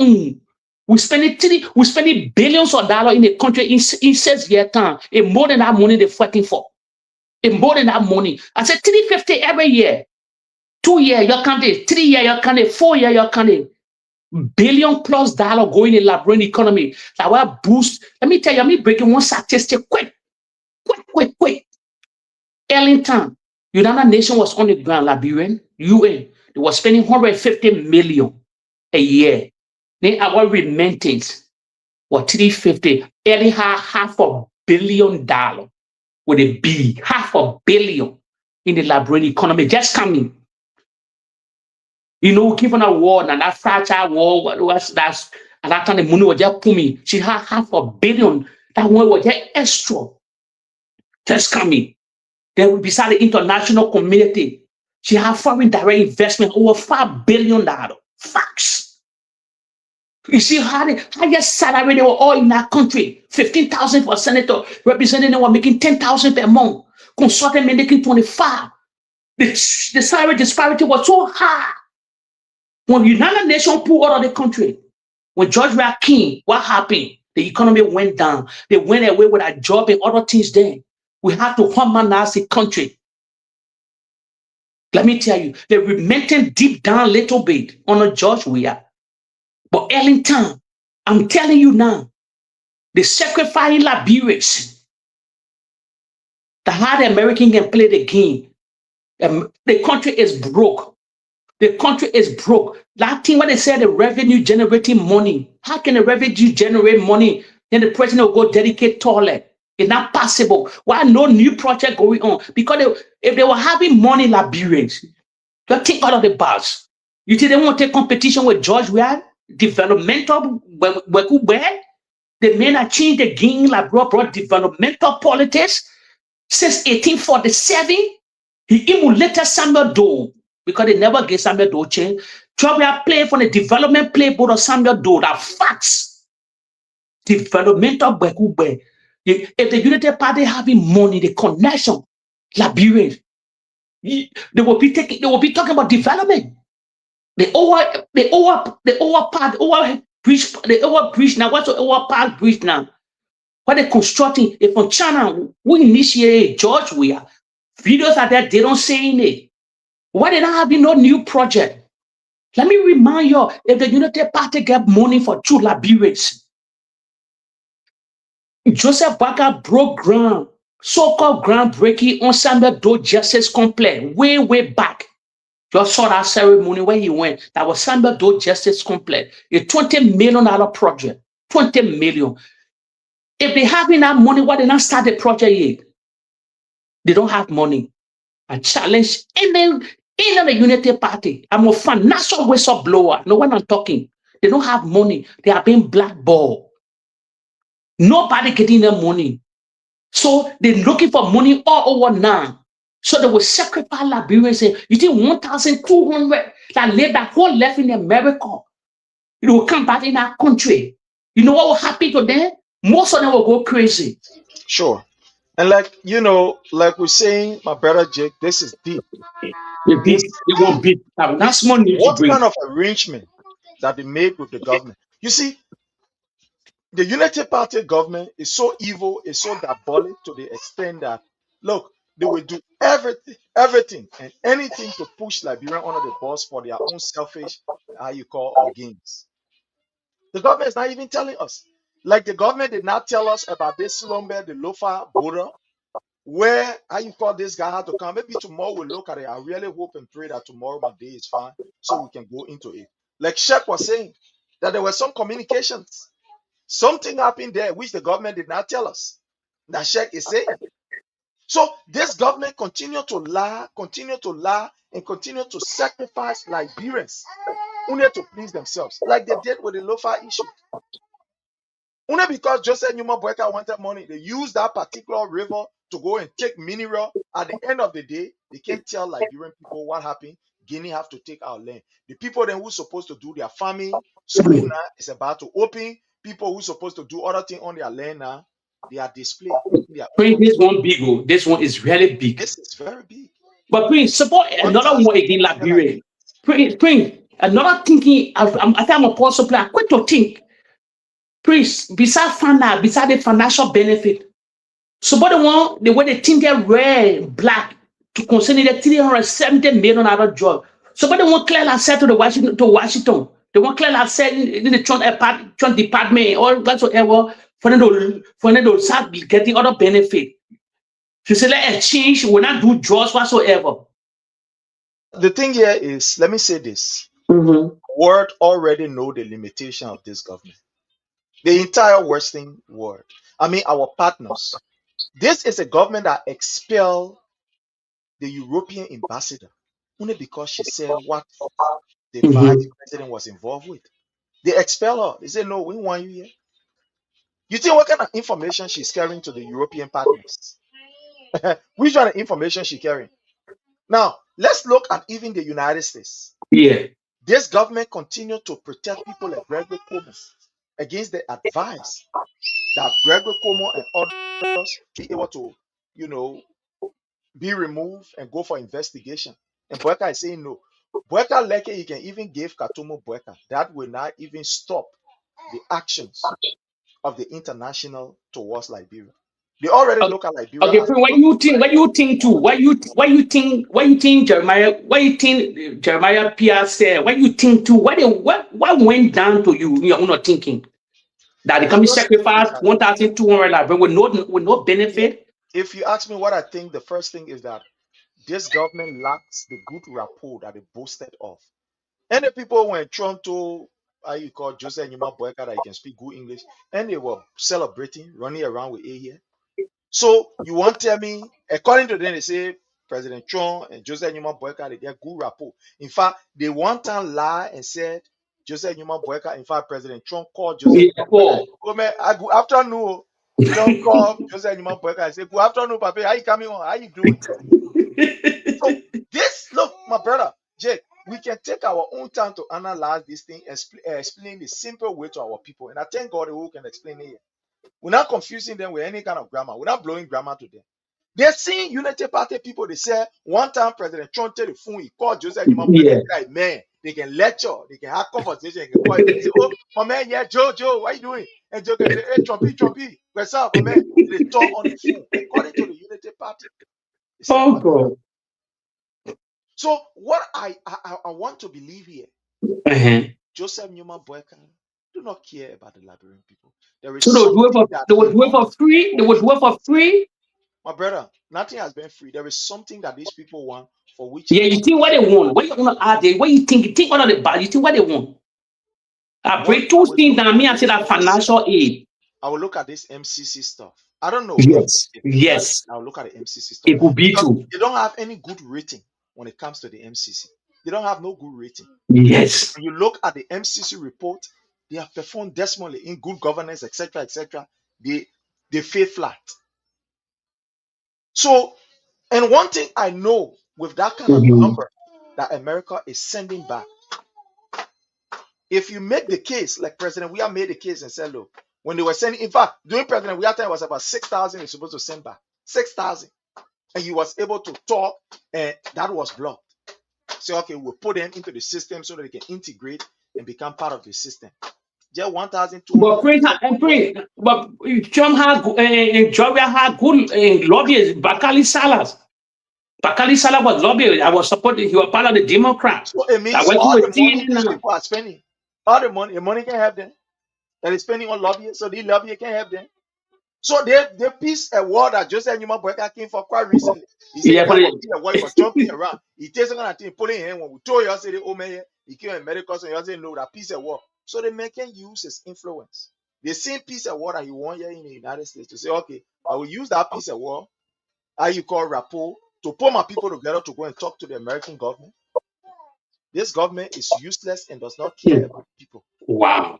own. We spending billions of dollars in the country in 6 years time. And more than that money they're fighting for. And more than that money. I said 350 every year. 2 years, you're counting. 3 years, you're counting. 4 years, you're counting. billion plus dollar going in Liberian economy. That will boost. Let me tell you, let me break in one statistic quick. Ellington, United Nations was on the ground, Liberian, UN. They were spending 150 million a year. Then our remittance was 350. Ellie had $500 million with a B, $500 million in the Liberian economy just coming. You know, given a war and that fragile war was that's at that time the money was just pulling. She had $500 million. That one was just extra. Just coming. Then beside the international community, she had foreign direct investment over $5 billion. Facts. You see how the highest salary they were all in that country. 15,000 for senator, representative were making 10,000 per month. Consultant making 25. The salary disparity was so high. When the United Nations pulled out of the country, when George Ray King, what happened? The economy went down. They went away with a job and other things then. We have to harmonize the country. Let me tell you, they remained deep down a little bit on a George Weah. But Ellington, I'm telling you now, the sacrificing Liberians, the how the American can play the game. The country is broke. The country is broke. That thing when they say the revenue generating money, how can the revenue generate money? Then the president will go dedicate toilet. It's not possible. Why no new project going on? Because if they were having money, Liberians, they think out of the box. You think they want to take competition with George Weah? Developmental, where the men have changed the game, like brought developmental politics since 1847. He emulated Samuel Doe because they never gave Samuel Doe change. George Weah playing from the development playbook of Samuel Doe. That facts. Developmental where. If the Unity Party having money, the connection, Liberians, they will be talking about development. The over bridge now. What's the over part bridge now? What they constructing? If from China, we initiate George Weah. Videos are there, they don't say in it. Why they not having no new project? Let me remind you, if the Unity Party get money for two Liberians, Joseph Boakai broke ground, so-called groundbreaking on Samuel Doe Justice Complex way back. You saw that ceremony where he went. That was Samuel Doe Justice Complex, a $20 million project. 20 million. If they having that money, why they not start the project yet? They don't have money. I challenge any the Unity Party. I'm a financial whistleblower. No one I'm talking. They don't have money. They are being blackballed. Nobody getting their money. So they're looking for money all over now. So they will sacrifice Liberians. You think 1,200 that live that whole left in America, it will come back in our country. You know what will happen to them? Most of them will go crazy. Sure. And like we're saying, my brother Jake, this is deep. They won't beat. That's money. What kind of arrangement that they made with the government? You see, the Unity Party government is so evil, is so diabolic to the extent that, look, they will do everything and anything to push Liberia under the bus for their own selfish, or gains. The government is not even telling us. Like the government did not tell us about this Slumber, the Lofa border, where this guy had to come. Maybe tomorrow we'll look at it. I really hope and pray that tomorrow my day is fine so we can go into it. Like Shek was saying, that there were some communications. Something happened there which the government did not tell us. That Sheikh is saying. So this government continue to lie, and continue to sacrifice Liberians only to please themselves, like they did with the Lofa issue. Only because Joseph Newman Boakai wanted money, they used that particular river to go and take mineral. At the end of the day, they can't tell Liberian people what happened. Guinea have to take our land. The people then who's supposed to do their farming, school now is about to open. People who's supposed to do other things on their land now, they are displayed. This one big. This one is really big. This is very big. But Prince, support another one again, Liberia. Prince, another thinking. I think I'm a possible player. Quit to think. Prince, beside the financial benefit. Support the way they think they're red, black to concerning the $370 million job. Somebody won't clear and said to Washington, The one clearly have said in the Trump department or whatsoever for them to start getting other benefit. She said, let exchange, will not do drugs whatsoever. The thing here is, let me say this. World already know the limitation of this government. The entire Western world. I mean, our partners. This is a government that expelled the European ambassador only because she said what the vice president was involved with. They expel her. They say, no, we want you here. You think what kind of information she's carrying to the European partners? Which kind of information she's carrying? Now, let's look at even the United States. Yeah. This government continued to protect people like Gregory Cuomo against the advice that Gregory Cuomo and others be able to, be removed and go for investigation. And Boakai is saying no. Boakai like he can even give Katumo Boakai. That will not even stop the actions of the international towards Liberia. They already look at Liberia. Okay, what you think too? What you think Jeremiah Pierre said? What you think too? What went down to you in your own thinking? That the company sacrificed 1,200 with no benefit? If you ask me what I think, the first thing is that this government lacks the good rapport that they boasted of. And the people when Trump told you call Joseph Numa Boyka that he can speak good English, and they were celebrating, running around with A here. So you want to tell me, according to them, they say President Trump and Joseph Numa Boyka, they get good rapport. In fact, they one time lied and said Joseph Numa Boyka, in fact, President Trump called Joseph Numa Boyka. Oh man, good afternoon. Trump called Joseph Numa Boyka and said, good afternoon, Papa. How you coming on? How you doing? So this, look, my brother, Jake, we can take our own time to analyze this thing and explain the simple way to our people. And I thank God who can explain it here. We're not confusing them with any kind of grammar. We're not blowing grammar to them. They're seeing Unity Party people. They say one time President Trump told the phone, he called Joseph Numa Boyka, like, man, they can lecture, they can have conversation, they can call him and say, oh, my man, yeah, Joe, what you doing? And Joe can say, hey, Trumpy, what's up, my man? They talk on the phone, according to the Unity Party. Oh, God. So what I want to believe here, Joseph Numa Boyka do not care about the Liberian people. There is so they would do it for free. They would do it for free. My brother, nothing has been free. There is something that these people want for which. Yeah, you think what they want. What you want to add there? What you think? You think one of the bad. You think what they want? I break two things down. Me, I say that financial aid. I will look at this MCC stuff. I don't know. Yes. I will look at the MCC stuff. It will be true. They don't have any good rating when it comes to the MCC. They don't have no good rating. Yes. When you look at the MCC report, they have performed dismally in good governance, etc., etc. They fail flat. So, and one thing I know with that kind of number that America is sending back, if you make the case, like President Weah made the case and said, look, when they were sending, in fact, during President Weah time, it was about 6,000 he's supposed to send back. 6,000. And he was able to talk, and that was blocked. So, okay, we'll put them into the system so that they can integrate and become part of the system. Just 1,200. But Trump had, Georgia had good lobbyists. Bakali Salas was lobbying. I was supporting. He was part of the Democrats. So it means all the money these people are spending, all the money can have them. That is spending on lobbyists, so the lobbyists can have them. So they piece a word that Joseph Numa Boyka came for quite recently. He said, he was jumping around. He takes another thing, putting him when we told you, I said, oh man, he came in medical, so you say no, that piece of work. So they can use his influence. The same piece of work that he won here in the United States to say, okay, I will use that piece of work, how you call rapport, to pull my people together to go and talk to the American government. This government is useless and does not care about people. Wow.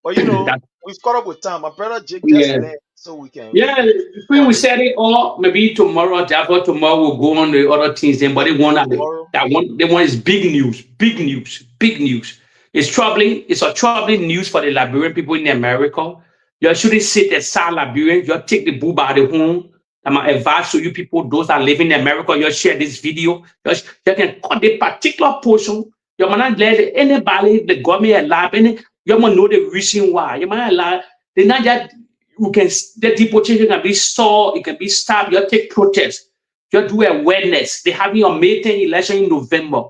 But we've caught up with time. My brother Jake just left, so we can. Yeah, if we said it all, maybe tomorrow, after tomorrow, we'll go on the other things. Then, but they want is big news. It's troubling. It's a troubling news for the Liberian people in America. You shouldn't sit aside Liberians. You take the bull by the horn. I'm going to advise to you people, those that live in America, you share this video. You can cut the particular portion. You might not let anybody, the government allow any. You might know the reason why. You might allow. They not that you can the deportation can be stalled. It can be stopped. You take protests. You do awareness. They having a May 10 election in November.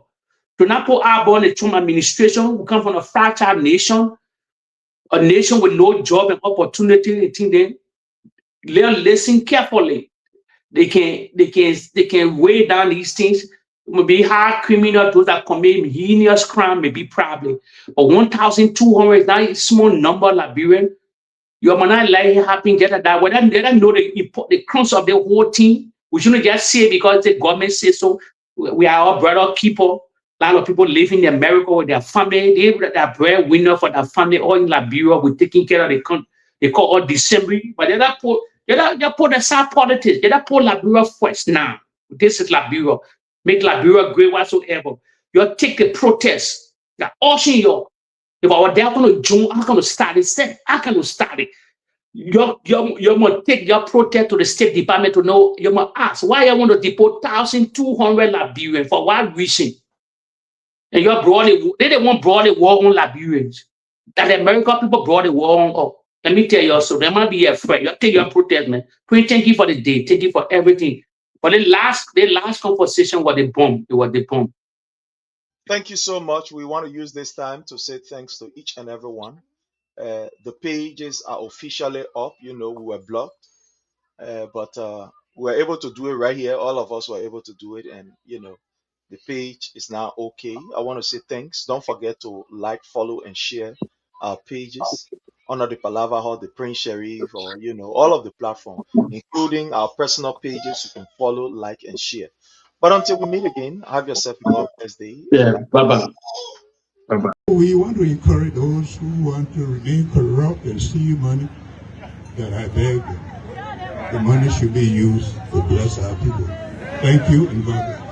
Do not put our born into administration. We come from a fragile nation, a nation with no job and opportunity. I think they listen carefully. They can weigh down these things. Maybe hard criminal, those that commit heinous crime, maybe probably. But 1,200 is not a small number, Liberian. You might not like it happen, get that. But they don't know the crunch of the whole thing. We shouldn't just say because the government says so. We are all brother people. A lot of people live in America with their family. They are breadwinner for their family. All in Liberia, we're taking care of the country. They call all December, but they put the side politics. They don't put Liberia first now. This is Liberia. Make Liberia great whatsoever. You take the protest. That ocean, if I were there going to join, I'm going to start it. I'm going to start it. You must take your protest to the State Department to know. You must ask why you want to deport 1,200 Liberians for what reason? And you brought it. They didn't want broad war on Liberians. That the American people brought the war on up. Let me tell you also, they might be afraid. You take your protest, man. Thank you for the day. Thank you for everything. But the last conversation was the bomb. It was the bomb. Thank you so much. We want to use this time to say thanks to each and every one. The pages are officially up. We were blocked, but we were able to do it right here. All of us were able to do it, and the page is now okay. I want to say thanks. Don't forget to like, follow, and share our pages under the Palava Hall, the Prince Sheriff, or all of the platforms, including our personal pages. You can follow, like, and share. But until we meet again, have yourself a God bless day. Yeah, bye-bye. Bye-bye. We want to encourage those who want to remain corrupt and steal money, that I beg them. The money should be used to bless our people. Thank you and God bless.